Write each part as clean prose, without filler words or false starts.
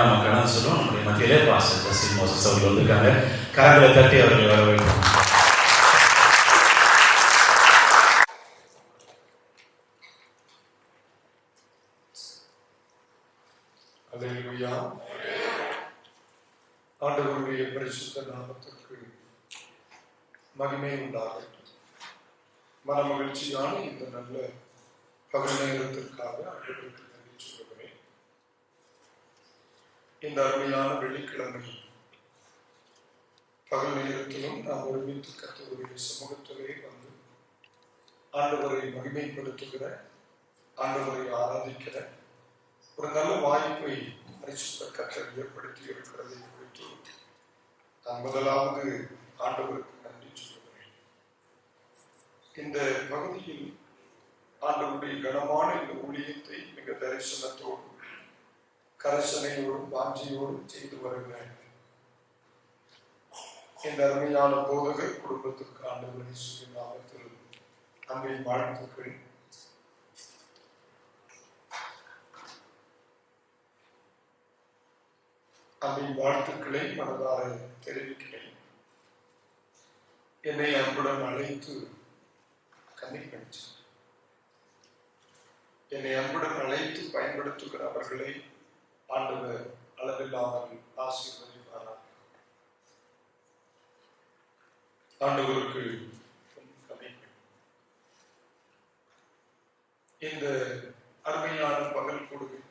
நம்ம கடன் சொல்லுவோம். நம்முடைய மத்தியிலே பாஸ்டர் ஜஸ்டின் மோசஸ் அவர்கள் வந்திருக்காங்க. கரங்களை தட்டி அவர்களை வரவேற்கிறோம். அல்லேலூயா. ஆண்டவருடைய பரிசுத்த நாமத்திற்கு மகிமை உண்டாகட்டும். மனமகிழ்ச்சியான இந்த நல்ல பகல் நேரத்திற்காக ஆண்டவருக்கு நன்றி சொல்லுகிறேன். இந்த அருமையான வெள்ளிக்கிழமை பகல் நேரத்திலும் நாம் ஒருமித்து கர்த்தருடைய சமூகத்திலே வந்து ஆண்டவரை மகிமைப்படுத்துகிற, ஆண்டவரை ஆராதிக்கிற ஒரு நல்ல வாய்ப்பை பரிசுத்த கர்த்தர் ஏற்படுத்தி இருக்கிறதை குறித்து நான் முதலாவது ஆண்டவருக்கு நன்றி சொல்லுகிறேன். இந்த பகுதியில் ஆண்டவருடைய கனமான இந்த ஊழியத்தை மிக தரிசனத்தோடு கரசனையோடும் வாஞ்சியோடும் செய்து வருகிறேன். இந்த அருமையான போதகர் குடும்பத்திற்கு ஆண்டவரை சொல்லி நாமத்தில் அன்பை வாழ்த்துக்கள். அன்பின் வாழ்த்துக்களை மனதார தெரிவிக்கிறேன். என்னை அன்புடன் அழைத்து கண்ணிப்பணிச்சு என்னை அன்புடன் அழைத்து பயன்படுத்துகிற அவர்களை ஆண்டவர் அளவில்லாமல் ஆசீர்வதிப்பாராக. ஆண்டவருக்கு இந்த அருமையான பகல் கொடுக்க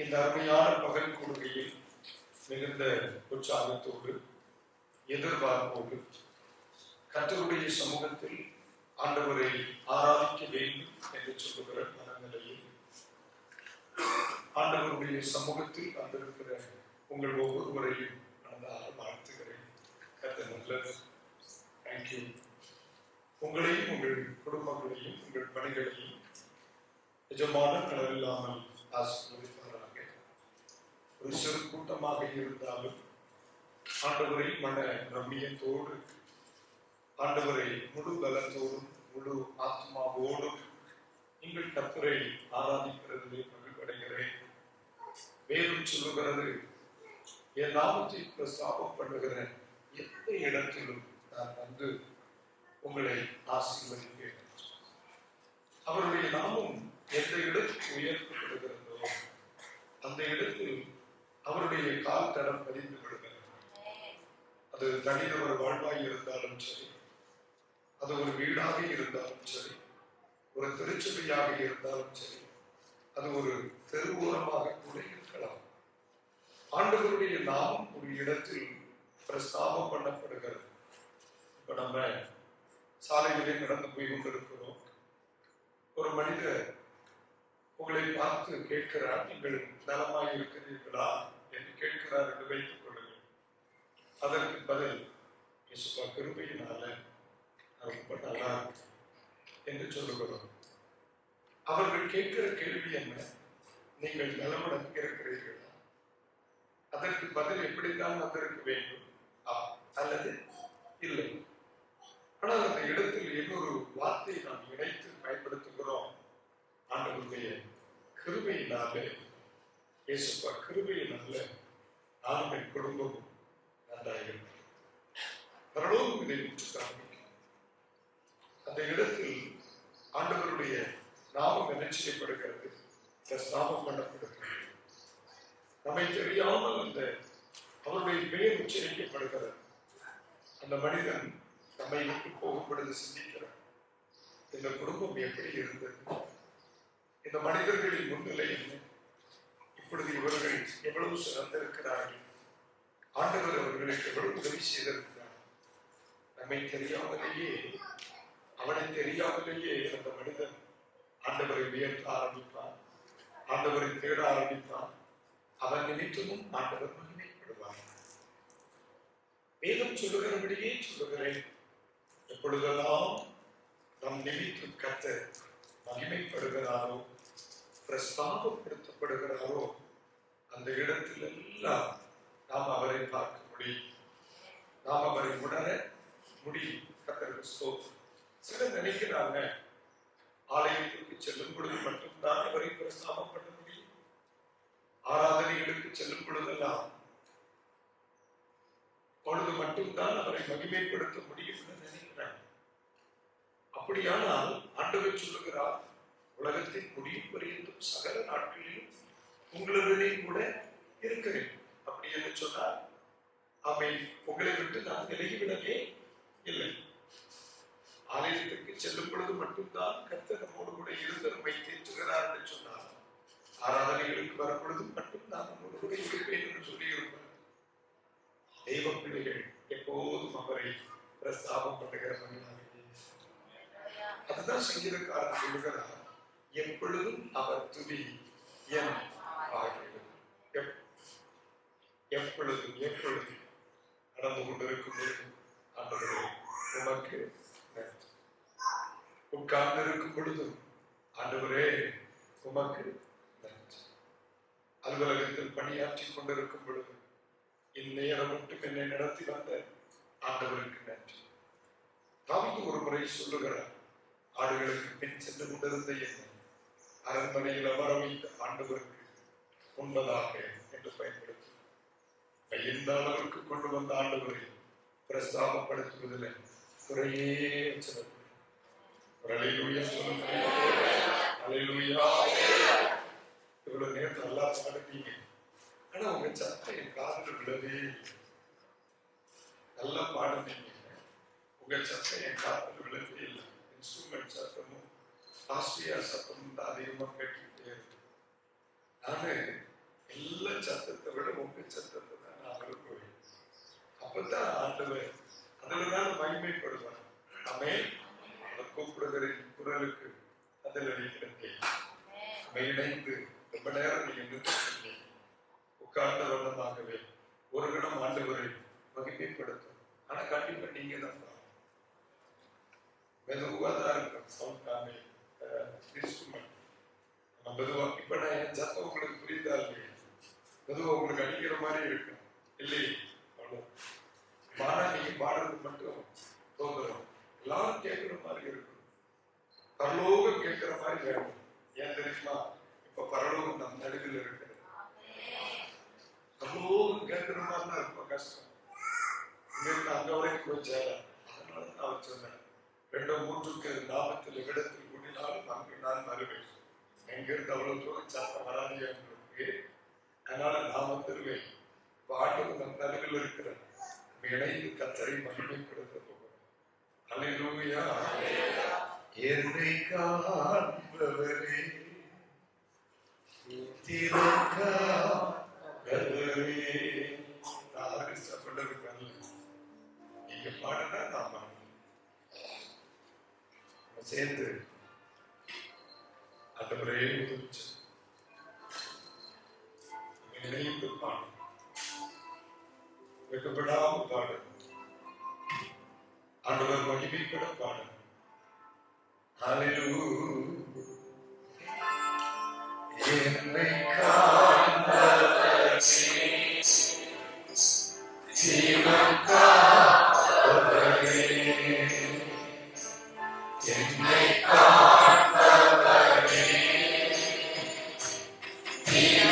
இந்த அருமையான பகல் கொடுக்கையில் மிகுந்த உற்சாகத்தோடு எதிர்பார்ப்போடு கர்த்தருடைய சமூகத்தில் ஆண்டவரை ஆராதிக்க வேண்டும் என்று சொல்லுகிற மனநிலையில் ஆண்டவருடைய சமூகத்தில் வந்திருக்கிற உங்கள் ஒவ்வொருவரையும் மனதார வாழ்த்துகிறேன். கர்த்தர் நல்லது. தேங்க்யூ. உங்களையும் உங்கள் குடும்பங்களையும் உங்கள் பணிகளையும் நிஜமான களவில்லாமல் ஆசீர்வதிப்பாராக. ஒரு சிறு கூட்டமாக இருந்தாலும் ஆண்டவரை மன ரம்மியத்தோடு, ஆண்டவரை முழு பலத்தோடும் முழு ஆத்மாவோடும் நீங்கள் கர்த்தரை ஆராதிக்கிறதிலே மகிழ்வடைகிறேன். வேதம் சொல்லுகிறது, என் நாமத்தை பிரஸ்தாபம் பண்ணுகிற எந்த இடத்திலும் நான் வந்து உங்களை ஆசீர்வதிப்பேன். அவருடைய நாமம் எந்த இடத்தில் உயர்த்தப்படுகிறதோ அந்த இடத்தில் அவருடைய கால் தடம் பதிந்து விடுகிறது. அது தனிநபர் வாழ்வாய் இருந்தாலும் சரி, அது ஒரு வீடாக இருந்தாலும் சரி, ஒரு திருச்சபையாக இருந்தாலும் சரி, அது ஒரு தெருவோரமாக கூட இருக்கலாம். ஆண்டவருடைய நாமம் ஒரு இடத்தில் பிரஸ்தாபம் பண்ணப்படுகிறது. இப்ப நம்ம சாலையிலே நடந்து போய் கொண்டிருக்கிறோம். ஒரு மனிதர் உங்களை பார்த்து கேட்கிறார், நீங்கள் நலமாய் இருக்கிறீர்களா என்று கேட்கிறார் என்று வைத்துக் கொள்ளுங்கள். அதற்கு பதில், இயேசுவா கிருபையினால ரொம்ப நல்லா என்று சொல்லுகிறோம். அவர்கள் கேட்கிற கேள்வி என்ன? நீங்கள் நலமுடன் இருக்கிறீர்களா? அதற்கு பதில் எப்படித்தான் வந்திருக்க வேண்டும், அல்லது இல்லை. ஆனால் அந்த இடத்தில் இன்னொரு வார்த்தையை நாம் இணைத்து பயன்படுத்துகிறோம். ஆண்டவருடைய கிருபையினாலே, இயேசுவா கிருபையினால நானும் என் குடும்பமும் நன்றாக பரலோகம் இதை உற்று காண்பிக்கும். அந்த இடத்தில் ஆண்டவருடைய நாமம் என்ன செய்யப்படுகிறது? நாமம் பண்ணப்படுகிறது. நம்மை தெரியாமல் அந்த அவருடைய பெயர் உச்சரிக்கப்படுகிறது. அந்த மனிதன் நம்மை விட்டு போகும் பொழுது சிந்திக்கிறார், இந்த குடும்பம் எப்படி இருந்தது, இந்த மனிதர்களின் முன்னிலை என்ன, இப்பொழுது இவர்கள் எவ்வளவு சிறந்திருக்கிறார்கள், ஆண்டவர் அவர்களுக்கு எவ்வளவு உதவி செய்திருக்கிறார். நம்மை தெரியாமலேயே, அவனை தெரியாமலேயே அந்த மனிதன் ஆண்டவரை உயர்த்த ஆரம்பிப்பான், ஆண்டவரை தேட ஆரம்பிப்பான். அவன் நிமித்தமும் ஆண்டவர் மகிமைப்படுவார். வேதம் சொல்லுகிறபடியே சொல்லுகிறேன், எப்பொழுதெல்லாம் நம் நிமித்தம் கர்த்தர் மகிமைப்படுகிறாரோ, பிரஸ்தாபப்படுத்தப்படுகிறாரோ, அந்த இடத்தில் எல்லாம் நாம் அவரை பார்க்க முடியும், நாம் அவரை உணர முடியும். கர்த்தருக்கு ஸ்தோத்திரம். சிலர் நினைக்கிறாங்க, ஆலயத்திற்கு செல்லும் பொழுது மட்டும்தான் அவரை பிரஸ்தாபம் பண்ண முடியும், ஆராதனைகளுக்கு செல்லும் பொழுதெல்லாம் பொழுது மட்டும்தான் அவரை மகிமைப்படுத்த முடியும் என்று நினைக்கிறார். அப்படியானால் ஆண்டவர் சொல்லுகிறார், உலகத்தின் முடியும் வரையிலும் சகல நாட்களிலும் உங்களுடனே கூட இருக்கிறேன். அப்படி என்று சொன்னார், அவை உங்களை விட்டு நான் விலகிவிடவே இல்லை. ஆலயத்திற்கு செல்லும் பொழுது மட்டும்தான் கர்த்தர் நம்மோடு கூட இருந்து நம்மை தேற்றுகிறார் என்று சொன்னார். ஆராதனைகளுக்கு வரும் பொழுது மட்டும் நான் நம்மோடு கூட இருப்பேன் என்று சொல்லியிருப்பார். தெய்வ பிள்ளைகள் எப்போதும் அவரை பிரஸ்தாபம் பண்ணுகிறவர்கள். அதுதான் சங்கீதக்காரன் சொல்லுகிறார், எப்பொழுதும் அவர் துதி என் ஆகிறது. எப்பொழுதும் எப்பொழுதும் நடந்து கொண்டிருக்கும் ஆண்டவரே உமக்கு நன்றி. உட்கார்ந்து இருக்கும் பொழுதும் ஆண்டவரே உமக்கு நன்றி. அலுவலகத்தில் பணியாற்றி கொண்டிருக்கும் பொழுது இந்நேரம் மட்டும் என்னை நடத்தி வந்த ஆண்டவருக்கு நன்றி. தாவீது ஒரு முறை சொல்லுகிறார், ஆடுகளுக்கு பின் சென்று கொண்டிருந்த என்னை அரண்மனையில் அமர வைத்த ஆண்டவருக்கு உண்பதாக என்று பயன்படுத்தி எந்த அளவுக்கு கொண்டு வந்த ஆண்டவரை பிரஸ்தாபப்படுத்துவதில் குறையே சொல்லக்கூடிய இவ்வளவு நேரத்தில் நல்லா பாடுறீங்க, ஆனா உங்க சத்தம் என் காதில் விடவே நல்லா பாடுறீங்க, உங்க சத்தம் என் காதில் விடவே இல்லை. இன்ஸ்ட்ருமெண்ட் சத்தமும் ஆஸ்திரியார் சத்தமும் தான் அதிகமாக கேட்டுக்கிட்டே இருக்கு. நானு எல்லா சத்தத்தை விட உங்க சத்தத்தை தான் நான் விரும்புவேன். அப்பதான் ஆண்டவர் அதுலதான் மகிமைப்படுவார். அமே கூப்பிடுகிற குரலுக்கு அதில் அடிக்கிறேன். இணைந்து ரொம்ப நேரம் நீங்க நிறுத்தி உட்கார்ந்த வண்ணமாகவே ஒரு கணம் ஆண்டவரை மகிமைப்படுத்தும். ஆனா கண்டிப்பா நீங்க தான் மெதுவா தான் இருக்கும். சவுண்ட் காமே இன்ஸ்ட்ருமெண்ட் மெதுவா. இப்ப நான் என் சத்தம் உங்களுக்கு புரியுதா இல்லையா? மெதுவா உங்களுக்கு அடிக்கிற மாதிரி இருக்கும் இல்லையே? மானா நீங்க பாடுறது மட்டும் தோன்றும், எல்லாரும் கேட்கிற மாதிரி இருக்கும். பரலோகம் கேட்கிற மாதிரி வேணும். ஏன் தெரியுமா? இப்ப பரலோகம் நம் நடுவில் இருக்கிறது. பரலோகம் கேட்கிற மாதிரி தான் ரொம்ப கஷ்டம். இங்கிருந்து அங்க வரைக்கும் போய் சேரலாம். அதனால நான் சொன்னேன், 2-3 நாமத்தில் இடத்தில் கூட்டினாலும் அங்கு நான் வருவேன். எங்கிருந்து அவ்வளவு தூரம் சத்தம் வராது உங்களுக்கு. அதனால நான் வந்துருவேன். பாட்டு நம் நடுவில் இருக்கிறேன். இணைந்து கர்த்தரை மகிமைப்படுத்த போகிறோம். அல்லேலூயா. என்னை காண்பவரே நான் இஷ்டப்பட்டிருக்கேன். நீங்க பாடுனா நான் பாடுறேன். சேர்ந்து ஆண்டவரே இணைந்து பாடு, வெட்கப்படாம பாடு, ஆண்டவர் மகிமைப்பட பாடு. என்னை காண்பவரே ஜீவன் காப்பவரே, என்னை காண்பவரே ஜீவன்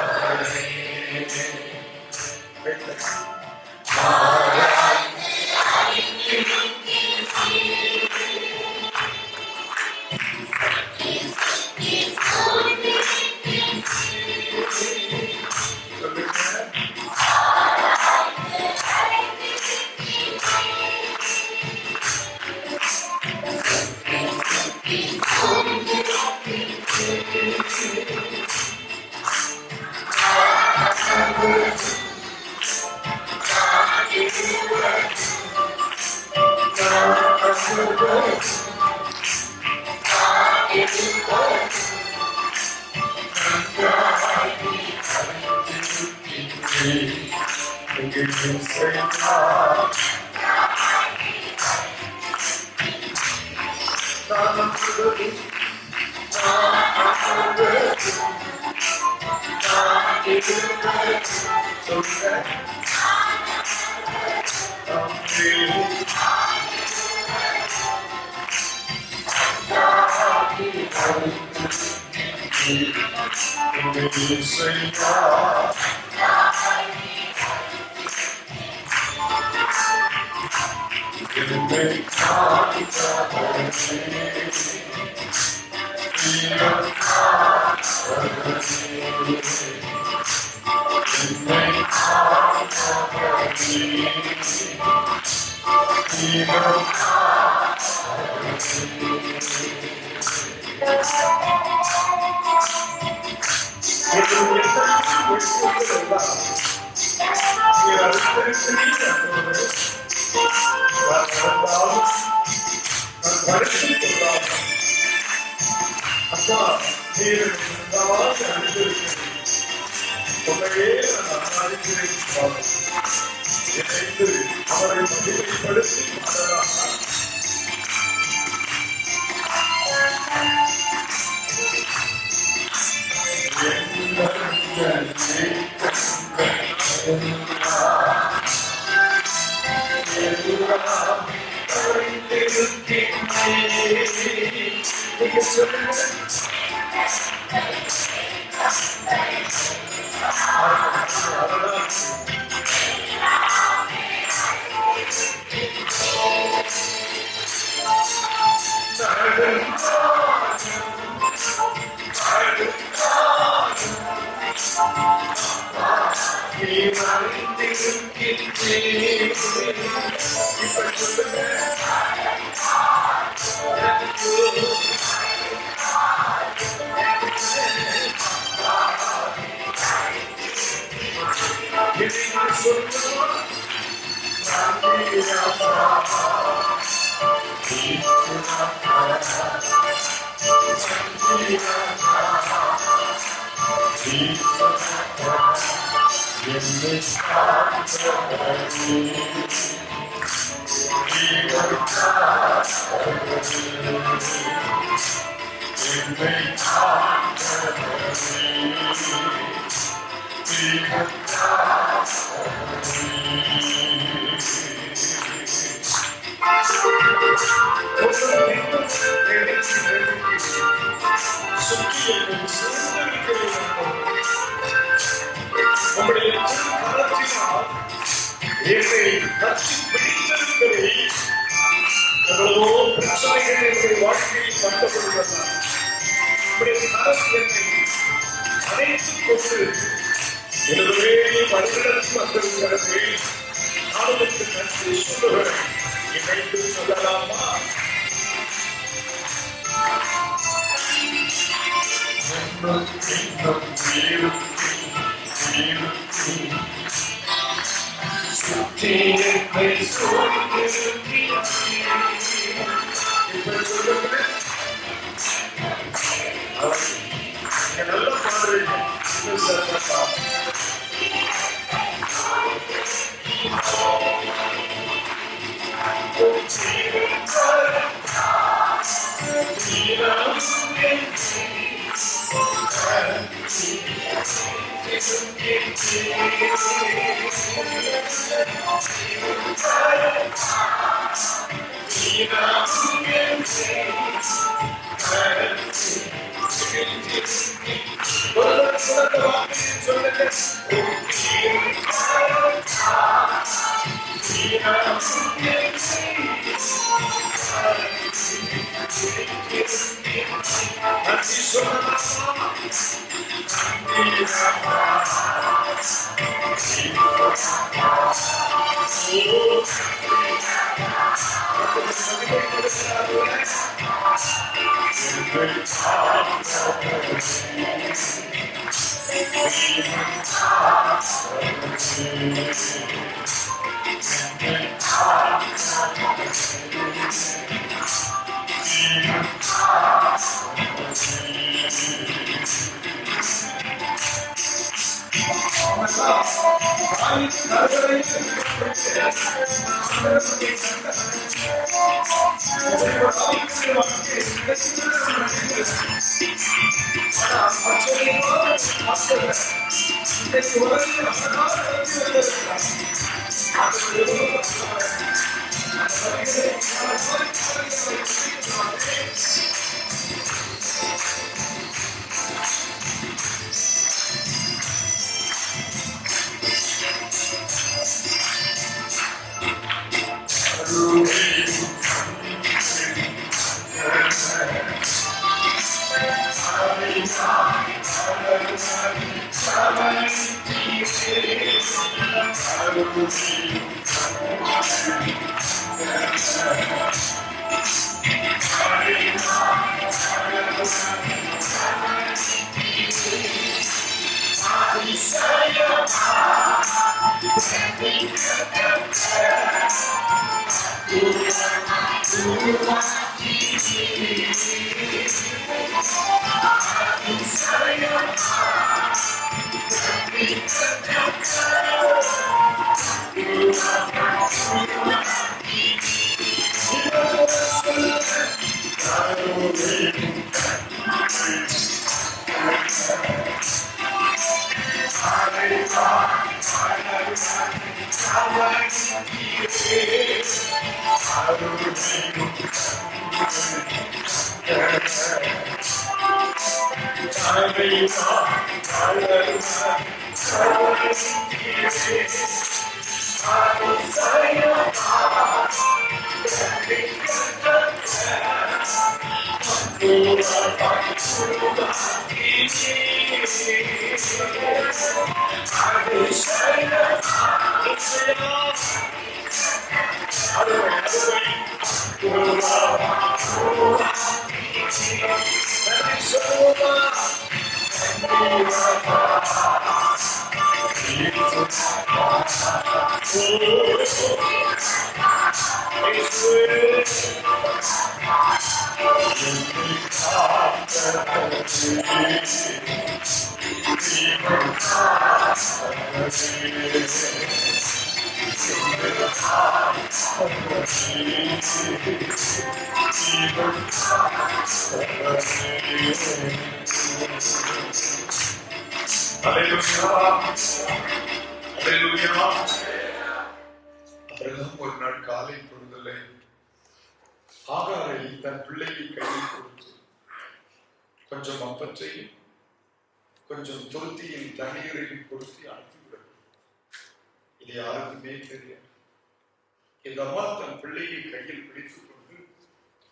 காப்பவரே, அவரை மகிமைப்படுத்தி அப்புறம் ஒரு நாள் காலை பொழுதுல ஆகாரை தன் பிள்ளையை கையில் கொடுத்து கொஞ்சம் அப்பத்தையும் கொஞ்சம் துருத்தியில் தண்ணீரையும் கொடுத்து அனுப்பிவிடும். இது யாருக்குமே தெரியாது. இந்த அம்மா தன் பிள்ளையை கையில் பிடித்துக் கொண்டு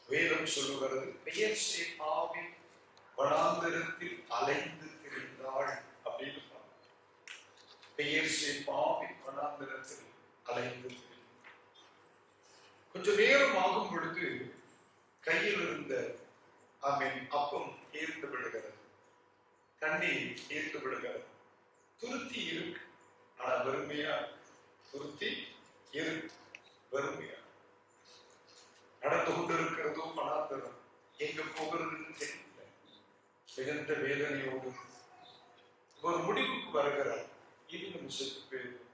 வேதம் சொல்லுகிறது, பெயர் சேபாவி வனாந்தரத்தில் அலைந்து திரிந்தாள் அப்படின்னு. பெயர் சேபாவி வனாந்தரத்தில் அலைந்து திரிந்தாள். கொஞ்ச நேரம் ஆகும் பொழுது கையில் இருந்த அப்பம் ஈர்த்து விடுகிறது, தண்ணீர் ஈர்த்து விடுகிறது. துருத்தி இருக்கு, ஆனா வெறுமையா துருத்தி இருக்கு, வெறுமையா நடந்து கொண்டிருக்கிறதோ வனாந்தரம், எங்க போகிறதுன்னு தெரியல. மிகுந்த வேதனையோடு ஒரு முடிவுக்கு வருகிறார், இது நம்ம செத்து போயிடும்,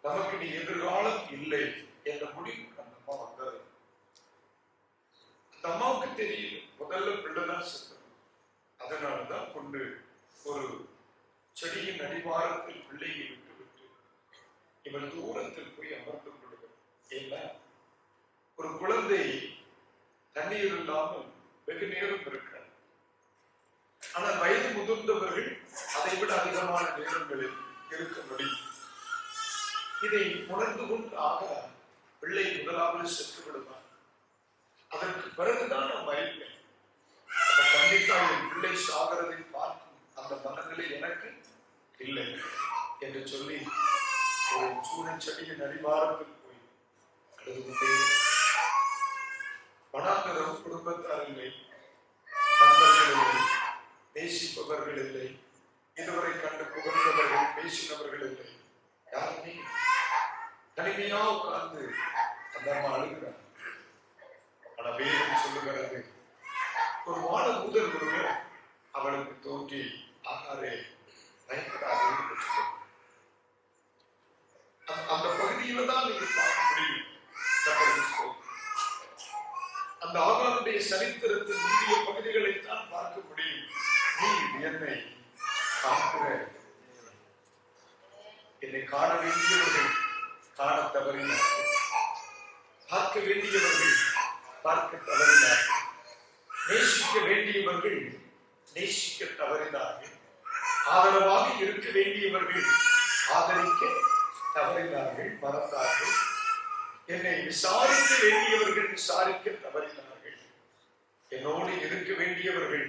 நமக்கு நீ எதிர்காலம் இல்லை என்ற முடிவுக்கு அந்த அம்மா வந்தது. அந்த அம்மாவுக்கு தெரியும் முதல்ல பிள்ளைதான் செத்தது. அதனாலதான் கொண்டு ஒரு செடியின் அடிவாரத்தில் பிள்ளையை விட்டுவிட்டு இவள் தூரத்தில் போய் அமர்ந்து கொள்கிறார். ஏன்னா ஒரு குழந்தை தண்ணீர் இல்லாமல் வெகு நேரம் இருக்கிறார். ஆனால் வயது முதிர்ந்தவர்கள் அதை விட அதிகமான நேரங்களில் இருக்க முடியும். இதை உணர்ந்து கொண்டு ஆக பிள்ளை முதலாவது செத்து விடுவார். அதற்கு பிறகுதான் நாம் அறிவேன், கண்டிப்பா என் பிள்ளை சாகிறதை பார்க்கும் அந்த மனநிலை எனக்கு இல்லை என்று சொல்லி ஒரு சூழ செடியின் அடிவாரத்தில் போய் அழுது கொண்டே. வனாந்தரம் குடும்பத்தார் இல்லை, நண்பர்கள் இல்லை, நேசிப்பவர்கள் இல்லை, இதுவரை கண்டு புகழ்ந்தவர்கள் பேசினவர்கள் இல்லை, யாருமே தனிமையா உட்கார்ந்து அந்த அம்மா அழுகிறார். ஆனா வேதம் சொல்லுகிறது, ஒரு வாழ முதல் ஒருவர் அவளுக்கு தோன்றி ஆகாரே பயப்படாதே என்று சொல்லுவார். அந்த பகுதியில தான் நீங்க பார்க்க முடியும். அந்த ஆகாருடைய சரித்திரத்தின் முக்கிய பகுதிகளைத்தான் பார்க்க முடியும். நீ என்னை காக்கிற, என்னை காண வேண்டியவர்கள் காண தவறினார்கள், பார்க்க வேண்டியவர்கள் பார்க்க தவறினார்கள், நேசிக்க வேண்டியவர்கள் நேசிக்க தவறினார்கள், ஆதரவாக இருக்க வேண்டியவர்கள் ஆதரிக்க தவறினார்கள், மறந்தார்கள். என்னை விசாரிக்க வேண்டியவர்கள் விசாரிக்க தவறினார்கள். என்னோடு இருக்க வேண்டியவர்கள்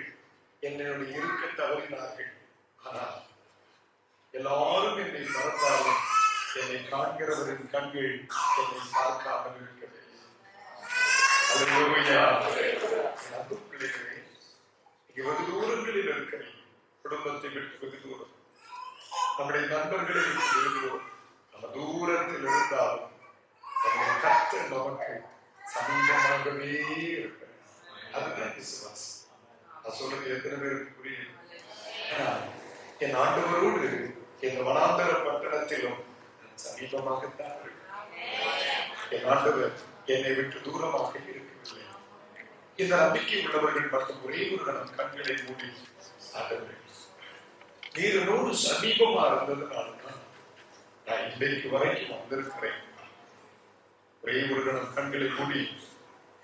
என்னோடு இருக்க தவறினார்கள். ஆனால் எல்லாரும் என்னை மறந்தாலும் என்னை காண்கிறவரின் கண்கள் என்னை பார்க்காமல் இருக்கவில்லை. அல்லேலூயா. அன்பு பிள்ளைகளே, வெகு தூரங்களில் இருக்கிறேன். குடும்பத்தை விட்டு வெகு தூரம், நம்முடைய நண்பர்களை விட்டு வெகு தூரம், நம்ம தூரத்தில் இருந்தாலும் நம்முடைய கர்த்தர் நமக்கு சமீபமாகவே இருக்கிறார். அதுதான் விசுவாசம். நான் சொல்றது எத்தனை பேருக்கு புரியும்? என் ஆண்டவரோடு என் வனாந்தர பட்டணத்திலும் சமீபமாகத்தான் இருக்கிறேன். என் ஆண்டவர் என்னை விட்டு தூரமாக இருக்கவில்லை. இந்த நம்பிக்கை உள்ளவர்கள் மட்டும் ஒரே ஒரு நம் கண்களை மூடி, ஆண்டவரே நீர் என்னோடு சமீபமா இருந்ததுனால்தான் நான் இன்றைக்கு வரைக்கும் வந்திருக்கிறேன். ஒரே ஒரு நம் கண்களை மூடி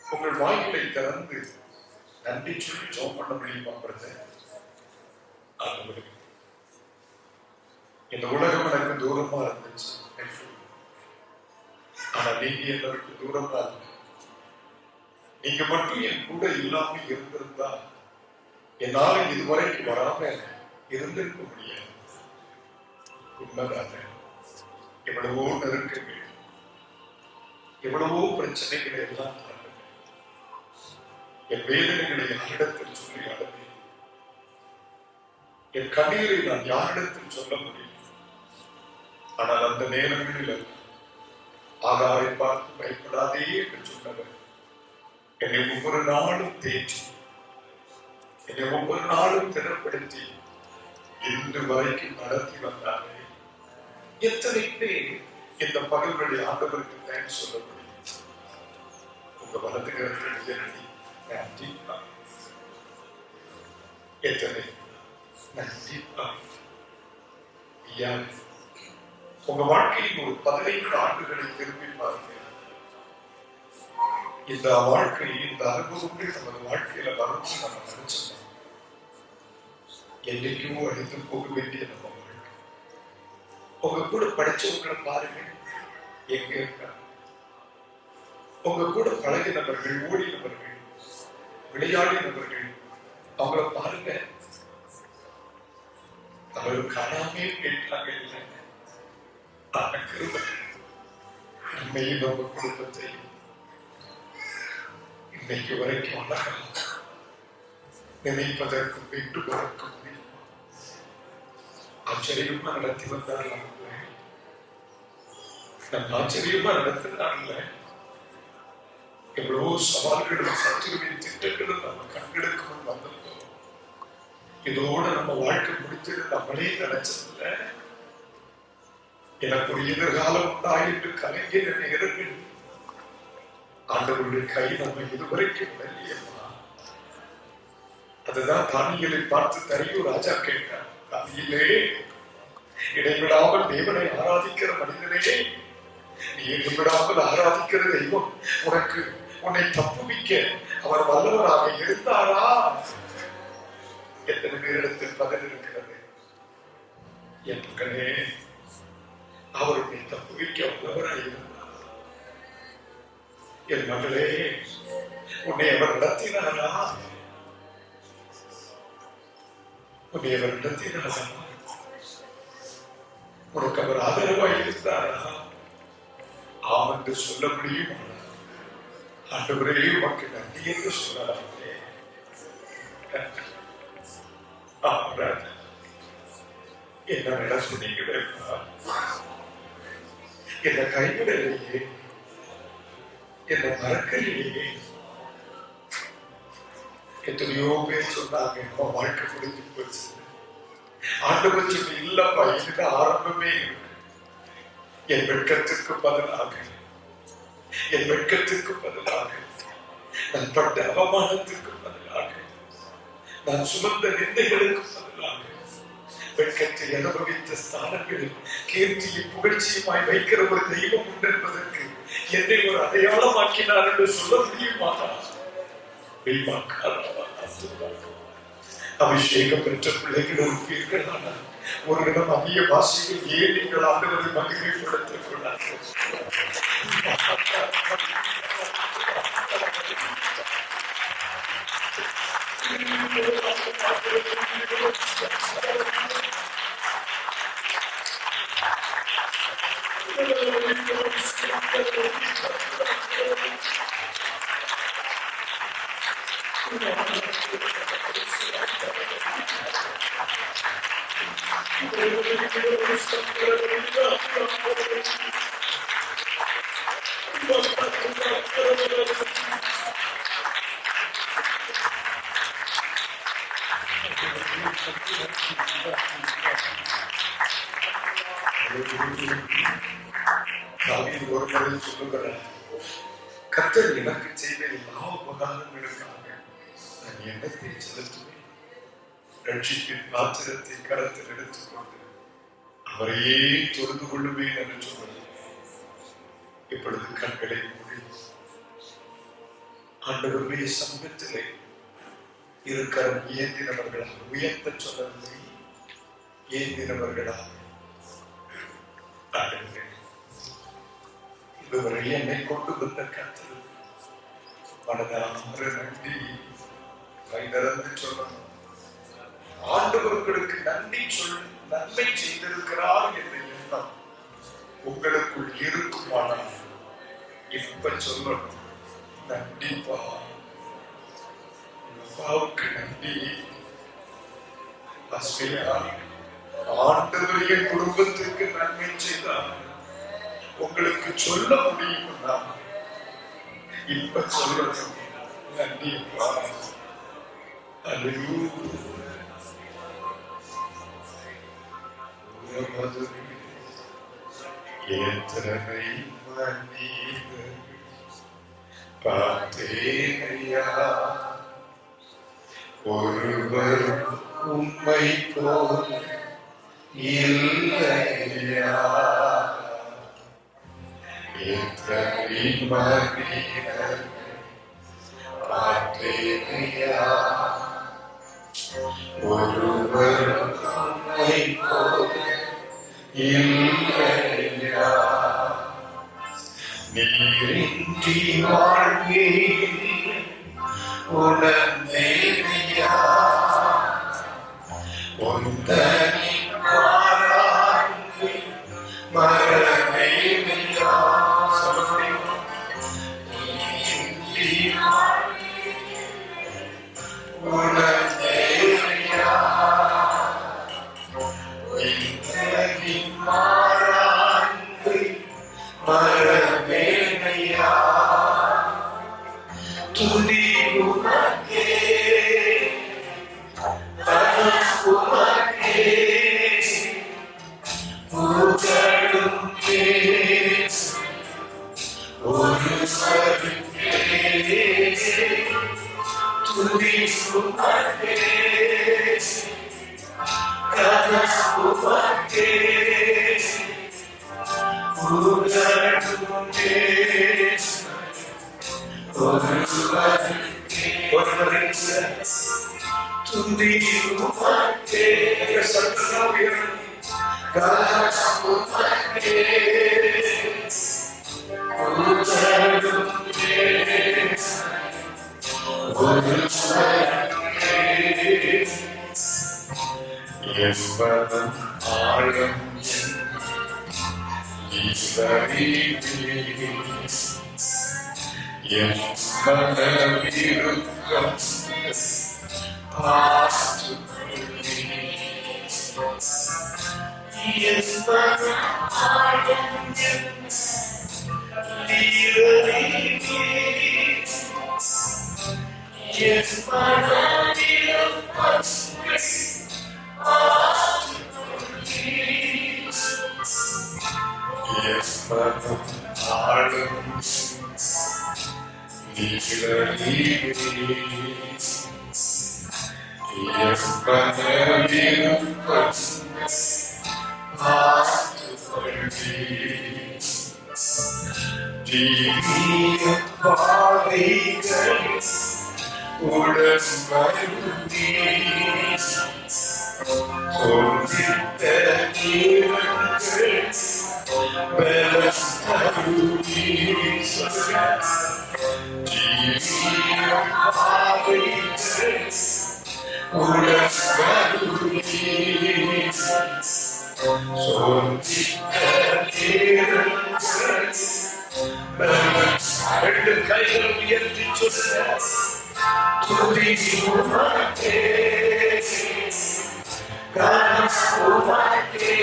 உங்கள் வாய்களை திறந்து நன்றி சொல்லி ஜெபம் பண்ண முடியுமா? ஆண்டவரே, இந்த உலகம் எனக்கு தூரமா இருந்துச்சு, ஆனா நீங்க எனக்கு தூரமா இருக்கு. நீங்க மட்டும் என் கூட இல்லாம இருந்திருந்தா என்னால இதுவரைக்கும் வராம இருந்திருக்க முடியாது. உண்மைதான? எவ்வளவோ நெருக்கங்கள், எவ்வளவோ பிரச்சனைகளை எல்லாம் என் வேதனைகளை யாரிடத்தில் சொல்லி அடவே, என் கண்ணீரை நான் யாரிடத்தில் சொல்ல முடியும்? ஆனால் அந்த நேரங்களில் ஆகாரை பார்த்து பயப்படாதே என்று சொன்னவர் என்னை ஒவ்வொரு நாளும் தேற்றி, என்னை ஒவ்வொரு நாளும் திறப்படுத்தி இன்று வரைக்கும் நடத்தி வந்தாரே. எத்தனை பேர் இந்த பகல்களை ஆண்டவருக்கு தேங்க்ஸ் சொல்ல முடியும்? உங்க வலது கரத்தில் உயர்த்தி நன்றி. எத்தனை நன்றி. உங்க வாழ்க்கையில் ஒரு 15 ஆண்டுகளை திரும்பி பாருங்க. இந்த வாழ்க்கை, இந்த அனுபவங்கள் நமது வாழ்க்கையில வரும் நம்ம நினைச்சோம். என்னைக்கும் அழித்து போக வேண்டிய நம்ம வாழ்க்கை. உங்க கூட படிச்சவங்களை பாருங்க, எங்க இருக்காங்க? உங்க கூட பழகினவர்கள், ஓடினவர்கள், விளையாடினவர்கள், அவங்களை பாருங்க. அவர்கள் காணாமே கேட்டாங்க. இல்லை, நம்மையும் நம்ம குடும்பத்தையும் இன்னைக்கு வரைக்கும் அழகா நினைப்பதற்கும் வேண்டுவதற்கும் ஆச்சரியமா நடத்தி வந்தார்கள். நம்ம ஆச்சரியமா நடத்தினாங்கல்ல. எவ்வளவோ சவால்களும் சத்துருவின் திட்டங்களும் நம்ம கண்களுக்கு முன் வந்திருந்தோம். இதோட நம்ம வாழ்க்கை முடிச்சது நம்மளே நினைச்சதில்ல. எனக்கு ஒரு எதிர்காலம் உண்டா என்று கலைஞர் நேரங்கள் ஆண்டவருடைய கை நம்ம இதுவரைக்கும் இல்லையம்மா. அதுதான் தானியேலை பார்த்து தரியு ராஜா கேட்டார், தானியேலே, இடைவிடாமல் தேவனை ஆராதிக்கிற மனிதனே, நீ இடைவிடாமல் ஆராதிக்கிற தெய்வம் உனக்கு உன்னை தப்புவிக்க அவர் வல்லவராக இருந்தாரா? எத்தனை பேரிடத்தில் பதில் இருக்கிறது? என் மகனே, அவருடைய தப்புவிக்க வல்லவராக இருந்தார். என் மகளே, உன்னை அவர் நடத்தினாரா? உன்னை அவர் நடத்தினாரா? உனக்கு அவர் ஆதரவாக இருந்தாரா? ஆம் என்று சொல்ல முடியும். ஆண்டவரே, உனக்கு நன்றி என்று சொல்லலாமே. என்ன நடத்துனீங்களே, என்ன கைவிடலையே, என்ன மறக்கலையே. எத்தனையோ பேர் சொன்னாங்க நம்ம வாழ்க்கை முடிஞ்சு போச்சு. ஆண்டவர் சொல்லி இல்லப்பா, இதுக்கு ஆரம்பமே இருக்கு. என் வெட்கத்திற்கு பதிலாக, என் வெட்கத்திற்கு பதிலாக, நான் பட்ட அவமானத்திற்கு பதிலாக, நான் சுமந்த நிந்தைகளுக்கு பதிலாக, வெட்கத்தை அனுபவித்த ஸ்தானங்களில் கீர்த்தியும் புகழ்ச்சியுமாய் வைக்கிற ஒரு தெய்வம் உண்டு என்பதற்கு என்னை ஒரு அடையாளமாக்கினார் என்று சொல்ல முடியுமா? அபிஷேகம் பெற்ற பிள்ளைகள் இருப்பீர்கள். ஒரு இடம் அதிக வாசிகள் ஏன் நீங்கள் ஆண்டவரை மகிமைப்படுத்திக் கொள்ளார்கள்? தாவீது ஒரு முறை சொல்லுகிறார், கர்த்தர் எனக்கு செய்த எல்லா உபகாரங்களுக்காக நான் எண்ணத்தை செலுத்துவேன். ரட்சிப்பின் பாத்திரத்தை கரத்தில் எடுத்துக்கொண்டு அவரையே தொழுது கொள்ளுவேன் என்று சொன்னார். இப்பொழுது கண்களை மூடி ஆண்டவருடைய சமூகத்திலே இருக்கிற ஏந்தினவர்களாக உயர்த்த சொல்லவில்லை, ஏந்தினவர்களாக இதுவரை என்னை கொண்டு வந்த கர்த்தர் மனதார நன்றி வைத்திறந்து சொல்லணும். ஆண்டவர்களுக்கு நன்றி நன்மை செய்திருக்கிறார் என்ற எண்ணம் உங்களுக்குள் இருக்குமானால் இப்ப சொல்லணும், நன்றிப்பா, அப்பாவுக்கு நன்றி. ஆண்டவருடைய குடும்பத்திற்கு நன்மை செய்தார். உங்களுக்கு சொல்ல முடியும்னா இப்ப சொல்லணும், நன்றிப்பா. எத்தனை மனிதர் பார்த்தேனையா, ஒருவர் உம்மை போல் இல்லையா. எத்தனை மனிதர் பார்த்தேனையா, ஒருவர் உம்மை போல் இல்லையா. நீரின்றி வாழ்வில் உணர்ந்தேனையா, உந்தனின் பாராட்டி மறவேனையா. நீரின்றி வாழ்வில் உணர்ந்தேனையா, உந்தனின் பாராட்டி மறவேனையா. துதி உமக்கே, உமக்கே, புகழும் ஒரு சருக்கே. துதி உமக்கே, உமக்கே, என்பதும் ஆழம் என் மனவிருக்கம் உடன் ரெண்டு கைகள் உயர்த்தி சொல்ல துதி உமக்கே கனம் உமக்கே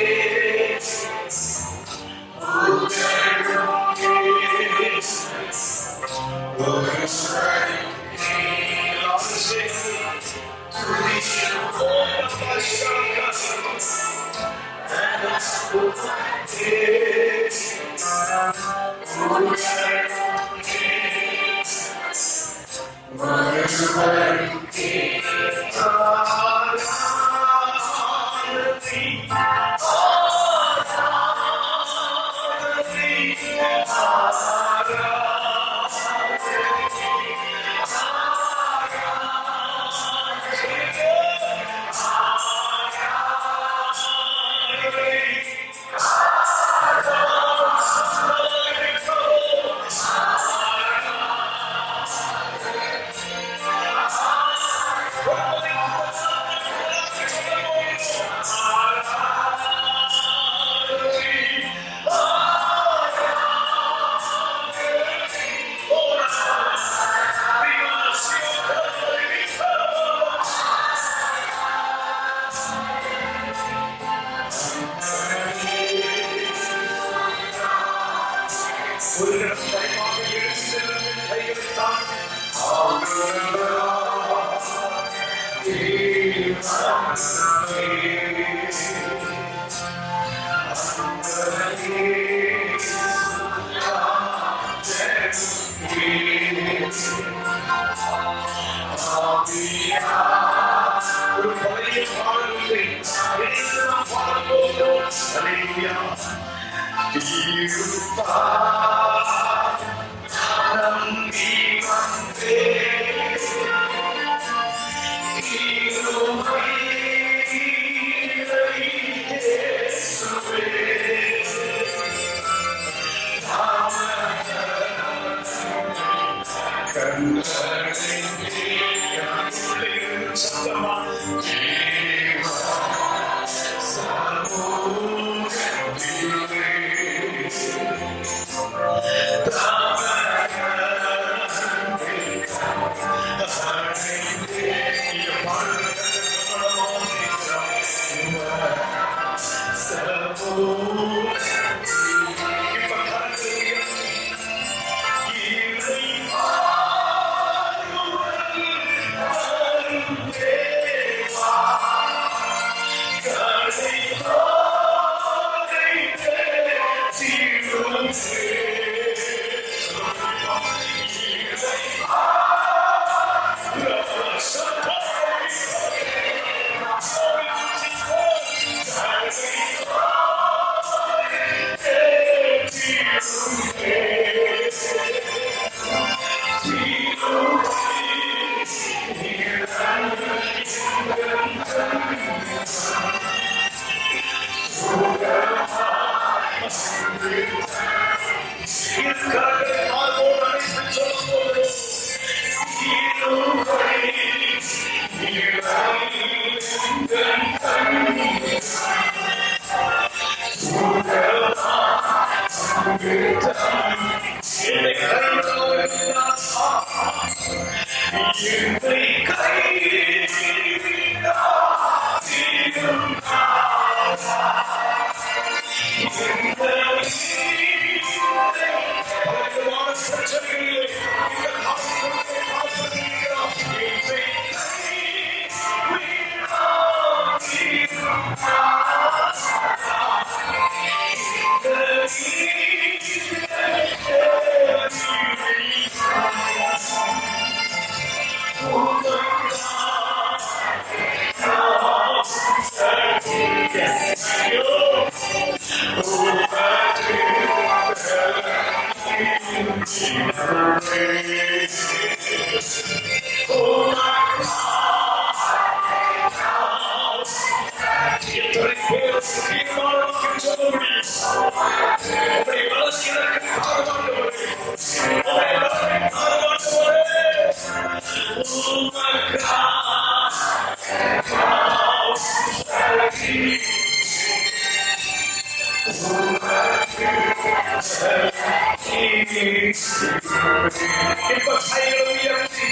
இப்ப கைகளை உயர்த்தி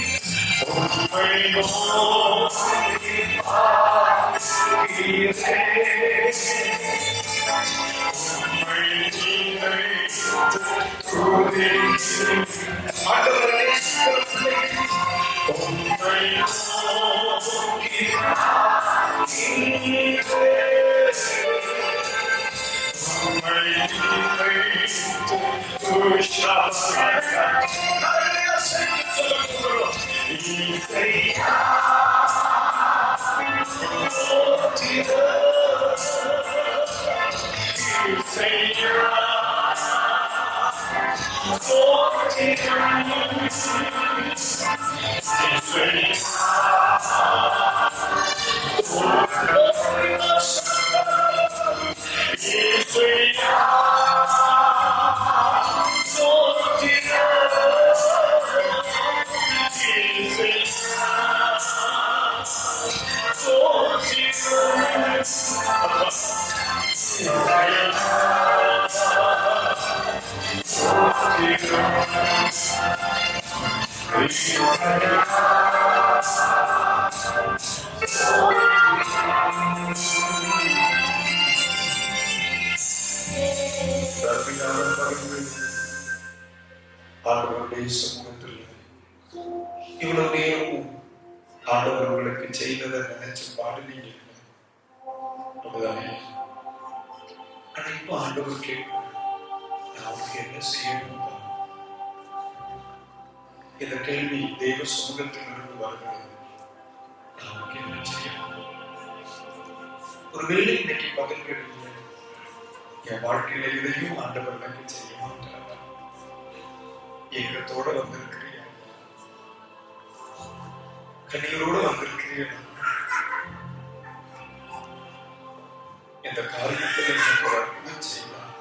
ஆண்டவருடைய சமூகத்தில் இவ்வளவு நேரம் ஆண்டவர் உங்களுக்கு செய்ததை நினைச்சு பாடுனீங்க. ஆனா இப்ப ஆண்டவர் கேட்க நான் அவருக்கு என்ன செய்யணும்? இந்த கேள்வி தெய்வ சமூகத்திலிருந்து வருகிறது. நமக்கு என்ன செய்யணும்? ஒருவேளை இன்னைக்கு பதில்கள் இல்லை, என் வாழ்க்கையில இதையும் ஆண்டவர் எனக்கு செய்ய மாட்டார். ஏக்கத்தோட வந்திருக்கிறீங்க, கண்ணீரோட வந்திருக்கிறீங்க. இந்த காரியத்தில் எனக்கு ஒரு அற்புதம் செய்யலாம்,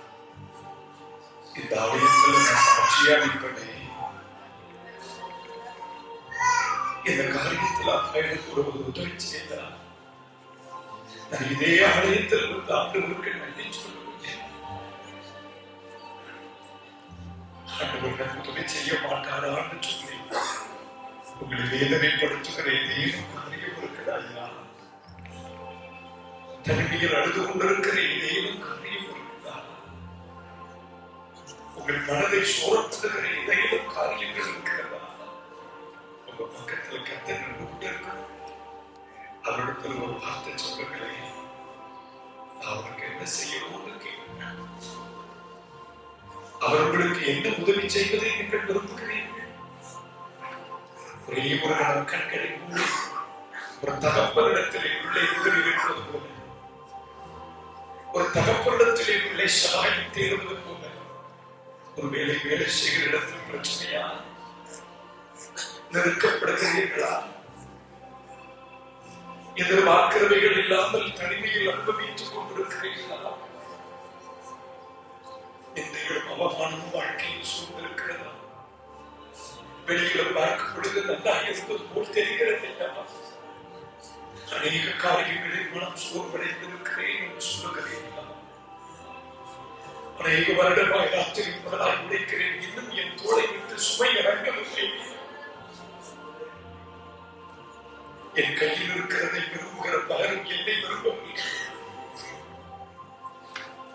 இந்த ஆலயத்தில் நான் சாட்சியா நிற்பனே, இந்த காரியத்தில் எனக்கு ஒரு உதவி செய்யலாம், நான் இதே ஆலயத்தில் வந்து ஆண்டவருக்கு நன்றி சொல்லுவேன். ஆண்டவர் உதவி செய்ய மாட்டாரான்னு சொல்லி உங்களை வேதனைப்படுத்துகிற ஏதேனும் காரியம் இருக்கிறாயா? தனிமையில் அழுது கொண்டிருக்கிற ஏதேனும் காரியம் இருக்கிறதா? உங்கள் மனதை சோர்த்துகிற ஏதேனும் காரியங்கள் இருக்கிறதா? உங்க பக்கத்தில் கர்த்தர் நின்று கொண்டிருக்கிறார். அவரிடத்தில் ஒரு வார்த்தை சொல்லுங்களேன், அவருக்கு என்ன செய்யணும்னு கேட்கிறேன். அவர்களுக்கு என்ன உதவி செய்வதை நீங்கள் விரும்புகிறீர்கள்? ஒரே ஒரு நாள் கண்களை மூடி ஒரு தகப்பனிடத்திலே உள்ளே உதவி இருப்பது போல, ஒரு தகப்பனிடத்திலே உள்ளே சகாயம் தேடுவது போல, ஒரு வேலை செய்கிற இடத்தில் பிரச்சனையா? நெருக்கப்படுகிறீர்களா? எதிர்பார்க்கிறவைகள் இல்லாமல் தனிமையில் அனுபவித்துக் கொண்டிருக்கிறீர்களா? எந்தையும் அவமானமும் வாழ்க்கையில் சூழ்ந்திருக்கிறதா? வெளியில் பார்க்கும் பொழுது நல்லா இருப்பது போல் தெரிகிறது. அநேக காரியங்களில் மனம் சோர்வடைந்திருக்கிறேன் என்று சொல்லுகிறீர்களா? அநேக வருடமாய் ராத்திரிப்பதாய் உழைக்கிறேன், இன்னும் என் தோளை விட்டு சுமை இறங்கவில்லை. என் கையில் இருக்கிறதை விரும்புகிற பலரும் என்னை விரும்பவில்லை.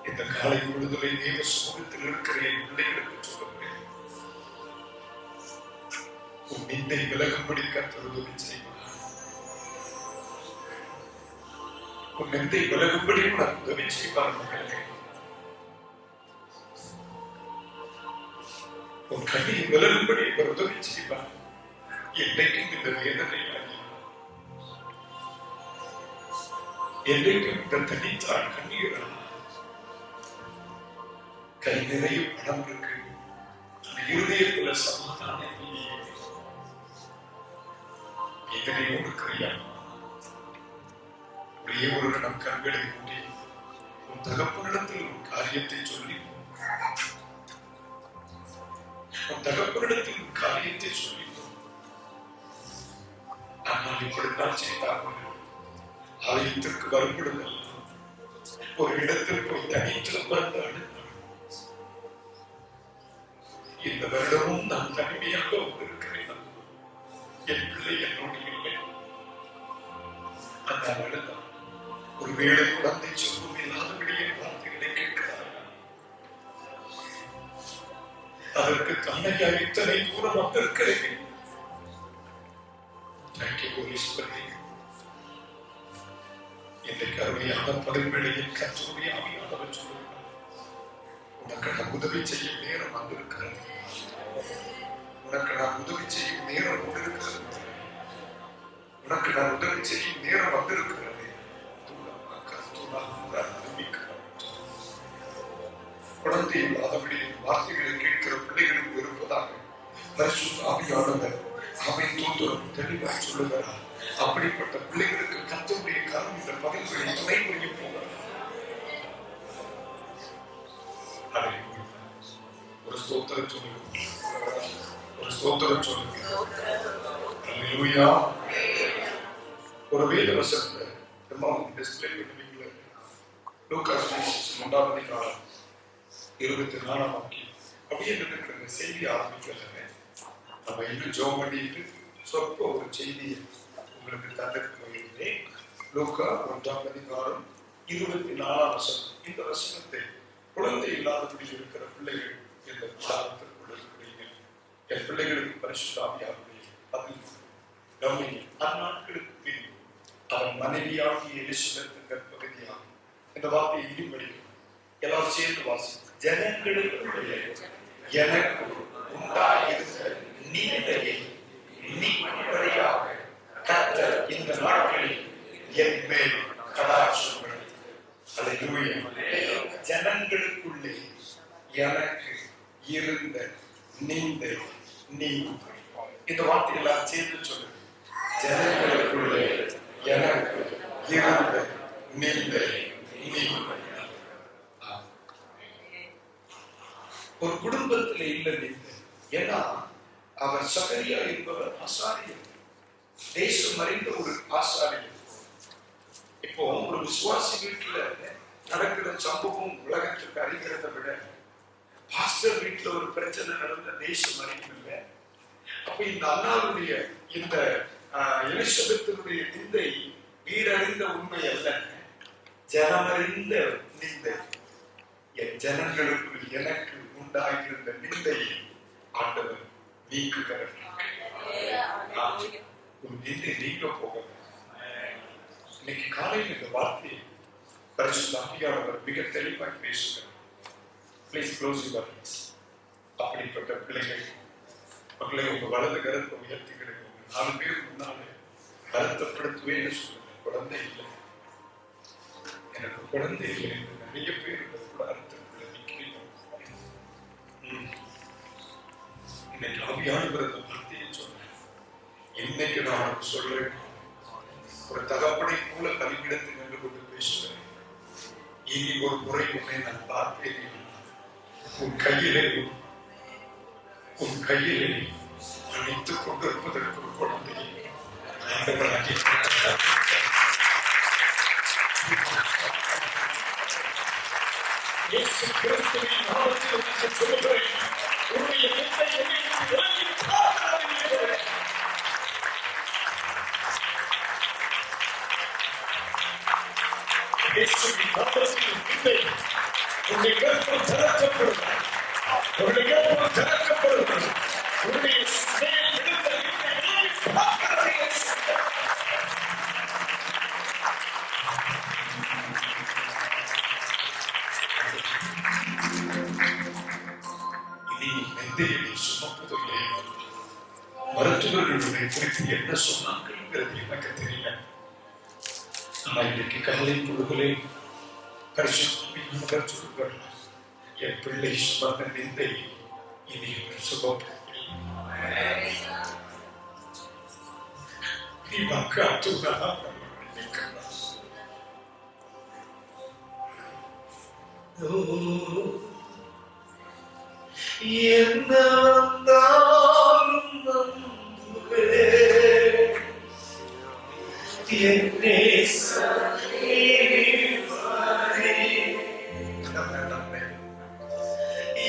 இந்த காலை பொழுதுரை தேவ சமூகத்தில் இருக்கிற என் பிள்ளைகளுக்கு சொல்லுகிறேன், உன் நிந்தை விலகும்படி கர்த்தர் உதவி செய்வார். உன் நிந்தை விலகும்படி உனக்கு உதவி செய்வார். மகளே, உன் கண்ணீர் விலகும்படி அவர் உதவி செய்வார். என்றைக்கும் இந்த வேதனை என்றைக்கும் இந்த தனித்தாள் கண்ணீரா? கை நிறைய பணம் இருக்கு, அந்த இருதயத்துல சமாதானம் இல்லையே. இதனையோடு கிரியா ஒரே ஒரு நம் கண்களை மூடி உன் தகப்பனிடத்தில் ஒரு காரியத்தை சொல்லி, உன் தகப்பனிடத்தில் ஒரு காரியத்தை சொல்லி, ஆனால் இப்படித்தான் செய்தார்கள். ஆலயத்திற்கு வரும்பொழுதெல்லாம் ஒரு இடத்தில் போய் தனித்து வந்தாள். இந்த வருடமும் நான் தனிமையாக இருக்கிறேன். என் பிள்ளை என்னோடு இல்லை. அந்த வருடம் ஒருவேளை குழந்தை சொல்லும் இல்லாதபடி என் வார்த்தைகளை கேட்கிறார். அதற்கு தன்னையா இத்தனை தூரம் வந்திருக்கிறேன். இன்றைக்கு அருமையான பதில்வேளையில் கர்த்தருடைய ஆவியானவர் சொல்லுகிறார், உனக்கு நான் உதவி செய்யும் நேரம் வந்திருக்கிறது. உனக்கு நான் உதவி செய்யும் நேரம் வந்திருக்கிறது. உனக்கு நான் உதவி செய்யும் நேரம் வந்திருக்கிறது. குழந்தை இல்லாதபடி வார்த்தைகளை கேட்கிற பிள்ளைகளுக்கு இருப்பதாக பரிசுத்த ஆவியானவர் அவன் தூதரும் தெளிவாக சொல்லுகிறார். அப்படிப்பட்ட பிள்ளைகளுக்கு கர்த்தருடைய கரம் இந்த பதில்களை துணை புரிய போகிறார். ஒரு ஸ்தோத்திரம் சொல்லுங்க, ஒரு ஸ்தோத்திரம் சொல்லுங்க. அல்லேலூயா. ஒரு வேத வசனத்தை டிஸ்பிளே பண்ணுவீங்களா? லூக்காஸ் 3 24 அப்படியே இருக்கிற செய்தி ஆரம்பிக்கல. நம்ம இன்னும் ஜோம் பண்ணிட்டு சொற்ப ஒரு செய்தியை உங்களுக்கு தந்துட்டு போயிருந்தேன். லூக்கா 1 24 இந்த வசனத்தை குழந்தை இல்லாதபடி இருக்கிற பிள்ளைகள் என்ற காலத்திற்குள் இருக்கிறீங்க. என் பிள்ளைகளுக்கு பரிசுத்த ஆவியானவருடைய பதில் கவனிங்க. அந்நாட்களுக்கு பின் அவன் மனைவியாகிய எலிசபெத் கர்ப்பவதியாகும். இந்த வார்த்தையை இனி படிக்கும். எல்லாரும் சேர்ந்து வாசி. ஜனங்களுக்குள்ளே எனக்கு உண்டாயிருந்த நீதியை நீதிபடியாக கர்த்தர் இந்த நாட்களில் என் மேல் கடாட்சம். அல்லேலூயா. ஜனங்களுக்குள்ளே எனக்கு இருந்த நீந்தை நீ. இந்த வார்த்தையெல்லாம் சேர்ந்து சொல்லுங்க. ஜனங்களுக்குள்ளே எனக்கு இருந்த நீந்தை நீ. ஒரு குடும்பத்தில் இல்லை நீந்தை. ஏன்னா அவர் சகரியா என்பவர் ஆசாரியர், தேசம் அறிந்த ஒரு ஆசாரியர். இப்போ ஒரு விசுவாசி வீட்டுல நடக்கிற சம்பவம் உலகத்துக்கு அறிகிறத விட பாஸ்டர் வீட்டுல ஒரு பிரச்சனை நடந்த தேசம் அறிவில்லை. அப்ப இந்த அண்ணாவுடைய இந்த எலிசபெத்தினுடைய நிந்தை வீடறிந்த உண்மை அல்ல, ஜனமறிந்த நிந்தை. என் ஜனங்களுக்கு எனக்கு உண்டாகியிருந்த நிந்தையை ஆண்டவர் நீக்குகிறார். ஒரு நிந்தை நீங்க போக. இன்னைக்கு காலையில் இந்த வார்த்தையை பரிசுத்த ஆவியானவர் மிக தெளிவாக பேசுகிறார். Please close your eyes. அப்படிப்பட்ட பிள்ளைகள் மக்களை உங்க வலது கருத்தை உயர்த்தி கிடைக்கும். 4 பேர் முன்னாலே வருத்தப்படுத்துவேன்னு சொல்லுங்க. குழந்தை இல்லை, எனக்கு குழந்தை இல்லை என்று நிறைய பேர் அர்த்தத்தில் நிற்கிறீங்க. இன்னைக்கு ஆவியானவர் இந்த வார்த்தையை சொல்றேன். இன்னைக்கு நான் சொல்றேன், ஒரு தகப்பனை போல பலிபீடத்தில் நின்று கொண்டு பேசுகிறேன். இனி ஒரு முறை உன்னை நான் பார்ப்பேன். உன் கையிலே அணைத்துக் கொண்டிருப்பதற்கு ஒரு குழந்தையை இயேசு கிறிஸ்துவின் நாமத்தில் சொல்கிறேன். உன்னுடைய இயேசுவின் நாமத்தில் உன்னுடைய கற்பம் திறக்கப்படுகிறது. உன்னுடைய கற்பம் திறக்கப்படுகிறது. உன்னுடைய செயல் விடுதலை சுமப்பதில்லை. மருத்துவர்களுடைய குறித்து என்ன சொன்னாங்கிறது எனக்கு தெரியல. ஆனா இன்றைக்கு காலை பொழுதுகளே பரிசுத்தமாக சொல்லுங்கள், என் பிள்ளை சுமந்த நிந்தை இனி சுமப்பதில்லை. நீ மக்கள் என்ன வந்தாலும் நம்புவே, என்னே சனீவரே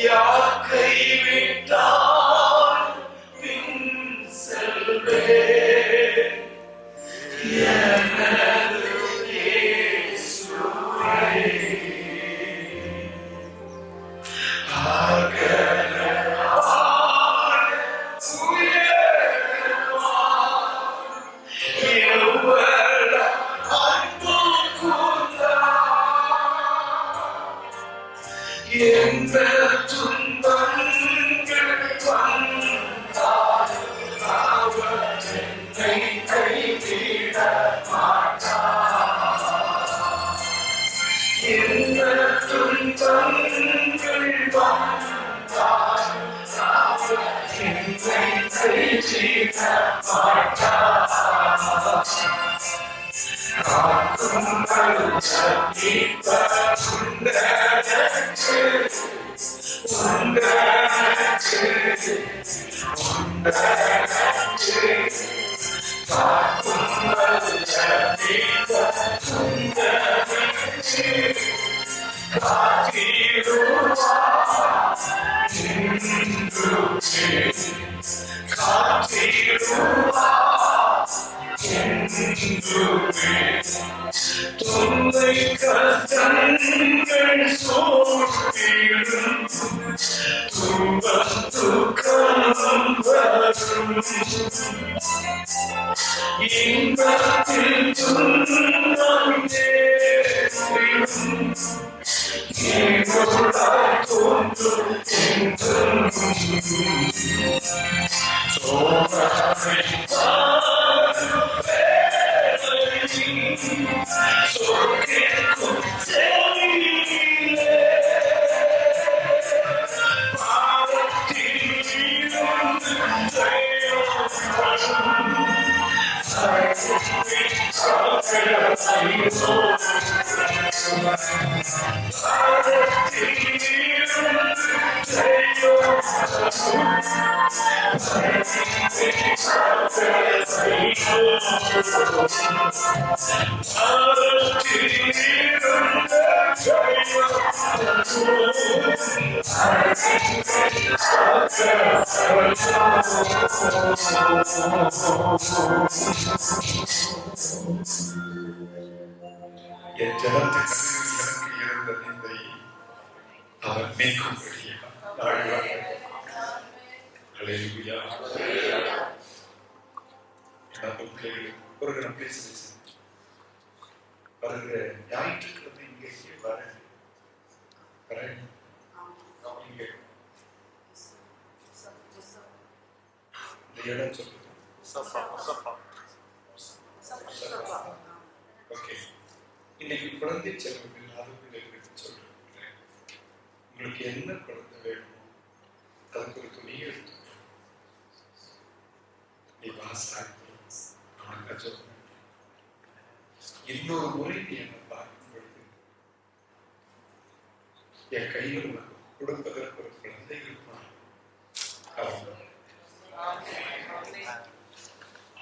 யார் கைவிட்டால் பின் செல்வேன் எனது இயேசுவை எந்த துன்பங்கள் வந்தாலும் அவர் என்னை கைவிட மாட்டார். எந்த துன்பங்கள் வந்தாலும் அவர் என்னை கைவிட மாட்டார். தொல்லை கஷ்டங்கள் சோர்ந்திடும் துன்பம் துக்கம் வரும் இன்பத்தில் துன்பம் நேரிடும் ஏனோடாய் தோன்றும் என்றும் சோதனை என் ஜனத்துக்கு எனக்கு இருந்த நிந்தை அவர் நீக்கும்படியா நாடுவார். ஹல்லேலூயா. ஒரு கணம் பேசுகிறேன். வருகிற ஞாயிற்றுக்கிழமை இங்கே வரேன். இங்கே இந்த இடம் சொல்லுங்க. ஓகே, இன்னைக்கு குழந்தை செல்வம் இல்லாத பிள்ளைகளுக்கு சொல்றேன், உங்களுக்கு என்ன குழந்தை வேணுமோ அதுக்கு ஒரு துணி எடுத்து நீ வாசாக்கி சொல்றேன். இன்னொரு முறை நீ என்னை பார்க்கும் பொழுது என் கையில் உனக்கு கொடுப்பதற்கு ஒரு குழந்தை இருப்பான்.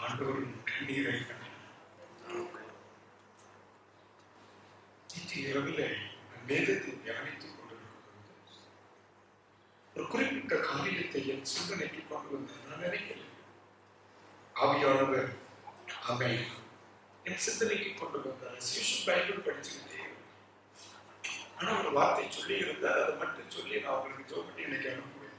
ஆண்டவர் கண்ணீரை இரவிலே வேதத்தை தியானித்துக் கொண்டிருக்கிறது. ஒரு குறிப்பிட்ட காரியத்தை என் சிந்தனைக்கு கொண்டு வந்து நான் நினைக்கிறேன். ஆவியானவர் அவை என் சிந்தனைக்கு கொண்டு வந்தார். பைபிள் படிச்சுக்கிட்டே ஆனா ஒரு வார்த்தை சொல்லி இருந்தார். அதை மட்டும் சொல்லி நான் உங்களுக்கு ஜோபட்டி இன்னைக்கு அனுப்புவேன்.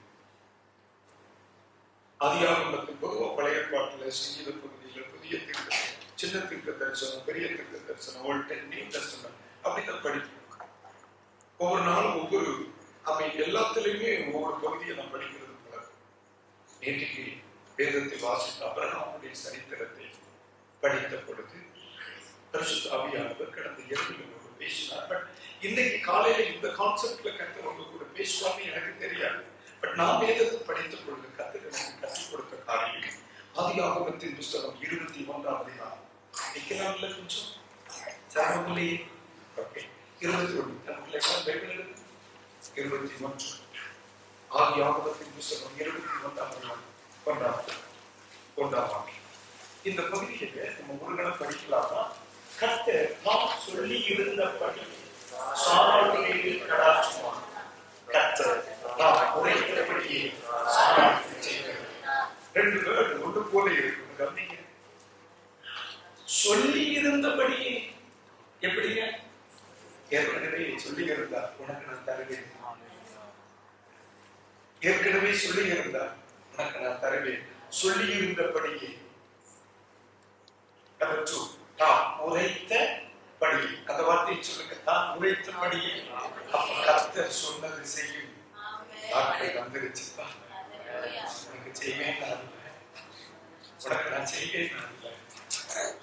ஆதியாகமத்தில் பொதுவாக பழைய பாட்டில் சங்கீத பகுதியில் புதிய தீர்க்க, சின்ன தீர்க்க தரிசனம், பெரிய தீர்க்க தரிசனம், ஓல்ட் நியூ டெஸ்டமென்ட் அப்படித்தான் படிக்கணும். ஒவ்வொரு நாளும் ஒவ்வொரு அவை எல்லாத்திலையுமே ஒவ்வொரு பகுதியை நாம் படிக்கிறது போல. நேற்றுக்கு வேதத்தை வாசித்த அபிரகாமுடைய சரித்திரத்தை படித்த பொழுது பரிசுத்த ஆவியானவர் கடந்த இரவு பேசினார். பட் இன்னைக்கு காலையில இந்த கான்செப்ட்ல கத்தவங்க கூட பேசுவாங்க எனக்கு தெரியாது. பட் நான் வேதத்தை படித்த பொழுது கத்தர் எனக்கு கற்றுக் கொடுத்த காரியம் ஆதியாகமத்தின் புஸ்தகம் 21ஆம் அதிகாரம். நிக்கலாம் இல்ல கொஞ்சம் சரமங்களே. ஓகே, 21 நமக்கு பைபிள் இருக்கு. 21 ஆதியாகமத்தின் புஸ்தகம் 21ஆம் அதிகாரம் 1ஆம் வாக்கியம். இந்த பகுதியில நம்ம ஒரு கணம் படிக்கலாமா? கர்த்தர் நாம் சொல்லி இருந்தபடி சாராள் மேல் கடாட்சமானார். கர்த்தர் நாம் இருந்தபடியே சமாளிக்க செய்கிறது. ரெண்டு பேர் ஒன்று போல இருக்கு. கவனிங்க, சொல்லி இருந்தபடியே எப்படிங்க? ஏற்கனவே சொல்லி இருந்தார், உனக்கு நான் தருவேன். ஏற்கனவே சொல்லி இருந்தார், உனக்கு நான் தருவேன். சொல்லி இருந்தபடியே தான் உரைத்தபடியே. அந்த வார்த்தையை சொல்லுங்க, தான் உரைத்தபடியே. கர்த்தர் சொன்னது செய்யும் வார்த்தை வந்துருச்சுப்பா. உனக்கு செய்வேன், உனக்கு நான் செய்வேன்,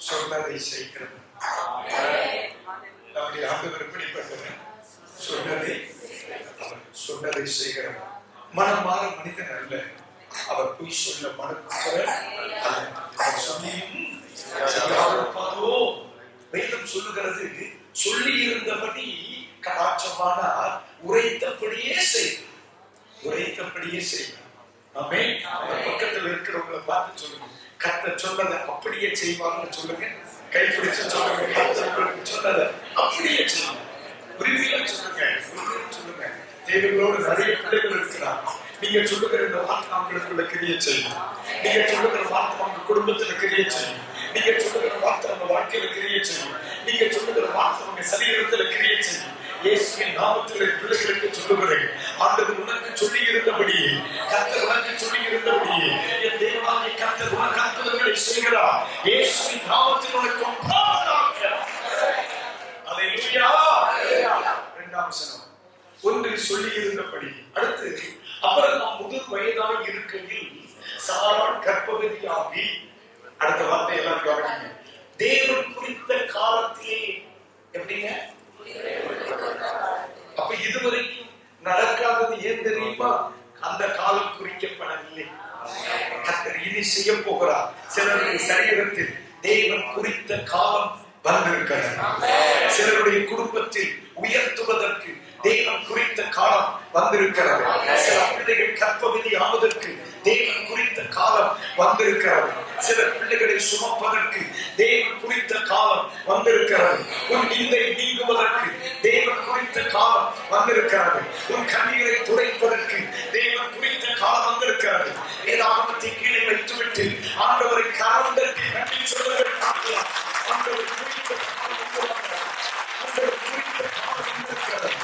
சொன்னதை செய்கிறது. நம்முடைய ஆண்டவர் எப்படிப்பட்டவர்? சொன்னதை செய்கிறவர். மனம் மாற மனிதன் அல்ல, அவர் பொய் சொல்ல மனக்குற்றவர் அல்ல. சொல்லியும் வேதம் சொல்லுகிறது, சொல்லி இருந்தபடி கடாட்சமானார், உரைத்தபடியே செய்தார். உரைத்தபடியே செய்தார். ஆமென். பக்கத்தில் இருக்கிறவங்களை பார்த்து சொல்லுங்க, கர்த்தர் சொன்னதை அப்படியே செய்வாங்கன்னு சொல்லுங்க. கைப்பிடிச்சு சொல்லுங்க, கர்த்தர் சொன்னதை அப்படியே செய்வாங்க. உரிமையா சொல்லுங்க, சொல்லுங்க. தேவைகளோடு நிறைய பிள்ளைகள் இருக்கிறார். நீங்க சொல்லுகிற இந்த வார்த்தை அவங்களுக்குள்ள கிரியை செய்யும். நீங்க சொல்லுகிற வார்த்தை அவங்க குடும்பத்துல கிரியை செய்யும். நீங்க சொல்லுகிற வார்த்தை அவங்க வாழ்க்கையில கிரியை செய்யும். நீங்க சொல்லுகிற வார்த்தை அவங்க சரீரத்துல கிரியை செய்யும். இயேசுவின் நாமத்தில் பிள்ளைகளுக்கு சொல்லுகிறேன், ஆண்டவர் உனக்கு சொல்லி இருந்தபடியே, கர்த்தர் உனக்கு சொல்லி இருந்தபடியே என் தேவனாகிய கர்த்தர் உனக்கு அற்புதங்களை செய்கிறார். இயேசுவின் நாமத்தில் உனக்கு ஒப்பாவதாக. அல்லேலூயா. இரண்டாம் வசனம், ஒன்று சொல்லி இருந்தபடி. அடுத்து, அப்புறம் நாம் முதிர் வயதாய் இருக்கையில் சாராள் கர்ப்பவதியாகி. அடுத்த வார்த்தை எல்லாம் கவனிங்க. தேவன் குறித்த காலத்திலே எப்படிங்க? அப்ப இதுவரைக்கும் நடக்காதது ஏன் தெரியுமா? அந்த காலம் குறிக்கப்படவில்லை. கர்த்தர் இனி செய்ய போகிறார். சிலருடைய சரீரத்தில் தேவன் குறித்த காலம் வந்திருக்கிறது. சிலருடைய குடும்பத்தில் உயர்த்துவதற்கு தேவன் குறித்த காலம் வந்திருக்கிறது. சில பிள்ளைகள் கர்ப்பவதி ஆவதற்கு தேவன் குறித்த காலம் வந்திருக்கிறது. சில பிள்ளைகளை சுமப்பதற்கு தேவன் குறித்த காலம் வந்திருக்கிறது. உன் நிந்தை நீங்குவதற்கு தேவன் குறித்த காலம் வந்திருக்கிறது. உன் கண்ணீரை துடைப்பதற்கு தேவன் குறித்த காலம் வந்திருக்கிறது. வேதாகமத்தை கீழே வைத்துவிட்டு ஆண்டவரை காலந்தற்கு நன்றி சொல்வதை பார்க்கலாம். ஆண்டவர் குறித்த காலம் வந்திருக்கிறது. ஆண்டவர் குறித்த காலம் வந்திருக்கிறது.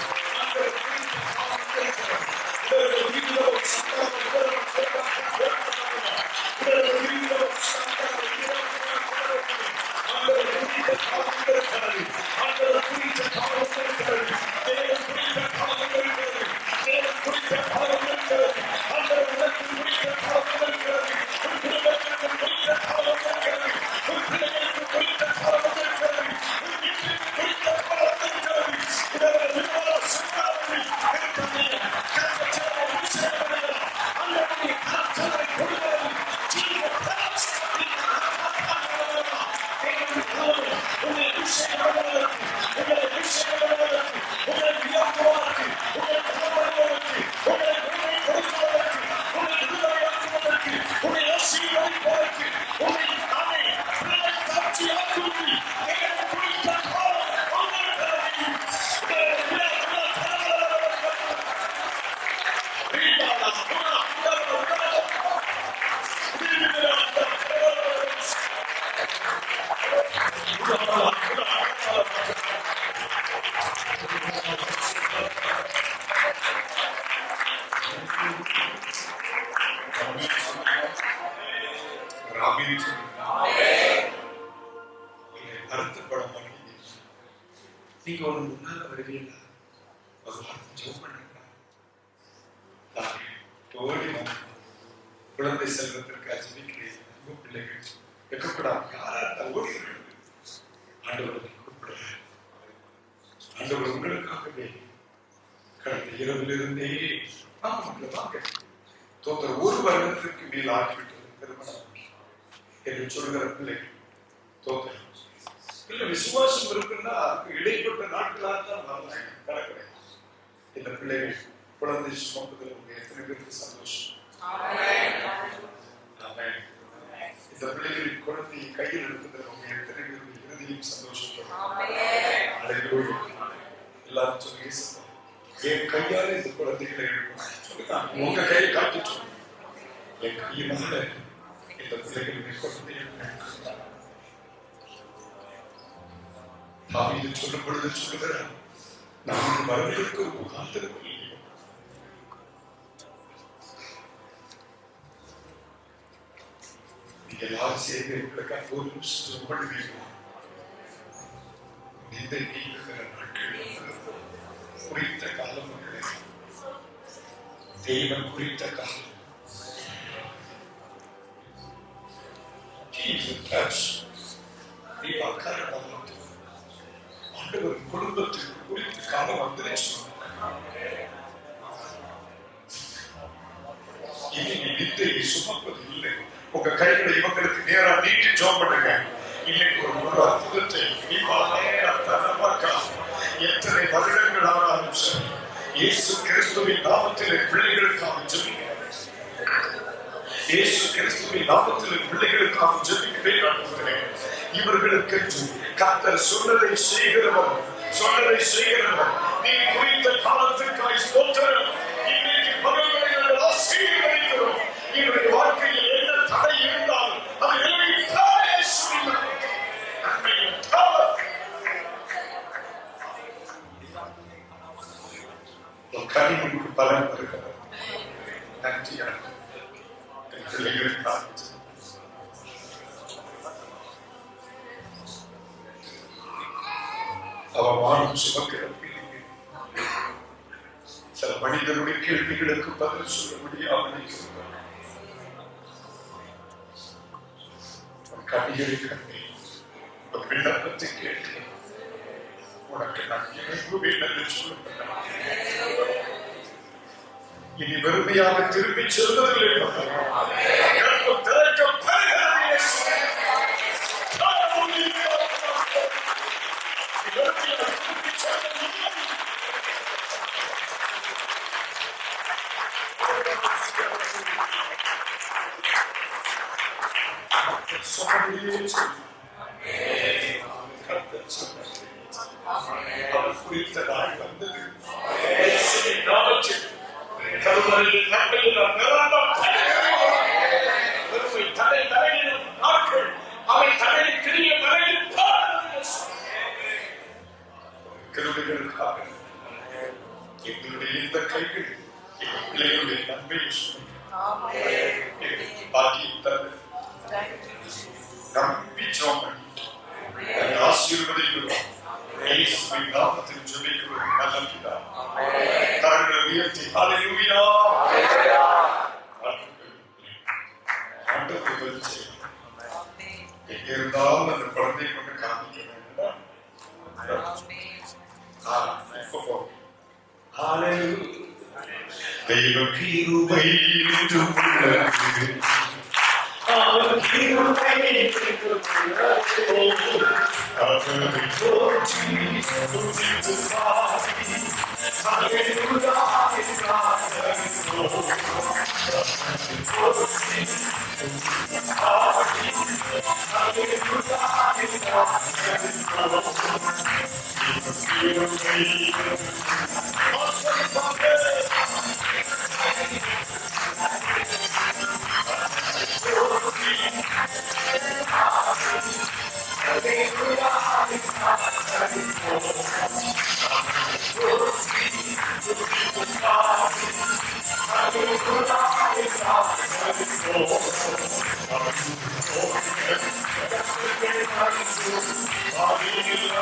ஆண்டவர் குறித்த காலம் வந்திருக்கிறது. நீங்க ஒரு முன்னால வருவீங்க, குழந்தை செல்வதற்காக ஜெபிக்கிறீங்க. உங்க பிள்ளைகள் வெக்கப்படாம யாராட்ட ஓடி ஆண்டவரை கூப்பிடுறேன். ஆண்டவர் உங்களுக்காகவே கடந்த இரவிலிருந்தே வாங்க தோற்ற ஒரு வருடத்திற்கு மேல் ஆகிவிட்டது திருமணம் என்று சொல்கிற பிள்ளைகள் தோற்ற இல்ல விசுவாசம் இருக்குன்னா அதுக்கு இடைப்பட்ட நாட்களாக தான் நடக்கிறேன். இந்த பிள்ளைகள் குழந்தை சுமப்பதில் உங்க எத்தனை பேருக்கு சந்தோஷம்? இந்த பிள்ளைகளின் குழந்தையை கையில் எடுப்பதில் உங்க எத்தனை பேருக்கு இறுதியும் சந்தோஷம்? எல்லாரும் சொல்லி என் கையால இந்த குழந்தைகளை எடுக்கணும். உங்க கையை காட்டிட்டு என் கையினால இந்த பிள்ளைகளுடைய குழந்தையை தாவீது சொல்லும் பொழுது சொல்லுகிறார், நான் வரவிற்கு காத்திருக்கிறேன். எல்லாரும் சேர்ந்து எங்களுக்காக ஒரு நிமிஷம் பண்ணுவீங்களா? இந்த நீங்கிற நாட்கள் குறித்த காலம் தெய்வம் குறித்த காலம். ஆண்டவர் குடும்பத்துக்கு குறித்த காலம் வந்துருச்சு. இனி நிந்தையை சுமப்பது இல்லை. உங்க கைகளை இவங்களுக்கு நேரா நீட்டி ஜெபம் பண்ணுங்க. இன்னைக்கு ஒரு அற்புதத்தை எத்தனை வருடங்கள் ஆனாலும் சரி, இயேசு கிறிஸ்துவின் நாமத்தில் பிள்ளைகளுக்காக ஜெபிக்கிறேன். இயேசு கிறிஸ்துவின் நாமத்தில் பிள்ளைகளுக்காக ஜெபிக்கிறேன். இவர்களுக்கு கர்த்தர் சொன்னதை செய்கிறவர், சொன்னதை செய்கிறவர். நீ குறித்த காலத்திற்காய் ஸ்தோத்திரம். இன்னைக்கு பகல்களில் ஆசீர்வதிக்கிறோம். இவருடைய வாழ்க்கையில் என்ன தடை இருந்தாலும் அது நிறைவேற்றாதே சொல்லுங்கள். நன்மையும் தவறு கனிவுக்கு பலன் இருக்கிறது. நன்றியாக பிள்ளைகளுக்காக அவமானம் சுமக்கிற பிள்ளைகள் சில மனிதனுடைய கேள்விகளுக்கு பதில் சொல்ல முடியாமல் கனிகளை கண்டே ஒரு விண்ணப்பத்தை கேட்டு உனக்கு நான் இணைப்புவேன் என்று சொல்லுங்கள். இனி வெறுமையாக திரும்பி செல்வதில்லை. குறித்ததாய் வந்தது கிருபைகளுக்காக எங்களுடைய இந்த கைகள் எங்கள் பிள்ளைகளுடைய நன்மையை பாக்கியம் தந்து நம்பி ஜெபம் ஆசீர்வதிக்கிறோம். இயேசுவின் நாமத்தில் ஜெபிக்கிறோம் நல்ல பிதாவே. கரங்களை உயர்த்தி ஹல்லேலூயா. ஆண்டவரை பற்றி எங்க இருந்தாலும் அந்த குழந்தை கொண்டு காமிக்க வேண்டும். தெய்வ கிருபை என்று உள்ளது. அவர் கிருபை என்று உள்ளது. அவரை போற்றி துதித்து பாடி ஹல்லேலூயா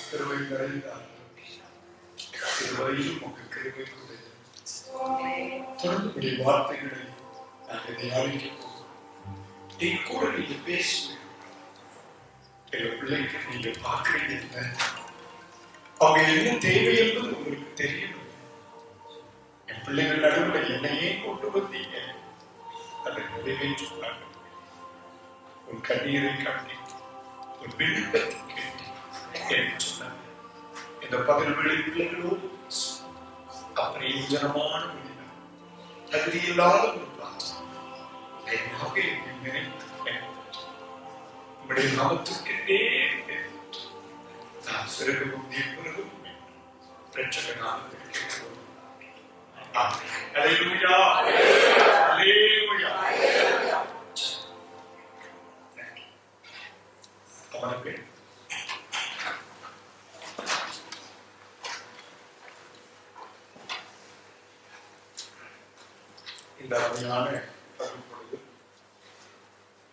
கிருபை நிறைந்தார். கிருபையும் உங்கள் கிருபை உடையது. தொடர்ந்து வார்த்தைகளை நாங்கள் தியானிக்க என் கூட நீங்க பேசுவீங்க. எங்க பிள்ளைக்கு நீங்க பார்க்கறீங்க, அவங்க என்ன தேவை என்பது உங்களுக்கு தெரியும். என் பிள்ளைகள் நடுவில் என்னையே கொண்டு வந்தீங்க, அதை நிறைவேற்றுவாங்க. உன் கண்ணீரை கண்டி உன் விண்ணப்பத்தை கேட்டு என்று சொன்னாங்க. இந்த பகல் வேளை பிள்ளைகளோடு அப்பிரயோஜனமான தகுதியில்லாத ஒரு உங்களுடைய நாமத்திற்கே நான் சிறுகவும் தீர்ப்பதும் பிரச்சனை அவனுக்கு இந்த அருமையான பொழுது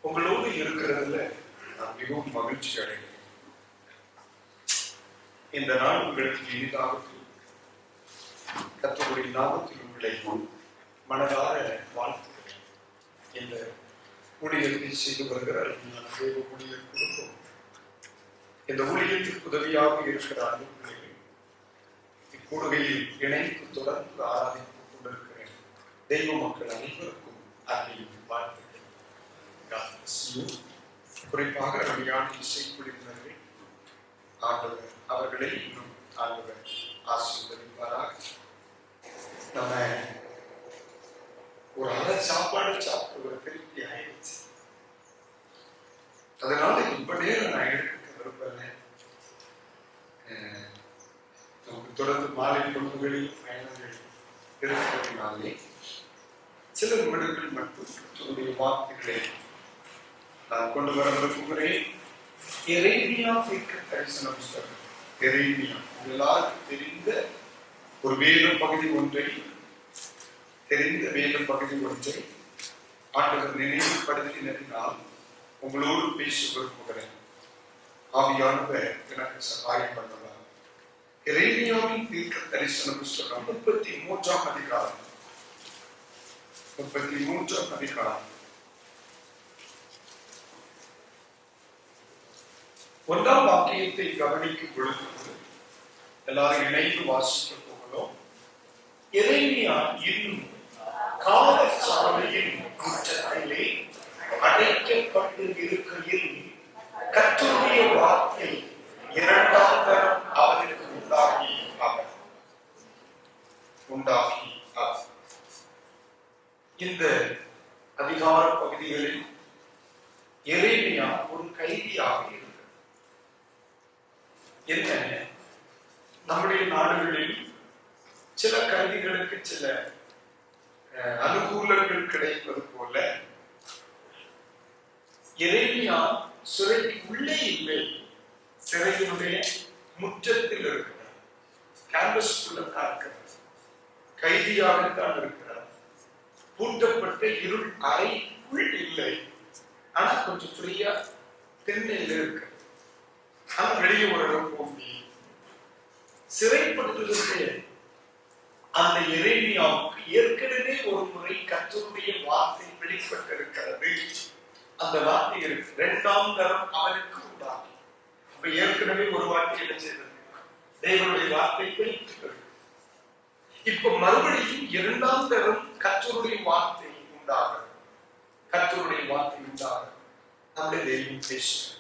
உங்களோடு இருக்கிறதுல நான் மிகவும் மகிழ்ச்சி அடைகிறேன். இந்த நாள் உங்களுக்கு இனிதாக கர்த்தருடைய நாமத்தில் உங்களை மனதார வாழ்த்துகிறேன். இந்த ஊழியத்தை செய்து வருகிற அருமையான தேவ ஊழியர் குடும்பம், இந்த ஊழியத்திற்கு உதவியாக இருக்கிற அன்புகளை இக்கூடுகையில் இணைத்து தொடர்ந்து ஆராதித்துக் கொண்டிருக்கிறேன். தெய்வ மக்கள் அனைவருக்கும் அன்னையும் வாழ்த்துகிறேன். குறிப்பாக அருமையான இசைக்குழுவினர்கள் ஆண்டவர் அவர்களை இன்னும் ஆண்டவர் ஆசீர்வதிப்பாராக. நம்ம ஒரு அரை சாப்பாடு சாப்பிடுற திருப்தி ஆயிடுச்சு. அதனால இப்ப நேரம் நான் எடுக்க விரும்பல. நமக்கு தொடர்ந்து மாலை பொழுதுகளில் பயணங்கள் இருக்கிறதுனாலே சில நிமிடங்கள் மட்டும் தன்னுடைய வார்த்தைகளை நான் கொண்டு வர விரும்புகிறேன். எரேமியா தரிசன புஸ்தகம். எரேமியா எல்லாருக்கும் தெரிந்த ஒரு வேத பகுதி ஒன்றை ஆண்டவர் நினைவுபடுத்தினால் உங்களோடு பேச விரும்புகிறேன். ஆவியானவர் எனக்கு சகாயம் பண்ணலாம். எரேமியாவின் தீர்க்க தரிசன புஸ்தகம் 33ஆம் அதிகாரம். 33ஆம் அதிகாரம் 1ஆம் வாக்கியத்தை கவனிக்கும் பொழுது எல்லாரும் இணைந்து வாசிக்க போகிறோம். எரேமியா இன்னும் காவற்சாலையின் முற்றத்திலே அடைக்கப்பட்டு இருக்கையில் கர்த்தருடைய வார்த்தை இரண்டாம் தரம் அவனுக்கு உண்டாகி இந்த அதிகார பகுதிகளில் எரேமியா ஒரு கைதியாக இருக்கிறார். என்ன, நம்முடைய நாடுகளில் சில கைதிகளுக்கு சில அனுகூலங்கள் கிடைப்பது போல எரேமியா சிறைக்கு உள்ளே இல்லை, சிறையினுடைய முற்றத்தில் இருக்கிறார். கேம்பஸ்குள்ள இருக்கிறார், கைதியாகத்தான் இருக்கிறார். பூட்டப்பட்ட இருள் அறைக்குள் இல்லை, ஆனா கொஞ்சம் ஃப்ரீயா திண்ணையில் இருக்கு. ஆனா வெளியே ஒரு இடம் போக முடியும். சிறைப்படுத்துவதற்கு அந்த எரேமியாவுக்கு ஏற்கனவே ஒரு முறை கர்த்தருடைய வார்த்தை வெளிப்பட்டிருக்கிறது. அந்த வார்த்தை இருக்கு, இரண்டாம் தரம் அவனுக்கு உண்டாகி. அப்ப ஏற்கனவே ஒரு வார்த்தை என்ன செய்தது? தேவனுடைய வார்த்தை வெளிப்பட்டது. இப்ப மறுபடியும் இரண்டாம் தரம் கர்த்தருடைய வார்த்தை உண்டாக, கர்த்தருடைய வார்த்தை உண்டாக நம்முடைய தெய்வம் பேசுகிறார்.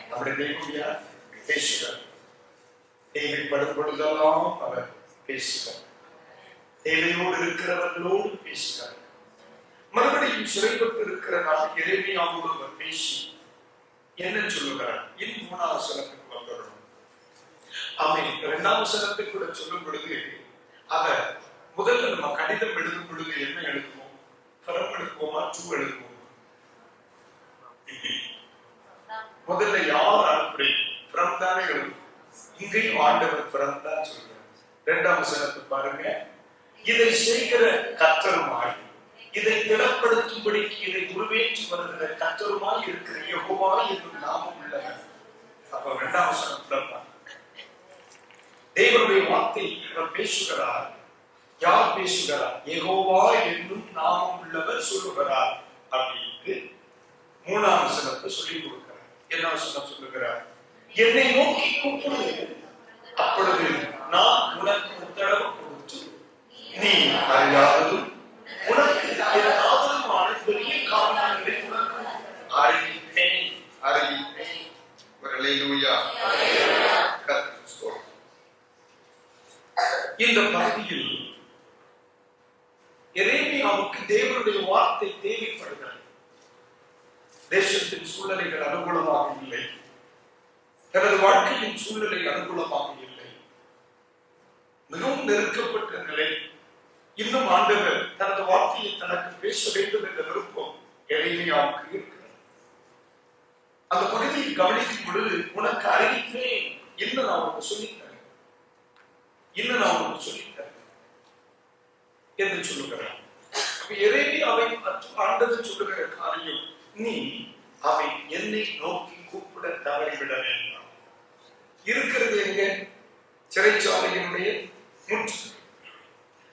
நம்முடைய தெய்வம் பேசுகிறார். தேவைப்படும் பொழுதெல்லாம் அவர் பேசுகிறார். தேவையோடு இருக்கிறவர்களோடு பேசுகிறார். மறுபடியும் சிறைப்பட்டு இருக்கிற நாள் எரேமியாவோடு அவர் பேசி என்ன சொல்லுகிறார்? இனி 3ஆம் வசனத்துக்கு வந்துடணும். 2ஆம் வசனத்தை கூட சொல்லும் பொழுது அவர் முதல்ல நம்ம கடிதம் எழுதும் பொழுது என்ன எழுதுவோம்? ஃப்ரம் எழுதுவோமா, டு எழுதுவோமா? முதல்ல யார் அனுப்புறீங்க? ஃப்ரம் தானே எழுதுவோம். இங்கேயும் ஆண்டவர் ஃப்ரம் தான் சொல்றார். 2ஆம் வசனத்தை பாருங்க. இதை செய்கிற கர்த்தருமாய், இதை திடப்படுத்தும்படிக்கு இதை உருவேற்றி வருகிற கர்த்தருமாய் இருக்கிற யெகோவா என்னும் நாமம் உள்ளவர். அப்ப 2ஆம் வசனம் ஃப்ரம் தான். தேவனுடைய வார்த்தை இவர் பேசுகிறார். யார் பேசுகிறார்? யெகோவா என்னும் நாமம் உள்ளவர் சொல்லுகிறார் அப்படின்னு 3ஆம் வசனத்தை சொல்லி கொடுக்கிறார். என்ன வசனம் சொல்லுகிறார்? என்னை நோக்கி கூப்பிடு, அப்பொழுது நான் உனக்கு உத்தரவு கொடுத்து நீ அறியாததும் உனக்கு எதாவதுமான பெரிய காரணங்களை உனக்கு அறிவிப்பேன். அல்லேலூயா. இந்த பகுதியில் எரேமியாவுக்கு தேவனுடைய வார்த்தை தேவைப்படுகிறது. தேசத்தின் சூழ்நிலைகள் அனுகூலமாக இல்லை, தனது வாழ்க்கையின் சூழ்நிலை அனுகூலமாக இல்லை, மிகவும் நெருக்கப்பட்ட நிலை. இன்னும் ஆண்டவர் தனது வார்த்தையை தனக்கு பேச வேண்டும் என்ற விருப்பம் எரேமியாவுக்கு இருக்கிறது. அந்த பகுதியை கவனிக்கும் பொழுது உனக்கு அறிவிப்பேன், இன்னும் நான் உனக்கு சொல்லித்தரேன், இன்னும் நான் உனக்கு சொல்லித்தரேன் என்று சொல்லுகிறார். எரேமியாவை ஆண்டவர் சொல்லுகிற காரியம், நீ அவை என்னை நோக்கி கூப்பிட தவறிவிட வேண்டாம். இருக்கிறது எங்க? சிறைச்சாலையினுடைய முற்று.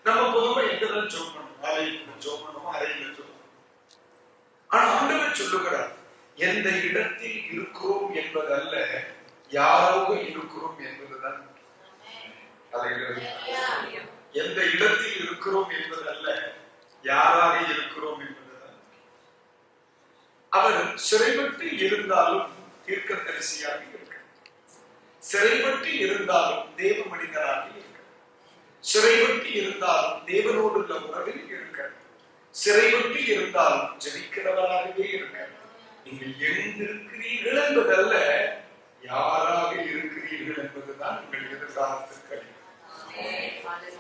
நம்ம பொதுவாக எங்கதான் ஜோம் பண்ணணும்? ஆலயத்துல ஜோம் பண்ணணும், அறையில ஜோம் பண்ணணும். ஆனா ஆண்டவர் சொல்லுகிறார், எந்த இடத்தில் இருக்கிறோம் என்பதல்ல, யாரோக இருக்கிறோம் என்பதுதான். எந்த இடத்தில் இருக்கிறோம் என்பதல்ல, யாராக இருக்கிறோம் என்பதுதான். அவர் சிறைப்பட்டு இருந்தாலும் தீர்க்கதரிசியாக இருக்கிறார், சிறைப்பட்டு இருந்தாலும் தேவ மனிதராக இருக்கிறார், சிறைப்பட்டு இருந்தாலும் தேவனோடு உள்ள உறவில் இருக்கிறார், சிறைப்பட்டு இருந்தாலும் ஜெபிக்கிறவராகவே இருக்கிறார். நீங்கள் எங்கிருக்கிறீர்கள் என்பதல்ல, யாராக இருக்கிறீர்கள் என்பதுதான் உங்கள் எதிர்காலத்திற்கு அடிப்படை.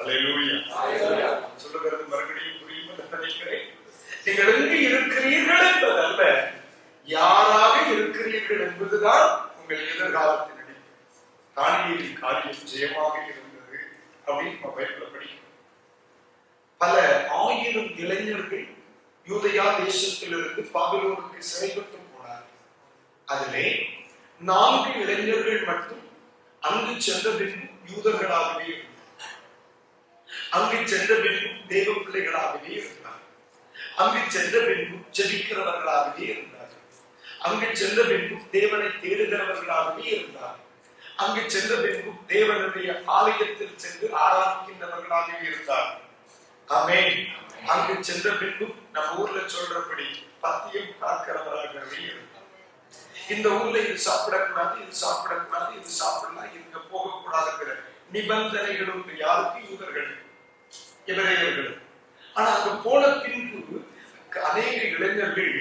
அல்லேலூயா. சொல்லுகிறது மறுபடியும் புரியும் என்று நினைக்கிறேன். நீங்கள் எங்கு இருக்கிறீர்கள் என்பதல்ல, யாராக இருக்கிறீர்கள் என்பதுதான் உங்கள் எதிர்காலத்தின் அடிப்படை. தானியேலின் காரியம் ஜெயமாக இருந்தது அப்படின்னு நம்ம பைபிள்ல படிக்கிறோம். பல ஆயிரம் இளைஞர்கள் யூதயா தேசத்திலிருந்து பாபிலோனுக்கு சிறைப்பட்டு போனார். அதிலே 4 இளைஞர்கள் மட்டும் அங்கு சென்ற பின்பும் யூதர்களாகவே இருந்தார், அங்கு சென்ற பின்பும் தேவ பிள்ளைகளாகவே இருந்தார், அங்கு சென்ற பின்பும் ஜெபிக்கிறவர்களாகவே இருந்தார், அங்கு சென்ற பின்பும் தேவனை தேடுகிறவர்களாகவே இருந்தார், அங்கு சென்ற பின்பும் தேவனுடைய ஆலயத்தில் சென்று ஆராதிக்கின்றவர்களாகவே இருந்தார். ஆமென். அங்கு சென்ற பின்பும் நம்ம ஊர்ல சொல்றபடி பத்தியம் பார்க்கிறவராகவே இருந்தார். இந்த ஊர்ல இது சாப்பிடக்கூடாது, இது சாப்பிடக்கூடாது, இது சாப்பிடலாம், இங்க போகக்கூடாதுங்கிற நிபந்தனைகளும் யாருக்கு? யூதர்கள், எபிரேயர்கள். ஆனா அங்க போன பின்பு அநேக இளைஞர்கள்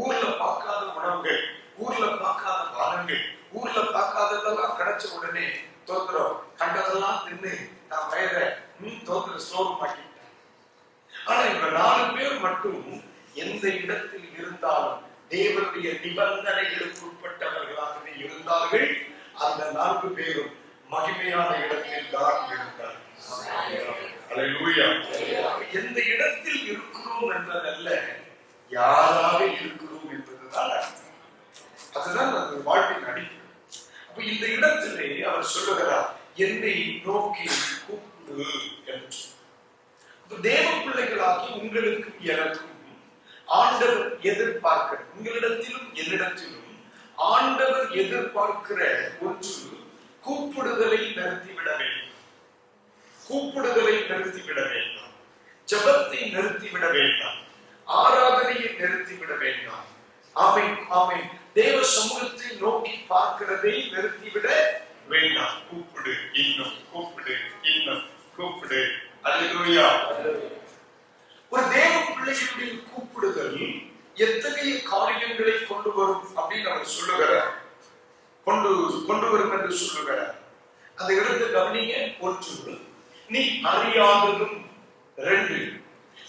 ஊர்ல பார்க்காத உணவுகள், ஊர்ல பார்க்காத பானங்கள், ஊர்ல பார்க்காததெல்லாம் கிடைச்ச உடனே தோத்திரம் கண்டதெல்லாம் தின்னு நான் வயதை தோத்திர ஸ்டோர் மாட்டிட்டேன். ஆனா இவங்க 4 பேர் மட்டும் எந்த இடத்தில் இருந்தாலும் தேவனுடைய நிபந்தனைகளுக்கு உட்பட்டவர்களாகவே இருந்தார்கள். அந்த 4 பேரும் மகிமையான இடத்தில் தான் இருந்தார்கள். அல்லேலூயா. எந்த இடத்தில் இருக்கிறோம் என்பதல்ல, யாராக இருக்கிறோம் என்பதுதான். அதுதான் அந்த வாழ்வின் அடிப்படை. அப்ப இந்த இடத்திலே அவர் சொல்லுகிறார், என்னை நோக்கி கூப்பிடு என்று. தேவ பிள்ளைகளாகி உங்களுக்கும் எனக்கும் ஆண்டவர் எதிர்பார்க்கிற, உங்களிடத்திலும் என்னிடத்திலும் ஆண்டவர் எதிர்பார்க்கிற ஒன்று கூப்பிடுதலை நிறுத்திவிட வேண்டும், கூப்பிடுதலை நிறுத்திவிட வேண்டாம், ஜெபத்தை நிறுத்திவிட வேண்டாம், ஆராதனையை நிறுத்திவிட வேண்டாம். ஆமென், ஆமென். தேவ சமூகத்தை நோக்கி பார்க்கிறதை நிறுத்திவிட வேண்டாம். கூப்பிடு, இன்னும் கூப்பிடு, இன்னும் கூப்பிடு. அல்லேலூயா. ஒரு தேவ பிள்ளைகளுடைய கூப்பிடுதல் எத்தகைய காரியங்களை கொண்டு வரும் அப்படின்னு அவர் சொல்லுகிறார், கொண்டு வரும் என்று சொல்லுகிறார். அந்த இடத்தை கவனிங்க. 1, நீ அறியாததும் 2,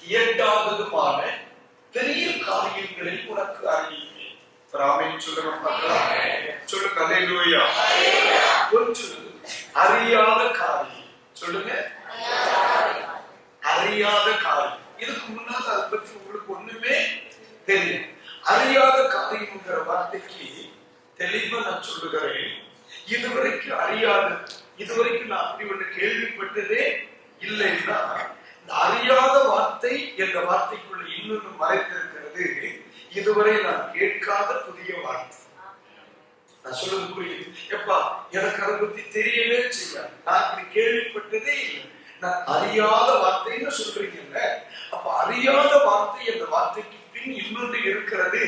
இயற்றாததுமான பெரிய காரியங்களை உனக்கு அறிவிப்பேன். ஆமென் சொல்லுங்க. சொல்லுங்க அல்லேலூயா. 1, அறியாத காரியம். சொல்லுங்க, அறியாத காரியம். இதுக்கு முன்னால் அதை பற்றி உங்களுக்கு ஒண்ணுமே தெரியும். அறியாத காரியம்ங்கிற வார்த்தைக்கு தெளிவா நான் சொல்லுகிறேன், இதுவரைக்கும் அறியாத, இதுவரைக்கும் நான் அப்படி ஒன்று கேள்விப்பட்டதே இல்லைன்னா, அறியாத வார்த்தை என்ற வார்த்தைக்குள்ள இன்னொன்று மறைத்திருக்கிறது. இதுவரை நான் கேட்காத புதிய வார்த்தை. நான் சொல்றது புரியுது? எப்பா, எனக்கு அதை பத்தி தெரியவே செய்யாது, நான் அப்படி கேள்விப்பட்டதே இல்லை. நான் அறியாத வார்த்தைன்னு சொல்றீங்கல்ல, அப்ப அறியாத வார்த்தை என்ற வார்த்தைக்கு பின் இன்னொன்று இருக்கிறது.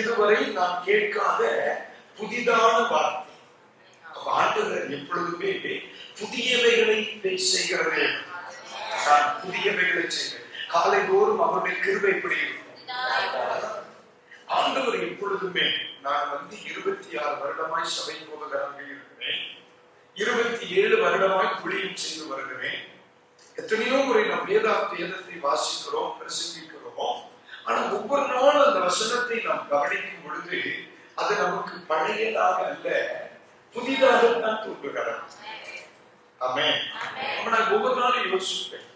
இதுவரை நான் கேட்காத புதிதான வார்த்தை. ஆண்டவர் எப்பொழுதுமே புதியவைகளை செய்கிறது. புதியவைகளை செய்கிறேன். காலை தோறும் அவருடைய கிருபை எப்படி இருக்கும்? ஆண்டவர் எப்பொழுதுமே, நான் 26 வருடமாய் சபை போதகராக இருக்கிறேன், 27 வருடமாய் ஊழியம் செய்து வருகிறேன். எத்தனையோ முறை நாம் வேதத்தை வாசிக்கிறோம், பிரசங்கிக்கிறோம். ஆனா ஒவ்வொரு நாளும் அந்த வசனத்தை நாம் கவனிக்கும் பொழுது அது நமக்கு பழையதாக அல்ல, புதிதாக தான் தோன்றுகிறது. ஆமென். நான் ஒவ்வொரு நாளும் யோசிப்பேன்.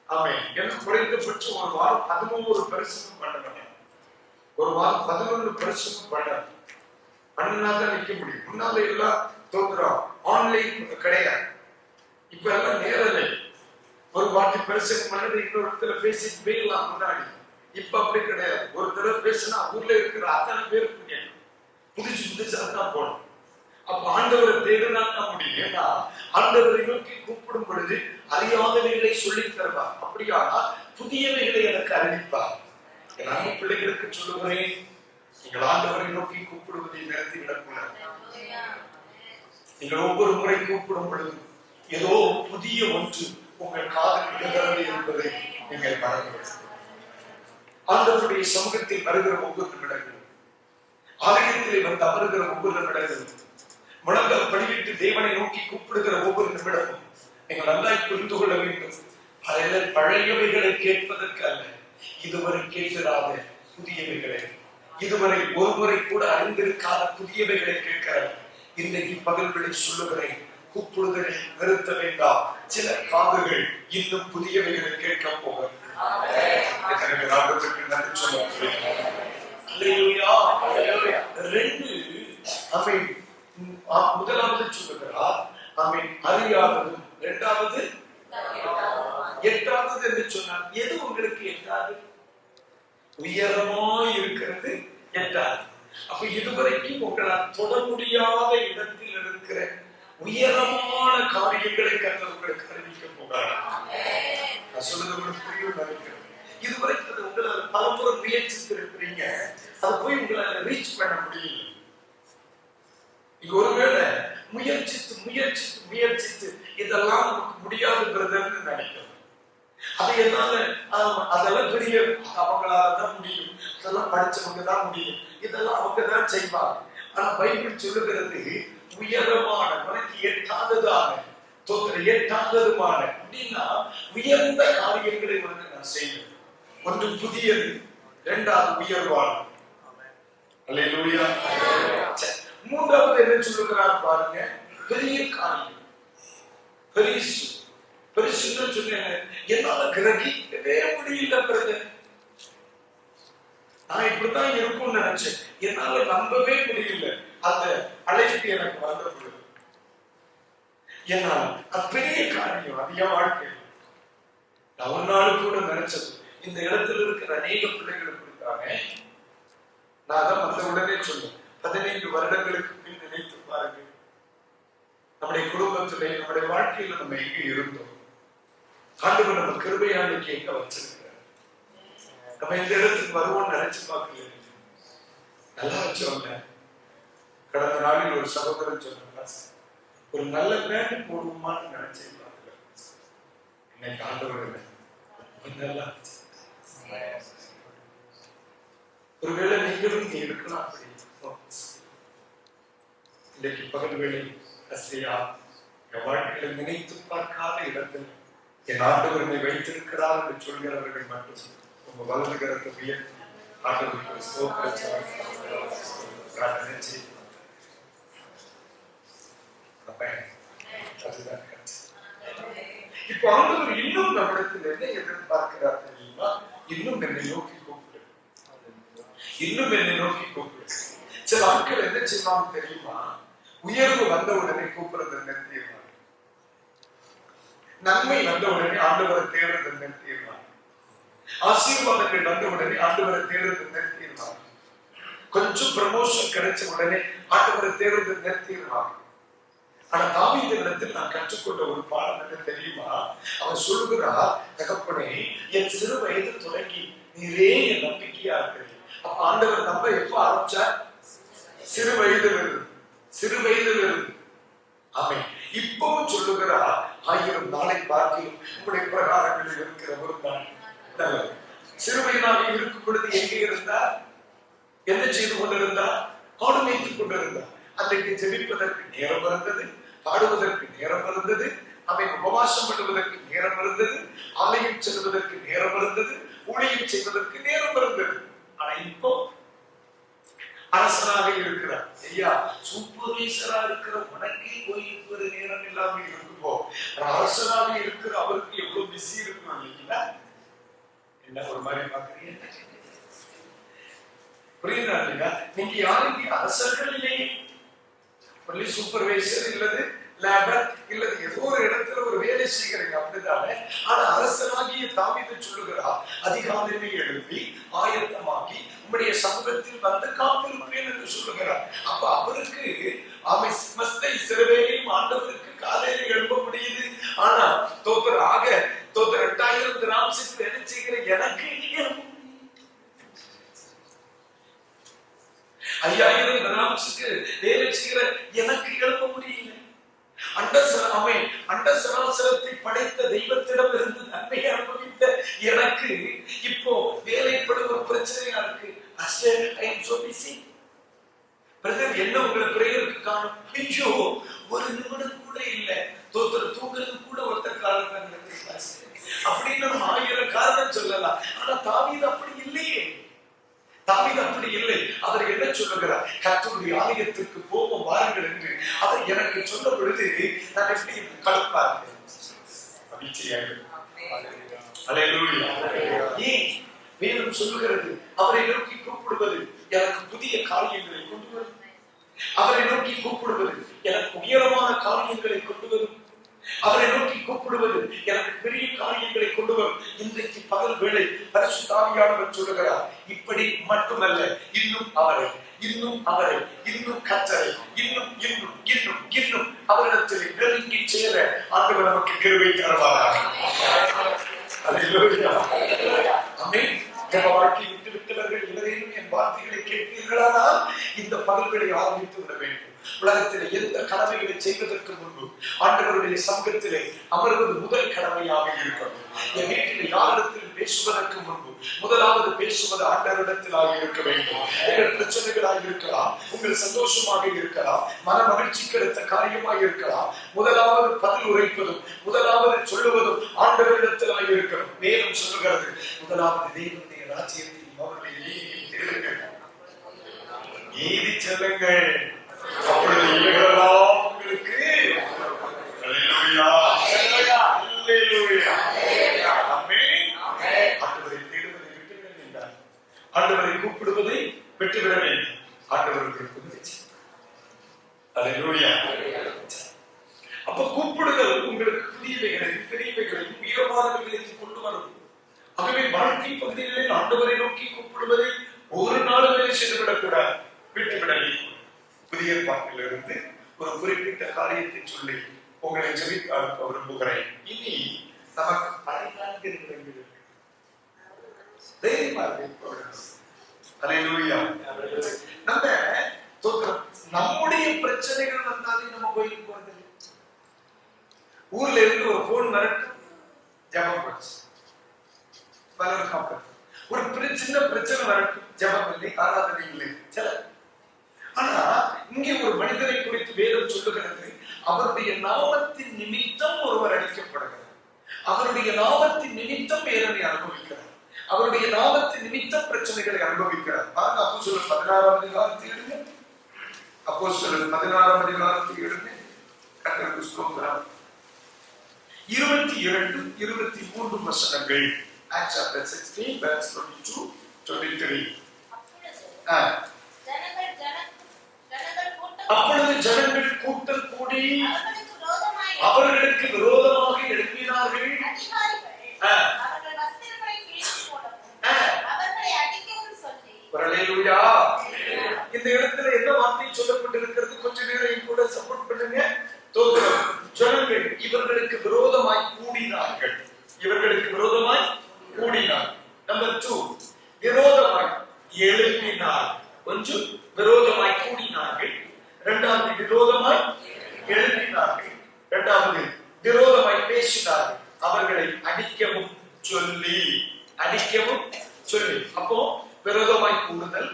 ஆமென். எனக்கு குறைந்தபட்சம் ஒரு வாரம் 11 பிரசங்கம் பண்ணணும். ஒரு வாரம் 11 பிரசங்கம் பண்ணாதான் நிக்க முடியும். முன்னால எல்லாம் தோன்றுறோம், ஆன்லைன் கிடையாது. இப்ப எல்லாம் நேரலை. ஒரு வாட்டி பிரசங்கம் பண்ணது இன்னொரு இடத்துல பேசிட்டு போயிடலாம் முன்னாடி. இப்ப அப்படி கிடையாது. ஒரு தடவை பேசினா ஊர்ல இருக்கிற அத்தனை பேருக்கு புதுசா தான் போகணும். அப்ப ஆண்டவரை தேடினா தான் முடியும். ஏன்னா ஆண்டவரை நோக்கி கூப்பிடும் பொழுது அறியாதவைகளை சொல்லித் தருவார். அப்படியானா புதியவைகளை எனக்கு அறிவிப்பார். நான் பிள்ளைகளுக்கு சொல்லுகிறேன், நீங்கள் ஆண்டவரை நோக்கி கூப்பிடுவதை நிறுத்தி விடக்கூடாது. நீங்கள் ஒவ்வொரு முறை கூப்பிடும் பொழுது ஏதோ புதிய ஒன்று உங்கள் காதில் விழுகிறது என்பதை நீங்கள் மறந்து, ஆண்டவருடைய சமூகத்தில் வருகிற ஒவ்வொரு நிமிடங்களும், ஆலயத்திலே வந்து அமருகிற ஒவ்வொரு நிமிடங்களும், முழங்கால் படியிட்டு தேவனை நோக்கி கூப்பிடுகிற ஒவ்வொரு நிமிடமும் நீங்கள் நல்லா புரிந்து கொள்ள வேண்டும். பழையவைகளை கேட்பதற்கு அல்ல, இதுவரை கேட்கிறாத புதியவைகளை, இதுவரை ஒருமுறை கூட அறிந்திருக்காத புதியவைகளை கேட்கிறார். இன்றைக்கு பகல்களை சொல்லுகிறேன், கூப்பிடுதலை நிறுத்த வேண்டாம். சில காதுகள் இன்னும் புதியவைகளை கேட்க போகிறது. முதலாவது சொல்லுகிறார் அறியாததும், இரண்டாவது எட்டாவது என்று சொன்னார். எது உங்களுக்கு எட்டாது? உயரமாய் இருக்கிறது எட்டாது. அப்ப இதுவரைக்கும் உங்களால் தொட முடியாத இடத்தில் இருக்கிற உயரமான காரியங்களை கர்த்தர் உங்களுக்கு அறிவிக்க போகிறார். நான் சொல்றது உங்களுக்கு புரியும் நினைக்கிறேன். இதுவரைக்கும் அது உங்களால் பலமுறை முயற்சித்து இருக்கிறீங்க, அதை போய் உங்களால ரீச் பண்ண முடியல. ஒருவேளை முயற்சித்து முயற்சித்து முயற்சித்து இதெல்லாம் நமக்கு முடியாது பிரதர்ன்னு நினைக்கிறோம். அது என்னால அதெல்லாம் பெரிய அவங்களாலதான் முடியும், அதெல்லாம் படிச்சவங்க தான் முடியும், இதெல்லாம் அவங்கதான் செய்வாங்க. ஆனா பைபிள் சொல்லுகிறது உயரமான, உனக்கு எட்டாததான, எட்டாததுமான அப்படின்னா உயர்ந்த காரியங்களை உனக்கு நான் செய்வேன். ஒன்று புதியது, இரண்டாவது உயர்வான. அல்லேலூயா. மூன்றாவது என்ன சொல்லுகிறார் பாருங்க, பெரிய காரியம். பெரிசு பெருசுன்னு சொன்னேன், என்னால கிரகிக்கவே முடியல பிரதர். நான் இப்படித்தான் இருக்கும்னு நினைச்சேன், என்னால நம்பவே முடியல. அந்த அழைப்பு எனக்கு வந்தது. என்னால் அது பெரிய காரியம். அது என் வாழ்க்கை. நான் ஒரு நாள் கூட நினைச்சது, இந்த இடத்துல இருக்கிற அநேக பிள்ளைகளுக்கு இருக்காங்க. நான் அதான் வந்த உடனே சொல்லுவேன், 15 வருடங்களுக்கு பின் நினைத்து பாருங்க, நம்முடைய குடும்பத்திலே, நம்முடைய வாழ்க்கையில நம்ம எங்க இருந்தோம். ஆண்டவர் நம்ம கிருபையாண்டு கேட்க வச்சிருக்கிறார். நம்ம இந்த இடத்துக்கு வருவோம் நினைச்சு பார்க்கல. நல்லா வச்சோங்க. கடந்த நாளில் ஒரு சகோதரன் சொன்னாங்க, ஒரு நல்ல பேண்ட் போடுவோமான்னு நினைச்சேன் பார்க்கல. இன்னைக்கு ஆண்டவர் நல்லா. ஒருவேளை நீங்களும் இங்க இருக்கலாம். அப்படி இன்னைக்கு பகல் வேலை கஸ்தியா அவர்கள் நினைத்து பார்க்காத இடத்தில் என் ஆண்டவர் என்னை வைத்திருக்கிறார் என்று சொல்கிறவர்கள் மட்டும் உங்க வலது கரத்தை உயர்த்தி ஆண்டவருக்கு ஸ்தோத்திரம் பிரார்த்தனை செய்து இப்போ ஆண்டவர் இன்னும் நம்மிடத்தில் என்ன எதிர்பார்க்கிறார் தெரியுமா? இன்னும் என்னை நோக்கி கூப்பிடு, இன்னும் என்னை நோக்கி கூப்பிடு. சில ஆட்கள் என்ன செய்வாங்க தெரியுமா? உயர்வு வந்த உடனே கூப்பிடுறது நிறுத்திடுவாங்க, நன்மை வந்த உடனே ஆண்டவரை தேடுறது நிறுத்திடுவாங்க, ஆசீர்வாதங்கள் வந்த உடனே ஆண்டவரை தேடுறது நிறுத்திடுவாங்க, கொஞ்சம் ப்ரமோஷன் கிடைச்ச உடனே ஆண்டவரை தேடுறது நிறுத்திடுவாங்க. ஆனா தாவீதிடத்தில் நான் கற்றுக்கொண்ட ஒரு பாடம் என்ன தெரியுமா? அவன் சொல்லுகிறார், தகப்பனே என் சிறு வயது தொடங்கி நீரே என் நம்பிக்கையா இருக்கிறீங்க. அப்ப ஆண்டவர் நம்ம எப்ப ஆரம்பிச்சார்? சிறு வயதில் இருந்து, சிறு வயதில் இருந்து. ஆமே. இப்பவும் சொல்லுகிறார், 1000 நாளை பார்க்கிலும் உங்களுடைய பிரகாரங்களில் இருக்கிற ஒரு நாள். சிறு வயதாக இருக்கும் பொழுது எங்கே இருந்தார்? என்ன செய்து கொண்டிருந்தார்? ஆடு மேய்த்துக் கொண்டிருந்தார். அன்றைக்கு ஜெபிப்பதற்கு நேரம் இருந்தது, பாடுவதற்கு நேரம் இருந்தது, அவன் உபவாசம் பண்ணுவதற்கு நேரம் இருந்தது, ஆலயம் செல்வதற்கு நேரம் இருந்தது, ஊழியம் செய்வதற்கு நேரம் இருந்தது. ஆனா இப்போ அரசனாக இருக்கிறார். ஐயா, சூப்பர்வைசரா இருக்கிற உனக்கே போயிருக்கிற நேரம் இல்லாம இருக்கும்போ அரசனாக இருக்கிற அவருக்கு எவ்வளவு பிஸி இருக்கும் இல்லைங்களா? என்ன ஒரு மாதிரி பாக்குறீங்க? புரியுதா இல்லையா? நீங்க யாருக்கு அரசர்கள் இல்லையே, ஒன்லி சூப்பர்வைசர் இல்லது லேபர் இல்லது ஏதோ ஒரு இடத்துல ஒரு வேலை செய்கிறீங்க, அப்படிதானே? ஆனா அரசனாகிய தாவீது சொல்லுகிறார், அதிகாலையிலே எழுப்பி ஆயத்தமாகி உம்முடைய சமூகத்தில் வந்து காத்திருப்பேன் என்று சொல்லுகிறார். அப்ப அவருக்கு அவன் மஸ்தை சிறுவேலையும் ஆண்டவருக்கு காலையில எழுப்ப முடியுது. ஆனா தோத்தர் 8000 திராட்சைக்கு என்ன செய்கிற எனக்கு 5000 திராட்சைக்கு வேலை செய்கிற எனக்கு எழுப்ப முடியல. அண்ட சராசரத்தை படைத்த தெய்வத்திடம் இருந்து நன்மையை அனுபவித்த எனக்கு இப்போ வேலைப்படும் ஒரு பிரச்சனையா இருக்கு. என்ன உங்களை பிரேயருக்கு காணும்? ஐயோ, ஒரு நிமிடம் கூட இல்ல, தூங்குறது கூட ஒருத்தர் காரணம் அப்படின்னு நம்ம 1000 காரணம் சொல்லலாம். ஆனா தாவீது அப்படி இல்லையே. தாவீது அப்படி இல்லை. அவர் என்ன சொல்லுகிறார்? கர்த்தருடைய ஆலயத்திற்கு போவோம் வாருங்கள் என்று அவர் எனக்கு சொன்ன பொழுது நான் எப்படி கலப்பார்கள். வேதம் சொல்லுகிறது, அவரை நோக்கி கூப்பிடுவது எனக்கு புதிய காரியங்களை கொண்டு வரும், அவரை நோக்கி கூப்பிடுவது எனக்கு உயரமான காரியங்களை கொண்டு வரும், அவரை நோக்கி கூப்பிடுவது எனக்கு பெரிய காரியங்களை கொண்டு வரும். இன்றைக்கு பகல் வேளை பரிசுத்த ஆவியானவர் சொல்லுகிறார், இப்படி மட்டுமல்ல, இன்னும் அவரை, இன்னும் அவரை, இன்னும் கர்த்தரை, இன்னும் இன்னும் இன்னும் இன்னும் அவரிடத்தில் நெருங்கி சேர ஆண்டவர் நமக்கு கிருபை தருவாராக. அல்லேலூயா. ஆமென். வாழ்க்கை விட்டு விட்டவர்கள் இவரையும் என் வார்த்தைகளை கேட்பீர்களானால் இந்த பகல்களை ஆரம்பித்து விட வேண்டும். உலகத்திலே எந்த கடமைகளை செய்வதற்கு முன்பு ஆண்டவருடைய சமூகத்திலே அமர்வது முதல் கடமையாக இருக்கணும். என் வீட்டில் யாரிடத்தில் பேசுவதற்கு முன்பு முதலாவது பேசுவது ஆண்டவரிடத்திலாக இருக்க வேண்டும். உங்கள் பிரச்சனைகளாக இருக்கலாம், உங்கள் சந்தோஷமாக இருக்கலாம், மன மகிழ்ச்சிக்கு எடுத்த காரியமாக இருக்கலாம், முதலாவது பதில் உரைப்பதும் முதலாவது சொல்லுவதும் ஆண்டவரிடத்திலாக இருக்கணும். வேதம் சொல்லுகிறது, முதலாவது தேவனுடைய ராஜ்யத்தையும் அவருடைய நீதியையும் தேடுங்கள், நீதி செல்லுங்கள், அப்பொழுது இவைகளெல்லாம் உங்களுக்கு அல்லேலூயா அல்லேலூயா ஆமென். ஆண்டவரை தேடுவதை விட்டுவிட வேண்டாம், ஆண்டவரை கூப்பிடுவதை விட்டுவிட வேண்டும். ஆண்டவருக்கு அல்லேலூயா. அப்ப கூப்பிடுதல் உங்களுக்கு புதியவைகளையும் பெரியவைகளையும் உயர்வானவைகளையும் கொண்டு வரும். ஆகவே வாழ்க்கை பகுதிகளில் ஆண்டவரை நோக்கி கூப்பிடுவதை ஒரு நாள் வேலை செய்துவிடக்கூடாது, விட்டுவிட வேண்டும். புதிய பாட்டிலிருந்து ஒரு குறிப்பிட்ட காரியத்தை சொல்லி உங்களை ஜெபிக்க விரும்புகிறேன். இனி நமக்கு 14 நிமிடங்கள் இருக்கு. நம்முடைய பிரச்சனைகள் வந்தாலே நம்ம கோயிலுக்கு போறது. ஊர்ல இருந்து ஒரு போன் வரட்டும், ஜபம் போச்சு, ஒரு சின்ன பிரச்சனை வரட்டும், ஜபம் இல்லை, ஆராதனை இல்லை, சில. ஆனா இங்கே ஒரு மனிதனை குறித்து வேதம் சொல்லுகிறது, அவருடைய நாமத்தின் நிமித்தம் அவருடைய நாமத்தின் நிமித்தம் வேதனை அனுபவிக்கிறார். அவருடைய நாமத்தின் நிமித்தம் பிரச்சனைகளை அனுபவிக்கிறார். அப்போஸ்தலர் 16ஆம் அதிகாரத்தை எடுங்க. அப்போஸ்தலர் 16ஆம் அதிகாரத்தை எடுங்க. கர்த்தருக்கு ஸ்தோத்திரம். 22, 23 வசனங்கள். Acts chapter 16 verse 22, 23. அப்பொழுது ஜனங்கள் கூட்டம் கூடி அவர்களுக்கு விரோதமாக எழுப்பினார்கள். அல்லேலூயா. இந்த இடத்துல என்ன வார்த்தை சொல்லப்பட்டிருக்கிறது? கொஞ்ச நேரம் கூட சப்போர்ட் பண்ணுங்க. ஜனங்கள் இவர்களுக்கு விரோதமாய் கூடினார்கள். இவர்களுக்கு விரோதமாய் கூடினார். நம்பர் 2, விரோதமாய் எழுப்பினார். கொஞ்சம் விரோதமாய் கூடினார்கள். இரண்டாவது விரோதமாய் எழுப்பினார்கள். இரண்டாவது விரோதமாய் பேசினார்கள். அவர்களை அடிக்கவும் சொல்லி. அப்போ விரோதமாய் கூடுதல்,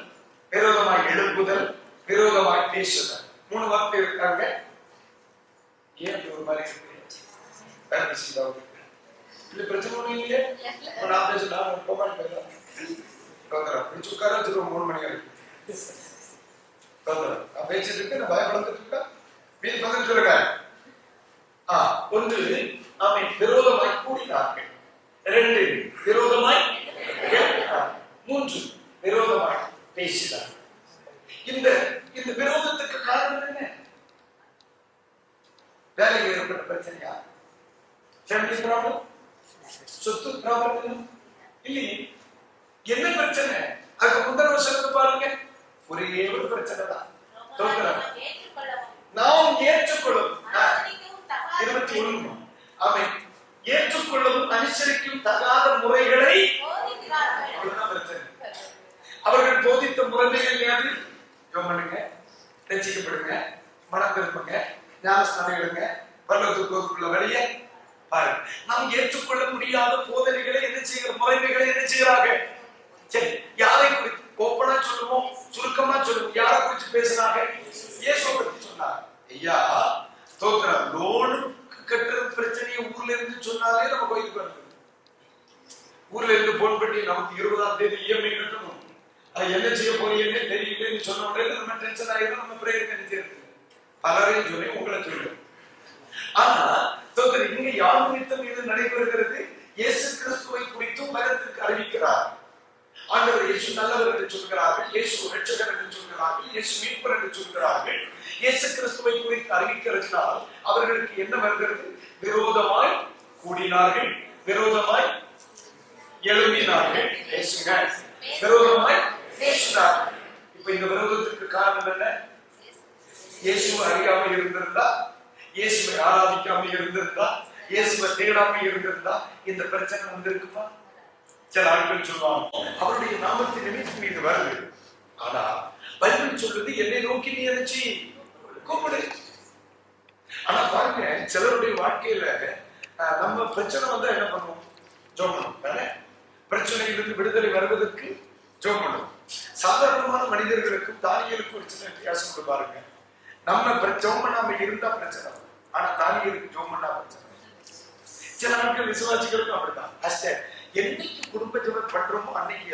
விரோதமாய் எழுப்புதல், விரோதமாய் பேசுதல். 3 வார்த்தை இருக்காங்க. ஏன் ஒரு மாதிரி இருக்கு? இல்ல பிரச்சனை ஒண்ணும் இல்லையே. நான் பேசலாம் போமாட்டேன். சுக்கார 3 மணி வரைக்கும் பேசிட்டு இருக்கு. நான் பயப்படத்துட்டு இருக்கேன். வீண் பதில் சொல்லுங்க. ஒன்று, அவன் விரோதமாய் கூடினார்கள். 2, விரோதமாய் எழுப்பினார்கள். 3, விரோதமாய் பேசினார்கள். இந்த விரோதத்துக்கு காரணம் என்ன? வேலையில் ஏற்பட்ட பிரச்சனையா? Family problem? சொத்து ப்ராப்ளம்? இல்லையே. என்ன பிரச்சனை? அதுக்கு முந்தின வருஷத்துக்கு பாருங்க. ஒரே ஒரு பிரச்சனை தான். நாம் ஏற்றுக்கொள்ளும் 21 அவன் ஏற்றுக்கொள்ளவும் அனுசரிக்கும் தகாத முறைகளை பிரச்சனை. அவர்கள் போதித்த முறைகள் யாது? பண்ணுங்க, ரட்சிக்கப்படுங்க, மனம் திரும்புங்க, ஞானஸ்நானம் எடுங்க, பரலோகத்துக்கு போறதுக்குள்ள வழியை பாருங்க. நாம் ஏற்றுக்கொள்ள முடியாத போதனைகளை என்ன செய்கிற முறைமைகளை என்ன செய்கிறார்கள்? சரி, யாரை குறித்து ஓப்பனா சொல்லுவோம், சுருக்கமா சொல்லுவோம். யாரை குறித்து பேசினாங்க? இயேசுவை பற்றி சொன்னாங்க. ஐயா தோற்றம் லோனு கட்டுற பிரச்சனையை ஊர்ல இருந்து சொன்னாலே நம்ம கோயிலுக்கு வருது. ஊர்ல இருந்து போன் பண்ணி நமக்கு 20ஆம் தேதி இஎம்ஐ கட்டணும், அது என்ன செய்ய போறீங்கன்னு தெரியலன்னு சொன்ன உடனே நம்ம டென்ஷன் ஆகிடும். நம்ம பிரேயர் நினைச்சிருக்கு. பலரையும் சொல்லி உங்களை சொல்லும். ஆனா தோற்றம் இங்க யார் நிமித்தம் இது நடைபெறுகிறது? இயேசு கிறிஸ்துவை குறித்து உலகத்திற்கு அறிவிக்கிறார். ஆண்டவர் இயேசு நல்லவர் என்று சொல்கிறார்கள், இயேசு இரட்சகர் என்று சொல்கிறார்கள், இயேசு மீட்பர் என்று சொல்கிறார்கள். இயேசு கிறிஸ்துவை குறித்து அறிவிக்கிறதுனால் அவர்களுக்கு என்ன வருகிறது? விரோதமாய் கூடினார்கள், விரோதமாய் எழுப்பினார்கள், விரோதமாய் பேசினார்கள். இப்ப இந்த விரோதத்துக்கு காரணம் என்ன? இயேசுவை அறியாமல் இருந்திருந்தா, இயேசுவை ஆராதிக்காமல் இருந்திருந்தா, இயேசுவை தேடாமல் இருந்திருந்தா இந்த பிரச்சனை வந்திருக்குமா? சில ஆட்கள் சொல்லுவாங்க அவருடைய நாமத்தின் நிமித்தம் இது வருது. ஆனா பைபிள் சொல்லுது என்னை நோக்கி நீ நினைச்சு கூப்பிடு. ஆனா பாருங்க, சிலருடைய வாழ்க்கையில நம்ம பிரச்சனை வந்தா என்ன பண்ணுவோம்? ஜெபம் பண்ணுவோம். பிரச்சனையிலிருந்து விடுதலை வருவதற்கு ஜெபம் பண்ணுவோம். சாதாரணமான மனிதர்களுக்கும் தானியலுக்கும் ஒரு சின்ன வித்தியாசம் பாருங்க. நம்ம ஜெபம் பண்ணாம இருந்தா பிரச்சனை, ஆனா தானியலுக்கு ஜெபம் பண்ணா பிரச்சனை. சில ஆட்கள் விசுவாசிகளுக்கும் அப்படிதான். என்னைக்கு குடும்ப ஜெபம் பண்றோமோ அன்னைக்கு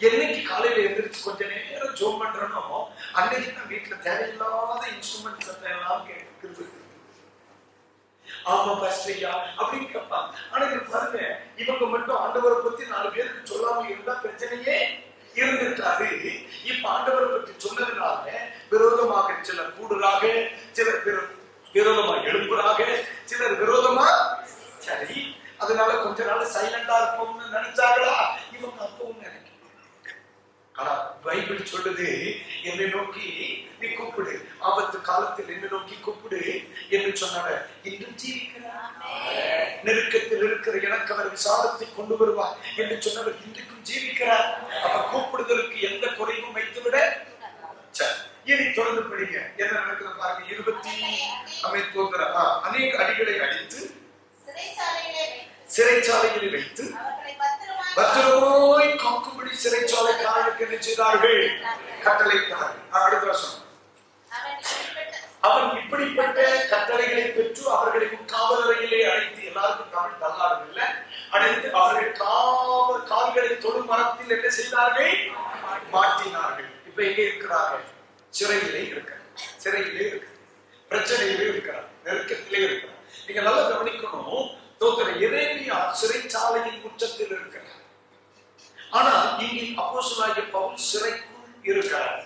என்னைக்கு காலையில எந்திரிச்சு கொஞ்ச நேரம் ஜெபம் பண்றோமோ அன்னைக்கு தான் வீட்டுல தேவையில்லாத இன்ஸ்ட்ருமெண்ட்ஸ் எல்லாம் கேட்கிறது. ஆமா பாஸ்டர்யா அப்படின்னு கேட்பாங்க. ஆனா இது பாருங்க, இவங்க மட்டும் ஆண்டவரை பத்தி 4 பேருக்கு சொல்லாம இருந்தா பிரச்சனையே இருந்திருக்காது. இப்ப ஆண்டவரை பற்றி சொன்னதுனால விரோதமாக சிலர் கூடுறாக, சிலர் விரோதமாக எழுப்புறாக, சிலர் விரோதமா. சரி, அதனால கொஞ்ச நாள் சைலண்டா இருப்போம்னு நினைச்சாங்களா? இவங்க அப்பவும் நினைக்க. ஆனா பைபிள் சொல்லுது என்னை நோக்கி நீ கூப்பிடு, ஆபத்து காலத்தில் என்னை நோக்கி கூப்பிடு என்று சொன்னவர் இன்றும் ஜீவிக்கிறார். நெருக்கத்தில் இருக்கிற எனக்கு அவர் விசாலத்தை கொண்டு வருவார் என்று சொன்னவர் இன்றைக்கும் ஜீவிக்கிறார். அப்ப கூப்பிடுதலுக்கு எந்த குறைவும் வைத்துவிட. இனி தொடர்ந்து படிங்க. என்ன நடக்குது பாருங்க. 20 அநேக அடிகளை அடித்து சிறைச்சாலைகளை வைத்து பத்திரமாய் காக்கும்படி சிறைச்சாலைக்காரனுக்கு என்ன செய்தார்கள்? கட்டளையிட்டார்கள். அடுத்த வருஷம் அவன் இப்படிப்பட்ட கட்டளைகளை பெற்று அவர்களை காவலறையிலே அழைத்து பாத்திரத்தில் என்ன செய்தார்கள்? மாட்டினார்கள். இப்ப எங்க இருக்கிறார்கள்? சிறையிலே இருக்கிறார். சிறையிலே இருக்கிறார், பிரச்சனையிலே இருக்கிறார், நெருக்கத்திலே இருக்கிறார். நீங்க நல்லா கவனிக்கணும். எரேமியா சிறைச்சாலையின் உச்சத்தில் இருக்கிறார். ஆனால் இங்கே அப்போஸ்தலனாகிய பவுல் சிறைக்குள் இருக்கிறார்.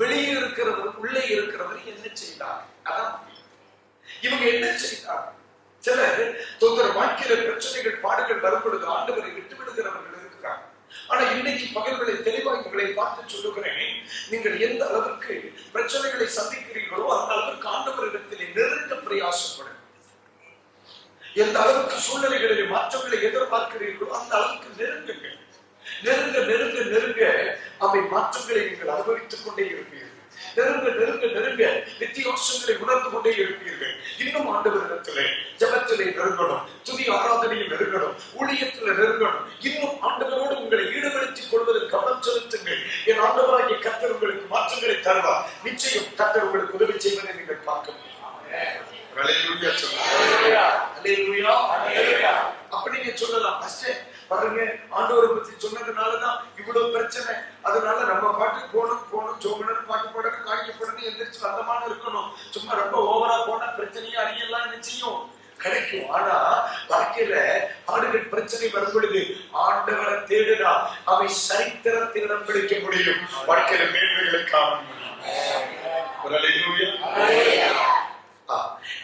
வெளியே இருக்கிறவர் உள்ளே இருக்கிறவர் என்ன செய்தார்? அதான் இவங்க என்ன செய்தார்? சிலர் வாழ்க்கையில பிரச்சனைகள் பாடுகள் வரும் பொழுது ஆண்டவரை விட்டு விடுகிறவர்கள் இருக்கிறார். ஆனா இன்னைக்கு பகல்களை தெளிவாக உங்களை பார்த்து சொல்லுகிறேன், நீங்கள் எந்த அளவுக்கு பிரச்சனைகளை சந்திக்கிறீர்களோ அந்த அளவுக்கு ஆண்டவரிடத்திலே நெருங்க பிரயாசப்படும். எந்த அளவுக்கு சூழ்நிலைகளிலே மாற்றங்களை எதிர்பார்க்கிறீர்களோ அந்த அளவுக்கு நெருங்குங்கள். நெருங்க நெருங்க நெருங்க அவை மாற்றங்களை நீங்கள் அனுபவித்துக் கொண்டே இருப்பீர்கள். நெருங்க நெருங்க நெருங்க வித்தியாசங்களை உணர்ந்து கொண்டே இருப்பீர்கள். இன்னும் ஆண்டவரிடத்திலே ஜெபத்திலே நெருங்கணும், துதி ஆராதனையில் நெருங்கணும், ஊழியத்தில் நெருங்கணும். இன்னும் ஆண்டவரோடு உங்களை ஈடுபடுத்திக் கொள்வதில் கவனம் செலுத்துங்கள். என் ஆண்டவராகிய கர்த்தர் உங்களுக்கு மாற்றங்களை தருவார். நிச்சயம் கர்த்தர் உங்களுக்கு உதவி செய்வதை நீங்கள் பார்க்க முடியும். அப்ப நீங்க சொல்லலாம், பாருங்க ஆண்டவரை பத்தி சொன்னதுனாலதான் இவ்வளவு பிரச்சனை, அதனால நம்ம பாட்டுக்கு போகணும் ஜோமனு பாட்டு போடணும், காணிக்க போடணும், எந்திரிச்சு வந்தமான இருக்கணும். சும்மா ரொம்ப ஓவரா போனா பிரச்சனையும் அடியெல்லாம் நிச்சயம் கிடைக்கும். ஆனா வாழ்க்கையில ஆடுகள் பிரச்சனை வரும் பொழுது ஆண்டவரை தேடுனா அவை சரித்திரத்தில் இடம் பிடிக்க முடியும். வாழ்க்கையில மேன்மைகளை காண முடியும்.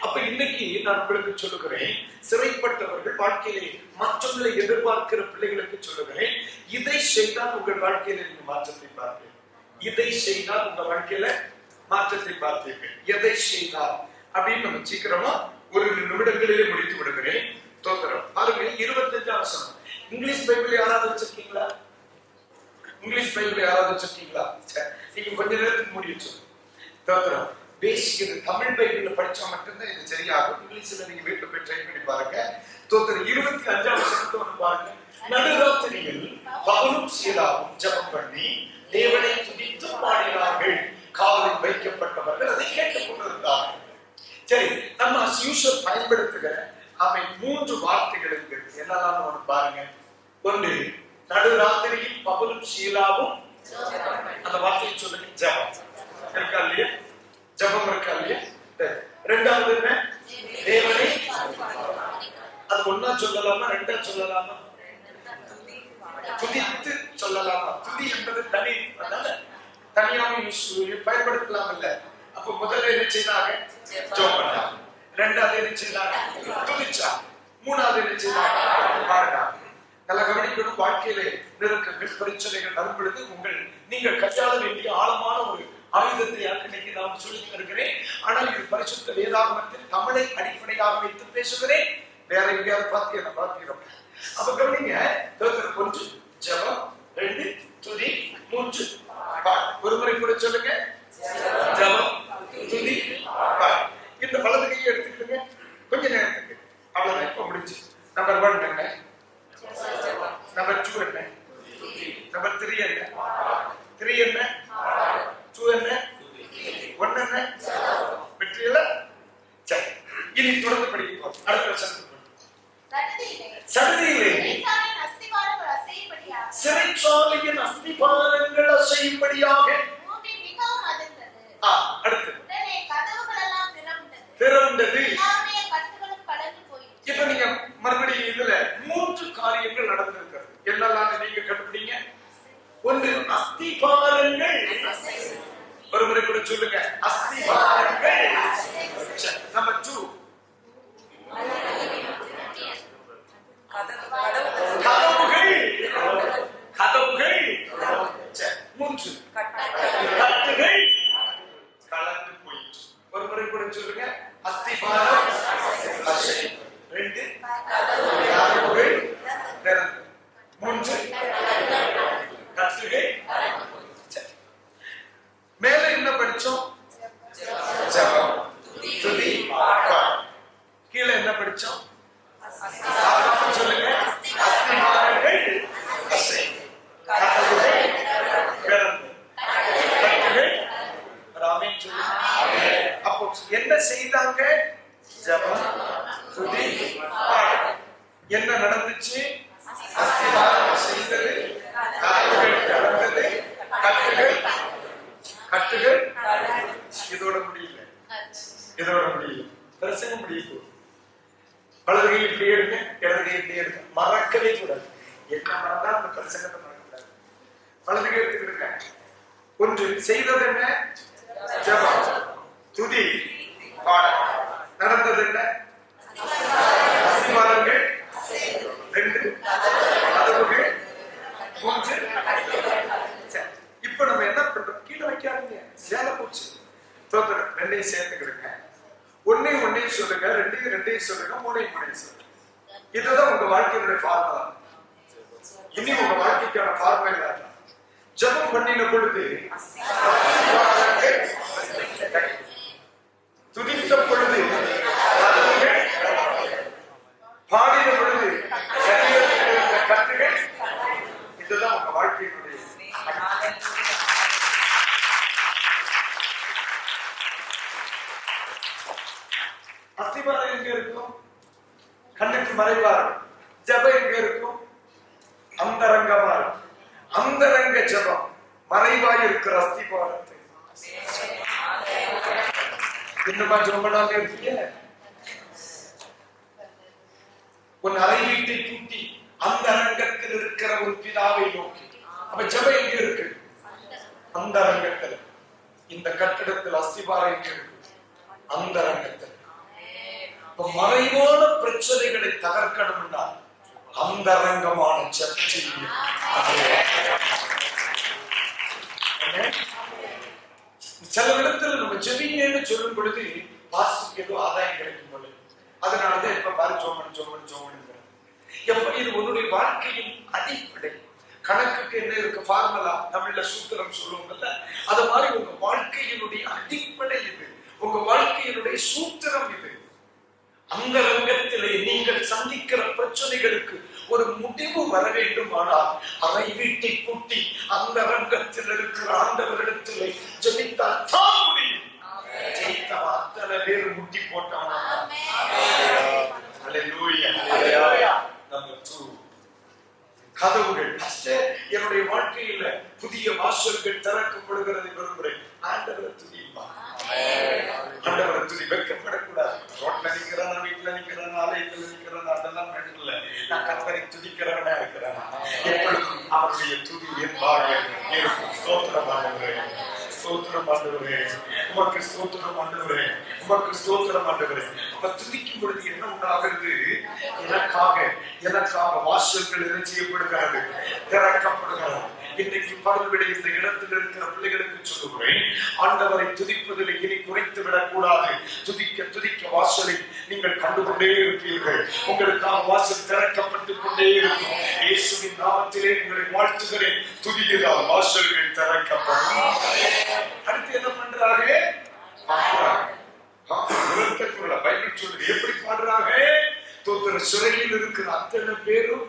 அப்ப இன்னைக்கு நான் உங்களுக்கு சொல்லுகிறேன், சிறைப்பட்டவர்கள் வாழ்க்கையிலே மாற்றங்களை எதிர்பார்க்கிற பிள்ளைகளுக்கு சொல்லுகிறேன், இதை செய்தால் உங்கள் வாழ்க்கையில நீங்க மாற்றத்தை பார்ப்பீர்கள். இதை செய்தால் உங்க வாழ்க்கையில மாற்றத்தை பார்ப்பீர்கள். எதை செய்தால் அப்படின்னு நம்ம சீக்கிரமா ஒரு நிமிடங்களிலே முடித்து விடுகிறேன். தோத்திரம் பாருங்க, 25 வசனம். இங்கிலீஷ் பைபிள் யாராவது வச்சிருக்கீங்களா? இங்கிலீஷ் பைபிள் யாராவது வச்சிருக்கீங்களா? நீங்க கொஞ்ச நேரத்துக்கு முடிச்சு தோத்திரம். பேசிக்கிறது தமிழ் பைபிள்ல படிச்சா மட்டும்தான் இது சரியாகும். இங்கிலீஷ்ல நீங்க வீட்டுல போய் ட்ரை பண்ணி பாருங்க. தோத்திரம் 25 வசனத்தை ஒன்று பாருங்க. நடுராத்திரியில் பவுலும் சீலாவும் ஜெபம் பண்ணி தேவனை துதித்து பாடினார்கள். காவலில் வைக்கப்பட்டவர்கள் அதை கேட்டுக் கொண்டிருந்தார்கள். சரி, நம்ம யூசுவல் பயன்படுத்துகிற அவை 3 வார்த்தைகள் இருக்கு. என்னதான் ஒன்று பாருங்க. ஒன்று, நடுராத்திரியில் பவுலும் சீலாவும், அந்த வார்த்தையை சொல்லுங்க, ஜெபம் இருக்கா இல்லையா? ஜபம் இருக்கா இல்லையா? ரெண்டாவது என்ன? தேவனை. அது ஒன்னா சொல்லலாமா ரெண்டா சொல்லலாமா? துதித்து சொல்லலாமா? துதி என்பது தனி, அதனால தனியாவும் பயன்படுத்தலாம் இல்ல. அப்ப முதல்ல என்ன செய்தாங்க? ஜெபம் பண்ணாங்க. ரெண்டாவது என்ன செய்தாங்க? துதிச்சா. மூணாவது என்ன செய்தாங்க? பாடினாங்க. நல்லா கவனிக்கணும். வாழ்க்கையிலே நெருக்கங்கள் பிரச்சனைகள் வரும் பொழுது நீங்கள் கையாள வேண்டிய ஆழமான ஒரு ஆயுதத்தை இன்னைக்கு நான் சொல்லி தருகிறேன். ஆனால் இது பரிசுத்த வேதாகமத்தில் தமிழை அடிப்படையாக வைத்து பேசுகிறேன். வேற எங்கேயாவது பார்க்கிறோம். அப்ப கவனிங்க, 1 ஜெபம், 2 துதி, 3 பாடு. ஒரு முறை கூட சொல்லுங்க, ஜெபம், துதி, பாடு. இந்த வலது கையை எடுத்துக்கிடுங்க கொஞ்ச நேரத்துக்கு. அவ்வளவுதான், இப்ப முடிஞ்சு. நம்பர் 1 என்ன? நம்பர் 2 என்ன? நம்பர் 3 என்ன? 3 என்ன? 2 என்ன? 1 என்ன? வெற்றியில. சரி, இனி தொடர்ந்து படிக்கிறோம். அடுத்த வசனம். சடுதியிலே சிறைச்சாலையின் அஸ்திபாரங்கள் அசையும்படியாக. அடுத்து திறந்தது. இப்ப நீங்க மறுபடியும் இதுல 3 காரியங்கள் நடந்திருக்கிறது. என்னெல்லாம் நீங்க கண்டுபிடிங்க. 1, அஸ்திபாரங்கள். ஒரு முறை கூட சொல்லுங்க, அஸ்திபாரங்கள். நம்பர் 2, கதவுகள். கதவுகள். 3, கட்டுகள். கலந்து போயிற்று. ஒரு முறை கூட சொல்லுங்க, அஸ்திபாரம். 2, கதவுகள் திறந்து. 3, கட்டுகள். மேல என்ன படிச்சோம்? ஜெபம், துதி, பாடு. கீழே என்ன படிச்சோம்? சொல்லுங்க, அஸ்திபாரங்கள் அசை, கதவுகள் திறந்து, கட்டுகள். ஆமென் சொல்லுங்க. அப்போ என்ன செய்தாங்க? ஜெபம், துதி, பாடு. என்ன நடந்துச்சு? அஸ்திபாரம் செய்தது, கதவுகள் திறந்தது, கட்டுகள் கட்டுகள். இதோட முடியல, இதோட முடியல. பிரசங்கம் முடியும். வலது கை இப்படி எடுங்க, இடது கை இப்படி எடுங்க. மறக்கவே கூடாது. என்ன மறந்தா அந்த பிரசங்கத்தை மறக்கக்கூடாது. வலது கை எடுத்துக்கிடுங்க. ஒன்று செய்தது என்ன? ஜெபம், துதி, பாடல். நடந்தது என்ன? அஸ்திவாரங்கள் 2, கதவுகள் 3. இப்ப நம்ம என்ன பண்றோம்? கீழே வைக்காதீங்க, சேலை போச்சு. தோத்திரம் 2ஐயும் சேர்த்துக்கிடுங்க. 1ஐயும் சொல்லுங்க, 2ஐயும் சொல்லுங்க, 3ஐயும் சொல்லுங்க. இதுதான் உங்க வாழ்க்கையினுடைய ஃபார்முலா. இனி உங்க வாழ்க்கைக்கான ஃபார்முலா ஜெபம் பண்ணின பொழுது, துதித்த பொழுது, பாடின பொழுது, கட்டுகள். இதுதான் உங்க வாழ்க்கையினுடைய. அஸ்திவாரம் எங்க இருக்கும்? கண்ணுக்கு மறைவா இருக்கும். ஜெபம் எங்க இருக்கும்? அந்தரங்கமா இருக்கும். அந்தரங்க ஜெபம் மறைவாய் இருக்கிற அஸ்திவாரத்தை என்னமா ஜெபம் பண்ணாம இருக்கீங்க? உன் அறை வீட்டை கூட்டி அந்தரங்கத்தில் இருக்கிற உன் பிதாவை நோக்கி. அப்ப ஜெபம் எங்க இருக்கு? அந்தரங்கத்தில். இந்த கட்டிடத்தில் அஸ்திவாரம் எங்க இருக்கு? அந்தரங்கத்தில். மறைவான பிரச்சனைகளை தகர்க்கணும்னா அந்தரங்கமான சர்ச்சை. சில இடத்துல நம்ம ஜெபிங்கன்னு சொல்லும் பொழுது பாஸ்டருக்கு ஏதோ ஆதாயம் கிடைக்கும் பொழுது, அதனாலதான் இப்ப பாரு சோமன். எப்ப இது உன்னுடைய வாழ்க்கையின் அடிப்படை. கணக்குக்கு என்ன இருக்கு? ஃபார்முலா. தமிழ்ல சூத்திரம் சொல்லுவோம்ல, அது மாதிரி உங்க வாழ்க்கையினுடைய அடிப்படை இது. உங்க வாழ்க்கையினுடைய சூத்திரம் இது. அந்த ரங்கத்திலே நீங்கள் சந்திக்கிற பிரச்சனைகளுக்கு ஒரு முடிவு வர வேண்டுமானால் அறை வீட்டை கூட்டி அந்த ரங்கத்தில் இருக்கிற ஆண்டவரிடத்திலே ஜெபித்தால் தான் முடியும். ஜெயித்தவன் அத்தனை பேர் முட்டி போட்டவனா? ஹல்லேலூயா. நம்பர் 2, கதவுகள். என்னுடைய வாழ்க்கையில புதிய வாசல்கள் திறக்கப்படுகிறது விரும்புகிறேன். ஆண்டவரை துதிப்பா. ஆண்டவரை துதி. வெட்கப்படக்கூடாது. ரோட்ல நிக்கிறேன், வீட்டுல நிக்கிறேன், ஆலயத்துல நிக்கிறேன், அதெல்லாம் இல்லை. நான் கர்த்தரை துதிக்கிறவனா இருக்கிறேன். எப்பொழுதும் அவருடைய துதி என்பாக இருக்கும். ஸ்தோத்திரம் ஆண்டவரே, ஸ்தோத்திரம் ஆண்டவரே, உமக்கு ஸ்தோத்திரம் ஆண்டவரே, உமக்கு ஸ்தோத்திரம் ஆண்டவரே. அப்ப துதிக்கும் பொழுது என்ன உண்டாகிறது? எனக்காக வாசல்கள் என்ன செய்யப்படுகிறது? திறக்கப்படுகிறது. இன்றைக்கு பரல்விடை இந்த இடத்தில் இருக்கிற பிள்ளைகளுக்கு சொல்லுகிறேன், ஆண்டவரை துதிப்பதில் இனி குறைத்து விடக்கூடாது. துதிக்க வாசலை நீங்கள் கண்டுகொண்டே இருப்பீர்கள். உங்களுக்காக வாசல் திறக்கப்பட்டுக் கொண்டே இருக்கும். இயேசுவின் நாமத்திலே உங்களை வாழ்த்துகிறேன். துதிக்கிறார், வாசல்கள் திறக்கப்படும். அடுத்து என்ன பண்றாங்க? பைபிள் சொல்லுது எப்படி பாடுறாங்க? தோத்திர சிறையில் இருக்கிற அத்தனை பேரும்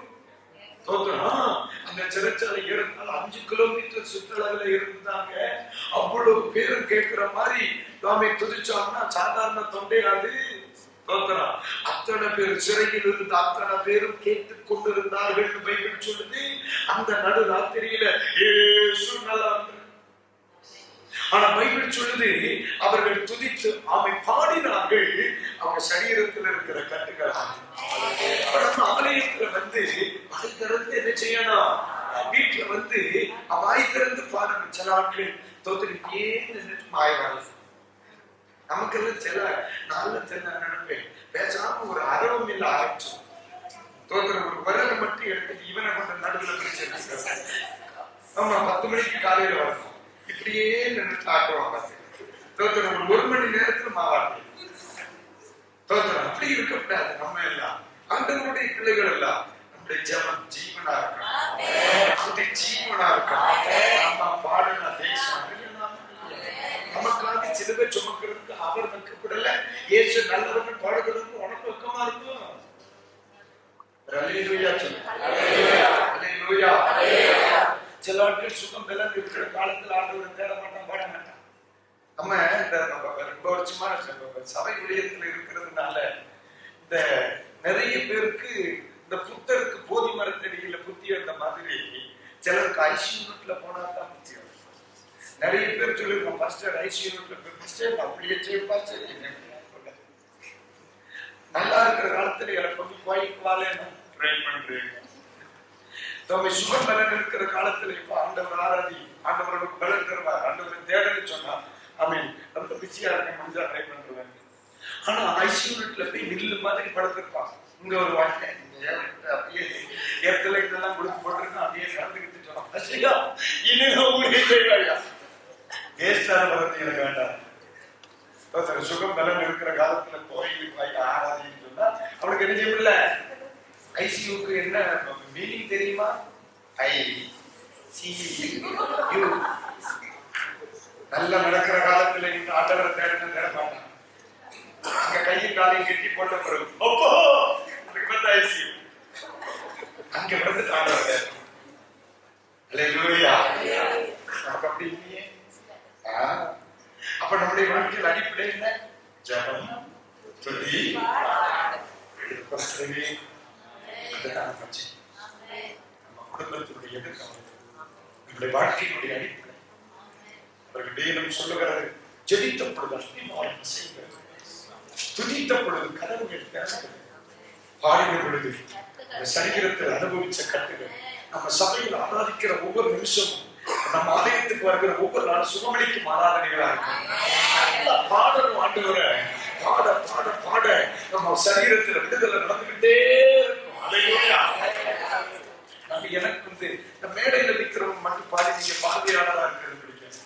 அந்த சிறைச்சாலை இருந்தால் 5 கிலோமீட்டர் சுற்றளவில் இருந்தாங்க. அவ்வளவு பேரும் கேட்கிற மாதிரி நாமே துதிச்சாங்கன்னா சாதாரண தொண்டையாது. அத்தனை பேர் சிறையில் இருந்த அத்தனை பேரும் கேட்டுக் கொண்டிருந்தார்கள் பைபிள் சொல்லுது. அந்த நடு ராத்திரியில இயேசு நல்லா. ஆனா பைபிள் சொல்லுது அவர்கள் துதித்து ஆமை பாடினார்கள். அவங்க சரீரத்தில் இருக்கிற கட்டுகள். ஆலயத்துல வந்து வாய் திறந்து என்ன செய்யணும்? வீட்டுல வந்து வாய் திறந்து பாருங்க. சில ஆட்கள் தோத்திரிக்கே மாயவாங்க. நமக்கு எல்லாம் சில நாள்ல நினைப்பேன், பேசாம ஒரு அரவம் இல்ல ஆரம்பிச்சு தோத்திர ஒரு விரலை மட்டும் எடுத்து இவனை கொண்ட நடுவில் பிடிச்சிருக்க. ஆமா, 10 மணிக்கு காலையில வரணும். இப்படியே நின்று ஆட்டுவாங்க. தோத்திரம் 1 மணி நேரத்துல மாவாட்டு. தோத்திரம் அப்படி இருக்கக்கூடாது. நம்ம எல்லாம் ஆண்டவருடைய பிள்ளைகள் எல்லாம் நம்முடைய ஜெபம் ஜீவனா இருக்கணும். ஜீவனா இருக்கணும். நம்ம பாடுன தேசம் நமக்காக சிலுவை சுமக்கிறதுக்கு அவர் வைக்கப்படல. இயேசு நல்லவர்கள் பாடுகிறதுக்கு உனக்கு வெக்கமா இருக்கும். அல்லேலூயா சொல்லு. அல்லேலூயா. சில ஆட்கள் சுகம் பலன் இருக்கிற காலத்தில் ஆண்டவரை தேட மாட்டான், பாட மாட்டான். நம்ம இந்த ரொம்ப வருஷமா சபை ஊழியத்தில் இருக்கிறதுனால இந்த நிறைய பேருக்கு இந்த புத்தருக்கு போதி மரத்தடியில புத்தி எடுத்த மாதிரி சிலருக்கு ஐசி யூனிட்ல போனா தான் முக்கியம். நிறைய பேர் சொல்லிருக்கோம் பாஸ்டர் ஐசி யூனிட்ல போய் பாஸ்டர் அப்படியே செய்யும் பாஸ்டர். நல்லா இருக்கிற காலத்துல எனக்கு கொஞ்சம் கோயிலுக்கு வாழன்னு ட்ரை பண்றேன். நம்ம சுகம் பலன் இருக்கிற காலத்துல இப்ப ஆண்டவர் ஆராதி, ஆண்டவருக்கு பலன் தருவார், ஆண்டவரை தேடன்னு சொன்னா ஆமீன். ரொம்ப பிஸியா இருக்க முடிஞ்சா ட்ரை பண்றேன். ஆனா ஐசி யூனிட்ல போய் நில்லு மாதிரி படுத்திருப்பான். இங்க ஒரு வாழ்க்கை அப்படியே இடத்துல இதெல்லாம் கொடுத்து போட்டிருக்கோம், அப்படியே கலந்துக்கிட்டு சொன்னான் இன்னும் ஊழிய செய்வாயா வேஸ்டான பலத்தை எனக்கு வேண்டாம். சுகம் பலன் இருக்கிற காலத்துல கோயிலுக்கு வாங்கி ஆராதின்னு சொன்னா அவனுக்கு என்ன செய்யல. ஐசியூக்கு என்ன மீனிங் தெரியுமா? ICU. நல்லா நடக்கிற காலத்துல இந்த ஆண்டவரை தேடணும் தேட மாட்டான். அங்க கையும் காலையும் கட்டி போட்ட பிறகு அப்போ அதுக்கு வந்து ஐசியூ அங்க வந்து ஆண்டவர் தேடணும். நமக்கு அப்படி இல்லையே. அப்ப நம்முடைய வாழ்க்கையில் அடிப்படை என்ன? ஜபம், துதி, நம்ம குடும்பத்தினுடைய எதிர்காலம், நம்முடைய வாழ்க்கையினுடைய அடிப்படை. அவர்கள் வேதம் சொல்லுகிறது, ஜெபித்த பொழுது அஸ்திவாரம் செய்கிறது, துதித்த பொழுது கதவுகள் திறக்கிறது, பாடின பொழுது சரீரத்தில் அனுபவிச்ச கட்டுகள். நம்ம சபையில் ஆராதிக்கிற ஒவ்வொரு நிமிஷமும், நம்ம ஆலயத்துக்கு வருகிற ஒவ்வொரு நாள் சுகமளிக்கும் ஆராதனைகளா இருக்கும். பாடலும் ஆண்டவர பாட பாட பாட நம்ம சரீரத்துல விடுதலை நடந்துகிட்டே இருக்கும். நம்ம எனக்கு வந்து இந்த மேடையில நிற்கிறவங்க மட்டும் பாடி நீங்க பார்வையாளரா இருக்கிறது பிடிக்கும்.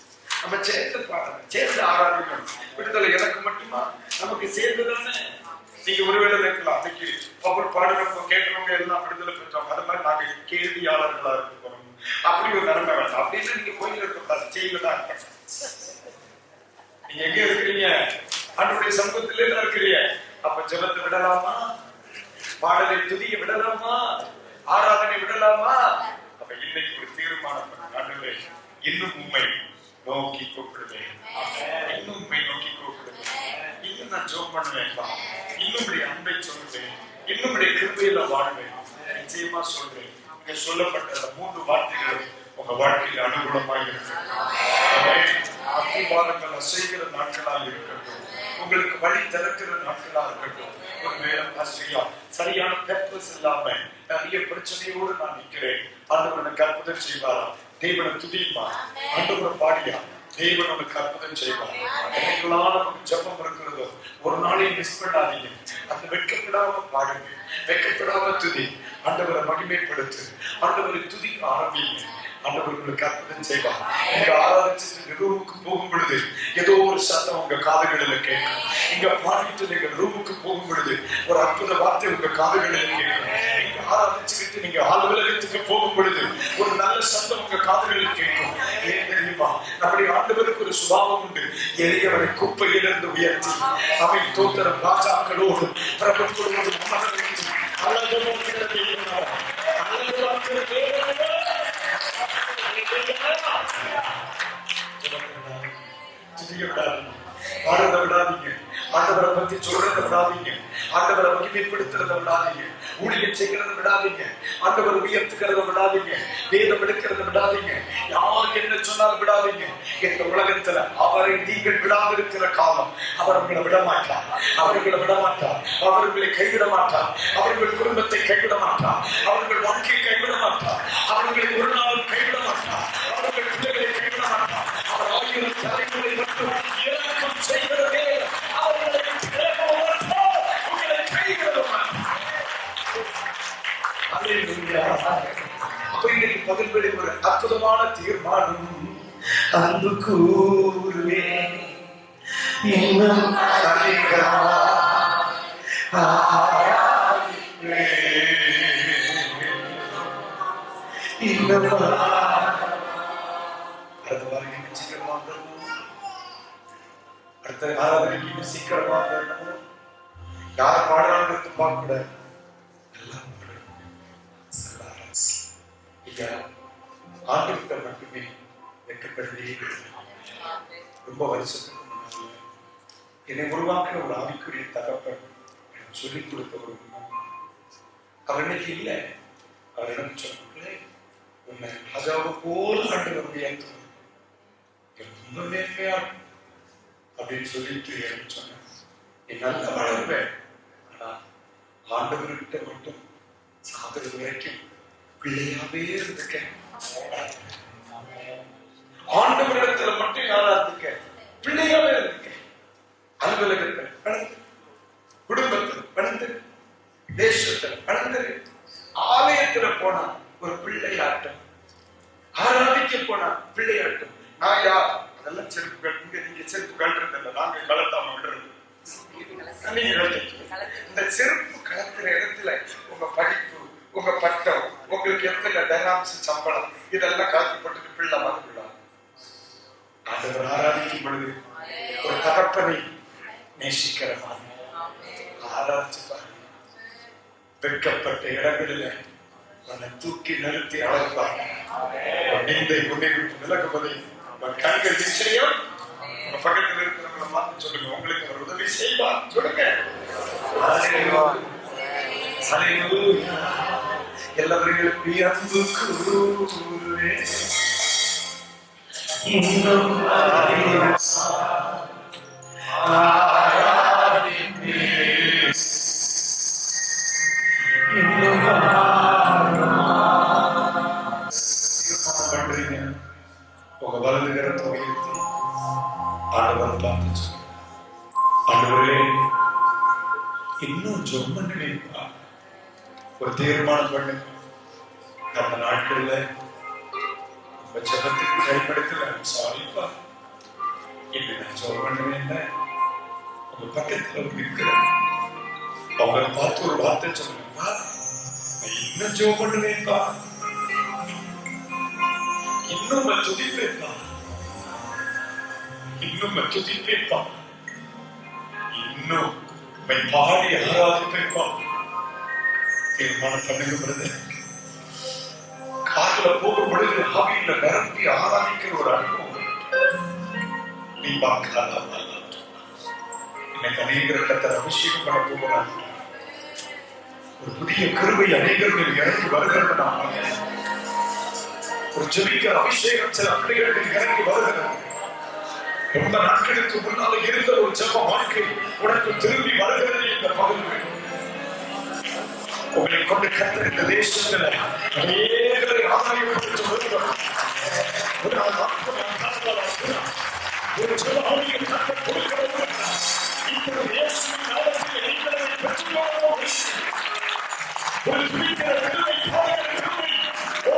நம்ம சேர்ந்து பாடணும், சேர்ந்து ஆராதிக்கணும். விடுதலை எனக்கு மட்டுமா? நமக்கு சேர்ந்துதானே. நீங்க ஒருவேளை இருக்கலாம், அன்னைக்கு அவர் பாடுறப்போ கேட்கிறவங்க எல்லாம் விடுதலை பெற்றோம், அது மாதிரி நாங்க கேள்வியாளர்களா இருக்க போறோம். அப்படி ஒரு நிலைமை வேண்டாம். அப்படின்னு நீங்க கோயில இருக்கக்கூடாது, செய்யலதான் இருக்க. நீங்க எங்க இருக்கிறீங்க? ஆண்டவருடைய சமூகத்திலே தான் இருக்கிறீங்க. அப்ப ஜெபத்தை விடலாமா? பாடலை துதியை விடலாமா? ஆராதனை விடலாமா? அப்ப இன்னைக்கு ஒரு தீர்மானம் பண்ண, ஆண்டவரே இன்னும் உண்மை நோக்கி கூப்பிடுவேன், இன்னும் உண்மை நோக்கி கூப்பிடுவேன், இன்னும் நான் ஜெபம் பண்ணுவேன், இன்னும் இப்படி அன்பை சொல்லுவேன், இன்னும் இப்படி கிருபையில வாழ்வேன். நிச்சயமா சொல்றேன், இங்க சொல்லப்பட்ட அந்த 3 வார்த்தைகள் உங்க வாழ்க்கையில் அனுகூலமாக இருக்கட்டும். அத்திவாரங்கள் அசைகிற நாட்களாக இருக்கட்டும், உங்களுக்கு வழி திறக்கிற நாட்களாக இருக்கட்டும். ஒரு வேலை சரியான பர்பஸ் இல்லாம நிறைய பிரச்சனையோடு நான் நிற்கிறேன், ஆண்டவனை அற்புதம் செய்வாரா? தேவனை துதிப்பா, ஆண்டவனை பாடியா, தேவன் உனக்கு அற்புதம் செய்வார். எனக்குலாம் நமக்கு ஜபம் இருக்கிறதோ ஒரு நாளையும் மிஸ் பண்ணாதீங்க. அந்த வெட்கப்படாம பாடுங்க, வெட்கப்படாம துதி, ஆண்டவரை மகிமைப்படுத்து, ஆண்டவரை துதிக்க ஆரம்பிங்க. ஆண்டவர் உங்களுக்கு அற்புதம் செய்வார். நீங்க ஆராதிச்சுட்டு ரூமுக்கு போகும் பொழுது ஏதோ ஒரு சத்தம் உங்க காதுகளில் கேட்கும். இங்க பாடிட்டு நீங்க ரூமுக்கு போகும் பொழுது ஒரு அற்புத வார்த்தை உங்க காதுகளில் கேட்கும். நீங்க ஆராதிச்சுக்கிட்டு நீங்க அலுவலகத்துக்கு போகும் பொழுது ஒரு நல்ல சத்தம் உங்க காதுகளில் கேட்கும். ஏன் தெரியுமா? நம்முடைய ஆண்டவருக்கு ஒரு சுபாவம் உண்டு. எளியவரை குப்பையிலிருந்து உயர்த்தி அவை தோத்திரம் ராஜாக்களோடு பிரபுக்களோடு பாடுறத விடாதீங்க, ஆண்டவரை பத்தி சொல்றத விடாதீங்க, ஆண்டவரை மகிமைப்படுத்துறத விடாதீங்க, ஊழியம் செய்கிறத விடாதீங்க, ஆண்டவரை உயர்த்துக்கிறத விடாதீங்க, வேதம் எடுக்கிறத விடாதீங்க, யார் என்ன சொன்னாலும் விடாதீங்க. இந்த உலகத்துல அவரை நீங்கள் விடாதிருக்கிற காலம் அவர் உங்களை விட மாட்டார், அவர்களை விட மாட்டார், அவர்களை கைவிட மாட்டார், அவர்கள் குடும்பத்தை கைவிட மாட்டார், அவர்கள் வாழ்க்கையை கைவிட மாட்டார், அவர்களை ஒரு நாளும் கைவிட மாட்டார், அவர்கள் பிள்ளைகளை கைவிட மாட்டார். அவர் 1000 தலைமுறை மட்டும் இறக்கம் செய்கிறதே அவர்களை கைவிட மாட்டார். பதில்படி ஒரு அற்புதமான தீர்மானம். அன்பு கூறுவே இன்னும் அடுத்த ஆராதனைக்கு சீக்கிரமா யார் பாடுறாங்க பார்க்க கூடாது. ஆண்டுகிட்ட மட்டுமே வெட்கப்படுதே. ரொம்ப வருஷத்துக்கு முன்னாடி என்னை உருவாக்குற ஒரு ஆவிக்குரிய தகப்பன் சொல்லிக் கொடுத்த ஒரு அவர் இன்னைக்கு இல்லை. அவர் என்ன சொன்னாங்களே, உன்னை ராஜாவை போல் ஆண்டவர் உயர்த்துவார். ரொம்ப நேர்மையா அப்படின்னு சொல்லிட்டு சொன்னேன். நீ நல்லா வளருவேன், ஆனா ஆண்டவர்கிட்ட மட்டும் சாதனை வரைக்கும் பிள்ளையாவே இருந்துக்க. ஆண்டவரிடத்துல மட்டும் யாரா இருந்துக்க, பிள்ளையாவே இருந்துக்க. அலுவலகத்தில் வளர்ந்து, குடும்பத்தில் வளர்ந்து, தேசத்தில் வளர்ந்து, ஆலயத்துல போனா ஒரு பிள்ளையாட்டம், ஆராதிக்க போனா பிள்ளையாட்டம். நான் யார்? அதெல்லாம் செருப்புகள். இங்க நீங்க செருப்பு கழட்டுறதில்ல, நாங்க கலத்தாம விடுறது. இந்த செருப்பு கலத்துற இடத்துல உங்க படிப்பு, உங்க பட்டம், உங்களுக்கு எத்தனை டைனாமிக்ஸ் சம்பளம், இதெல்லாம் காத்துப்பட்டு பிள்ளை மறந்துவிடாது. ஆண்டவர் ஆராதிக்கும் பொழுது ஒரு தகப்பனை நேசிக்கிற மாதிரி ஆராதிச்சு பாருங்க. வெட்கப்பட்ட இடங்களில உன்னை தூக்கி நிறுத்தி அழைப்பாங்க. நீந்தை கொண்டே விலகுவதை கண்கள் நிச்சயம். உங்க பக்கத்தில் இருக்கிறவங்களை பார்த்து சொல்லுங்க, உங்களுக்கு ஒரு உதவி செய்வார். சொல்லுங்க எல்லாவர்களுக்கு அன்பு கூறுவே. இன்னும் உங்க வலது கரத்தை உயர்த்தி ஆண்டவரை பார்த்து ஆண்டவரே இன்னும் ஜெபம் பண்ணுவீங்களா? ஒரு தீர்மானம் பண்ணுங்க. நம்ம நாட்கள்ல உங்க ஜெபத்துக்கு கைப்படுத்தல, சாரிப்பா இப்படி நான் ஜெபம் பண்ணுவேன். உங்க பக்கத்துல இருக்கிறேன், அவங்களை பார்த்து ஒரு வார்த்தை சொல்லுங்கப்பா, இன்னும் ஜெபம் பண்ணுவேன்ப்பா, இன்னும் துதிப்பேப்பா, இன்னும் துதிப்பேப்பா, இன்னும் பாடி ஆராதிப்பேப்பா. தீர்மானம் பண்ணுகிறது. காட்டுல போகும் பொழுது ஆவியில நிரம்பி ஆராதிக்கிற ஒரு அனுபவம் நீ பார்க்கலாம். இன்னைக்கு அநேகர் கர்த்தர் அபிஷேகம் பண்ண போகிறாங்க. ஒரு புதிய கிருபை அநேகர்கள் இறங்கி வருகிறது. நான் ஒரு ஜெபிக்கிற அபிஷேகம் சில பிள்ளைகளுக்கு இறங்கி வருகிறது. ரொம்ப நாட்களுக்கு முன்னால இருந்த ஒரு ஜெப வாழ்க்கை உனக்கு திரும்பி வருகிறது. இந்த பகுதியில் உங்களை கொண்டு கர்த்தர் இந்த தேசத்தில் அநேகரை ஆதாயப்படுத்த வருகிறார். ஒரு ஜெப ஆவியை கர்த்தர் கொடுக்கிறது. இப்பொழுது இயேசுவின் நாமத்தில் நீங்கள் பெற்றுக்கொள்ளுங்கள். ஒரு துதிக்கிற கிருபை, பாடுகிற கிருபை. ஓ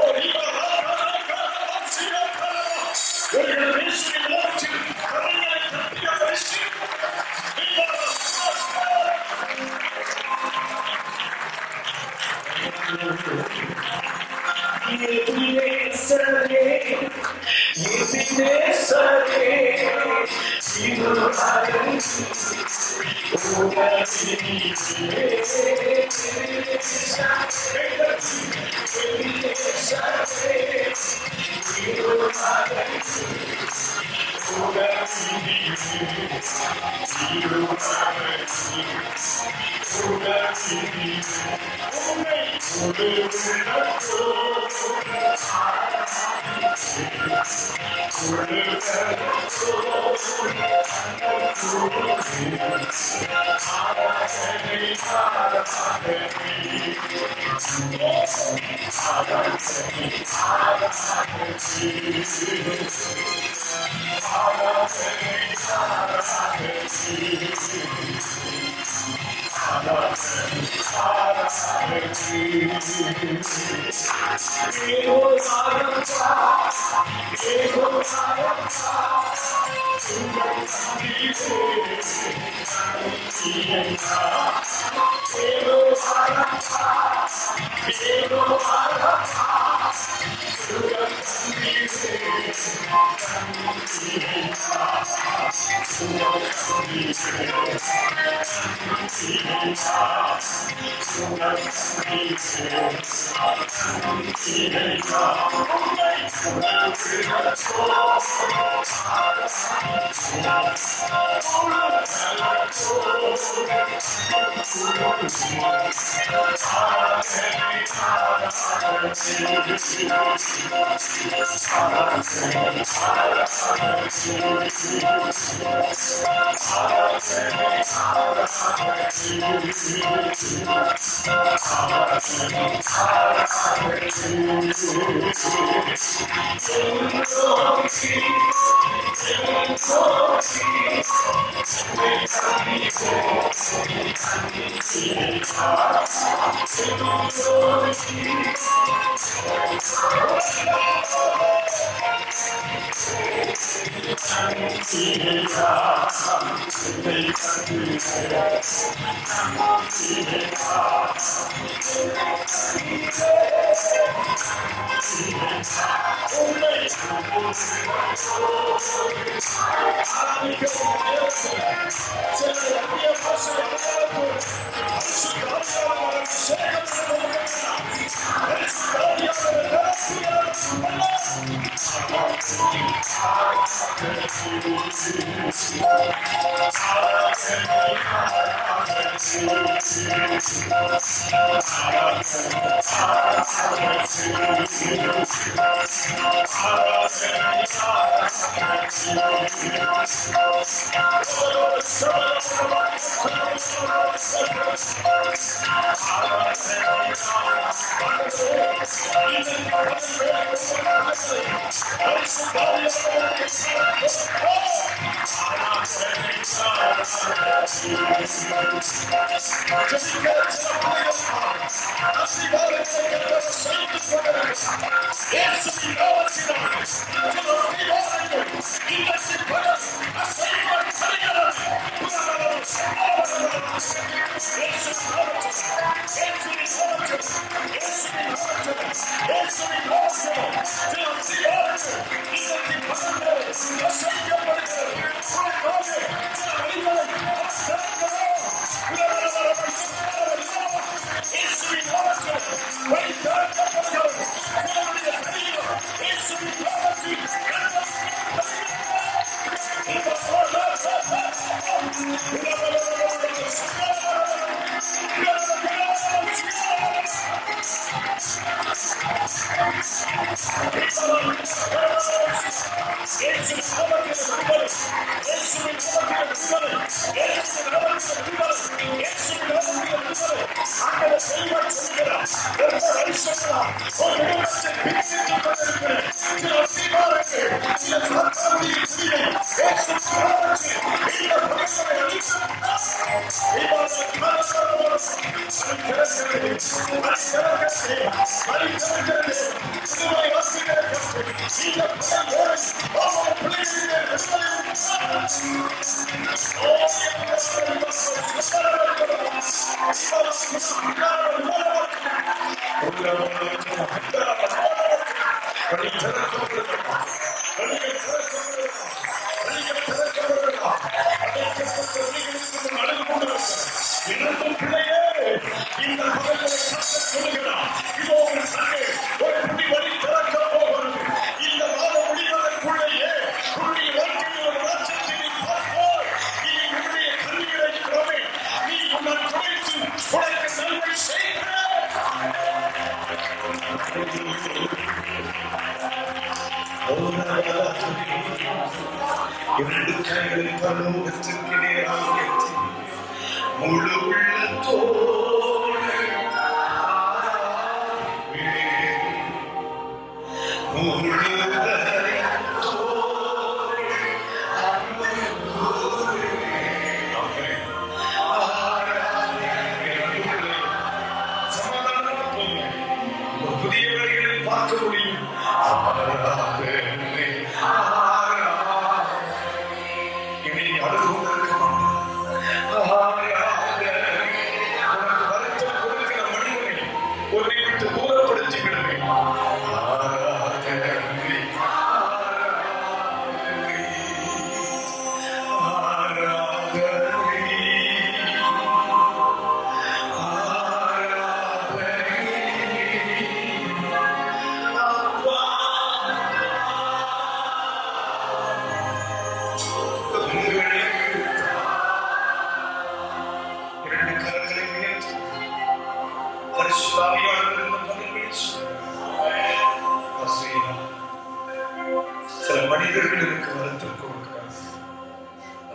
சில மனிதர்களுக்கு வருத்தம் கொடுக்கிறார்.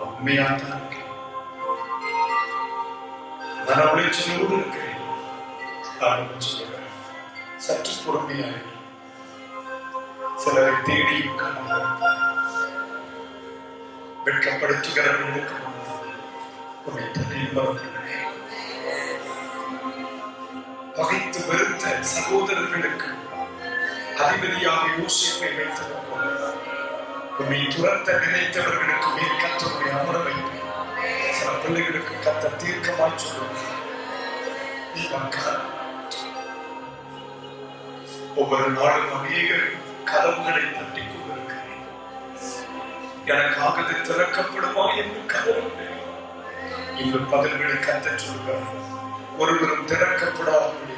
உண்மையாத்தான் இருக்கு. மன உளைச்சலோடு இருக்கிறேன். சொல்லுகிறேன், சற்று பொறுமையாக சிலரை தேடியும் வெட்கப்படுத்துகிறவர்களுக்கு உன்னை தன்னின்பவர்களே, பகைத்து வெறுத்த சகோதரர்களுக்கு அதிபதியாக யோசிப்பை வைத்தது போல உன்னை துரத்த நினைத்தவர்களுக்கு மேல் கத்தருடைய அமர வைப்பேன். சில பிள்ளைகளுக்கு கத்த தீர்க்கமாய் சொல்லுவார், ஒவ்வொரு நாளும் அநேக கதவுகளை தட்டிக் கொண்டிருக்கிறேன். எனக்காக அது திறக்கப்படுமா என்று கதவுகிறேன். இன்று பதில்களை கத்த சொல்லுகிறார். ஒருவரும் திறக்கப்படாதபடி,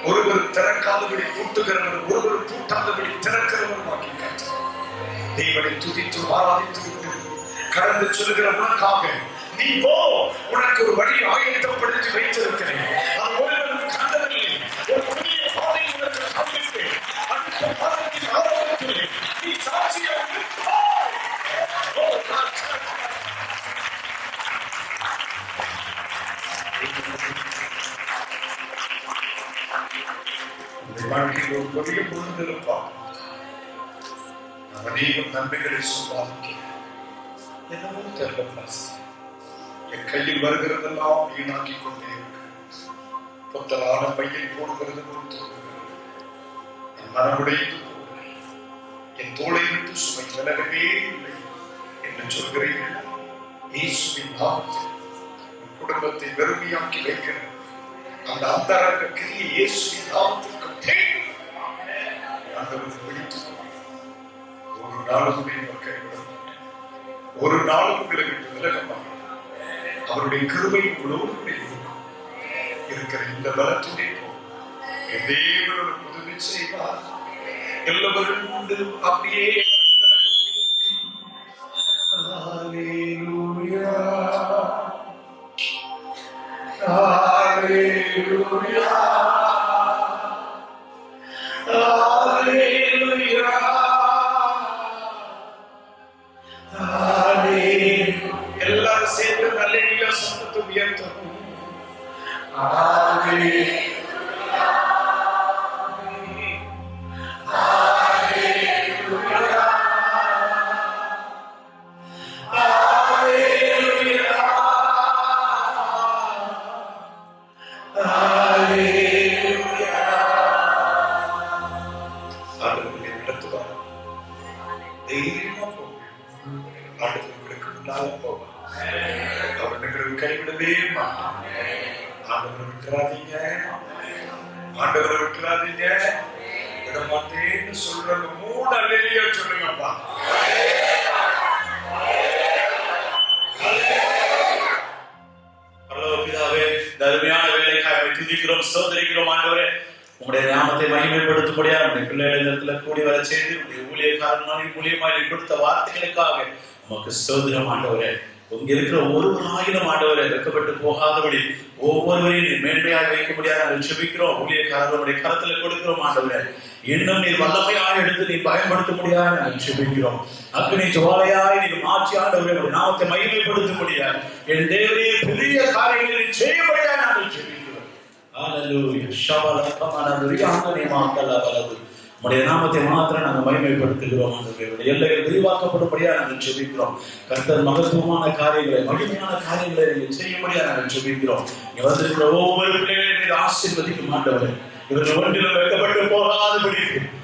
ஒருவரும் திறக்காதபடி பூட்டுகிறவர், ஒருவரும் பூட்டாதபடி திறக்கிறவருமாக்கி கற்ற தேவனை துதித்து ஆராதித்து விட்டு கடந்து சொல்லுகிற உனக்காக நீ போ, உனக்கு ஒரு வழி ஆயத்தப்படுத்தி வைத்திருக்கிறேன். அது ஒருவரும் கண்டதில்லை. ஒரு புதிய பாதை உனக்கு காண்பிப்பேன். அந்த பாதையின் ஆரம்பத்திலே நீ சாட்சியாக இருப்பாய். வாழ்க்கையில் ஒரு பெரிய பொருந்திருப்பார். அநேகம் நன்மைகளை சம்பாதிக்கிறேன். என்னவோ தெரியல, என் கையில் வருகிறதெல்லாம் வீணாக்கி கொண்டே இருக்கிறேன். புத்தலான பையில் போடுகிறது போல் தோன்றுகிறது. என் மனமுடைந்து போகிறேன். என் தோளை விட்டு சுமை விலகவே இல்லை என்று சொல்கிறீர்கள். இயேசுவின் நாமத்தில் உன் குடும்பத்தை வெறுமையாக்கி வைக்கிறேன். அந்த அந்தரங்க கிரியை இயேசுவின் நாமத்திற்கு பிடித்துக் ஒரு நாளும் ஒரு நாளும் உங்களை விட்டு விலகமாக அவருடைய கிருபை உங்களோடு இருக்கிற இந்த பலத்துடைய என் தேவனோட உதவி செய்வார். எல்லாவரும் உண்டு அப்படியே. ஹல்லேலூயா, ஹல்லேலூயா, ஹல்லேலூயா, ஹல்லேலூயா. எல்லாரும் சேர்ந்து ஹல்லேலூயா சத்தத்தை உயர்த்தணும். ஹல்லேலூயா, ஹல்லேலூயா, ஹல்லேலூயா, ஹல்லேலூயா. ஆண்டவரை நடத்துவார். தைரியமா போங்க. ஆண்டவருக்கு முன்னால போவார். அவர்களுக்கு கைவிடவே மாட்டார். ஆண்டவரை விட்டுறாதீங்க, ஆண்டவரை விட்டுறாதீங்க. விட மாட்டேன்னு சொல்றவங்க 3 அல்லேலூயா சொல்லுங்கப்பா. பிதாவே, தர்மையான வேலைக்காக துதிக்கிறோம், ஸ்தோத்திரிக்கிறோம். ஆண்டவரே, உங்களுடைய நாமத்தை மகிமைப்படுத்தும்படியா உங்களுடைய பிள்ளைகளை இடத்துல கூடி வர செய்து உங்களுடைய ஊழியக்காரனான ஊழியமாய் கொடுத்த வார்த்தைகளுக்காக உமக்கு ஸ்தோத்திரம். ஆண்டவரே, இங்க இருக்கிற ஒருவராயிரம் ஆண்டவரை வெட்கப்பட்டு போகாதபடி ஒவ்வொருவரையும் மேன்மையாக வைக்க முடியாது நாங்கள் ஜெபிக்கிறோம். ஊழியக்காரர்களுடைய கரத்துல கொடுக்கிறோம். ஆண்டவரே, இன்னும் நீர் வல்லமையாக எடுத்து நீ பயன்படுத்த முடியாது நாங்கள் ஜெபிக்கிறோம். அக்னி ஜுவாலையாய் நீர் மாற்றி ஆண்டவரே ஒரு நாமத்தை மகிமைப்படுத்த முடியாது. என் தேவனே, பெரிய காரியங்களை செய்ய முடியாது நாங்கள் ஜெபிக்கிறோம். ஹல்லேலூயா. ஷபலகமனதுரி ஆங்கனே மாக்கல பலது. உடைய நாமத்தை மாத்திரம் நாங்கள் மகிமைப்படுத்துகிறோம். ஆண்டவரே, எல்லைகள் விரிவாக்கப்படும்படியா நாங்கள் ஜெபிக்கிறோம். கர்த்தர் மகத்துவமான காரியங்களை, மகிமையான காரியங்களை நீங்கள் செய்யும்படியா நாங்கள் ஜெபிக்கிறோம். இங்க வந்திருக்கிற ஒவ்வொரு பிள்ளைகளையும் நீர் ஆசீர்வதிக்கும். ஆண்டவரே, இவர்கள் ஒன்றிலும் வைக்கப்பட்டு போகாதபடி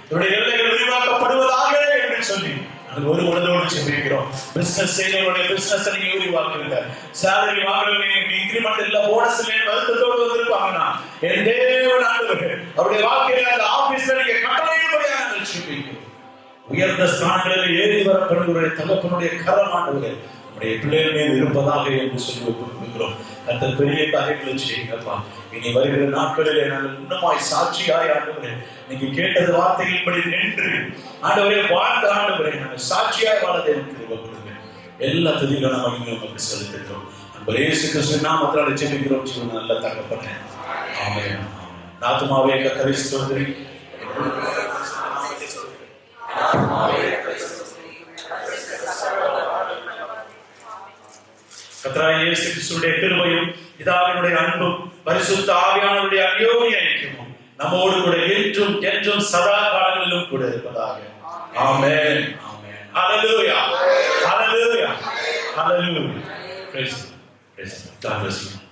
இவருடைய எல்லைகள் விரிவாக்கப்படுவதாக என்று சொல்லி நாங்கள் ஒரு மனதோடு ஜெபிக்கிறோம். பிசினஸ் செய்யறவருடைய பிசினஸ் நீங்க விரிவாக்குங்க. சேலரி வாங்குறவங்க இன்கிரிமெண்ட் இல்ல, போனஸ் இல்ல, வருத்தத்தோடு வந்திருப்பாங்கன்னா என் தேவன் ஆண்டவரே அவருடைய வாழ்க்கையில அந்த ஆபீஸ்ல நீங்க கட்டளையின்படியா நாங்கள் ஜெபிக்கிறோம். உயர்ந்த ஸ்தானங்களில் ஏறி வர பண்ணுகிற தகப்பனுடைய கரம் ஆண்டவரே நம்முடைய பிள்ளைகள் மேல் இருப்பதாக என்று சொல்லி ஒப்புக்கொள்கிறோம். அந்த பெரிய காரியங்களை செய்யுங்கப்பா. இனி வருகிற நாட்களிலே நாங்கள் இன்னுமாய் சாட்சியாய் ஆண்டவரே நீங்க கேட்டது வார்த்தைகளின்படி நின்று ஆண்டவரே வாழ்ந்த ஆண்டவரே நாங்கள் சாட்சியாய் வாழதை கொடுங்க. எல்லா துதிகளும் நமக்கு செலுத்துகிறோம். நம்ம இயேசு கிறிஸ்துவின் நாமத்தினாலே ஜெபிக்கிறோம். நல்ல தகப்பனே, ஆமென். ஆத்துமாவே கர்த்தரை ஸ்தோத்திரி. கர்த்தராகிய இயேசு கிறிஸ்துவினுடைய கிருபையும் பிதாவினுடைய அன்பும் பரிசுத்த ஆவியானவருடைய அந்யோன்ய ஐக்கியமும் நம்மோடு கூட என்றும் என்றும் சதா காலங்களிலும் கூட இருப்பதாக. ஆமென். ஆமென். ஹல்லேலூயா. ஹல்லேலூயா. ஹல்லேலூயா. Praise God. Praise God. God bless you.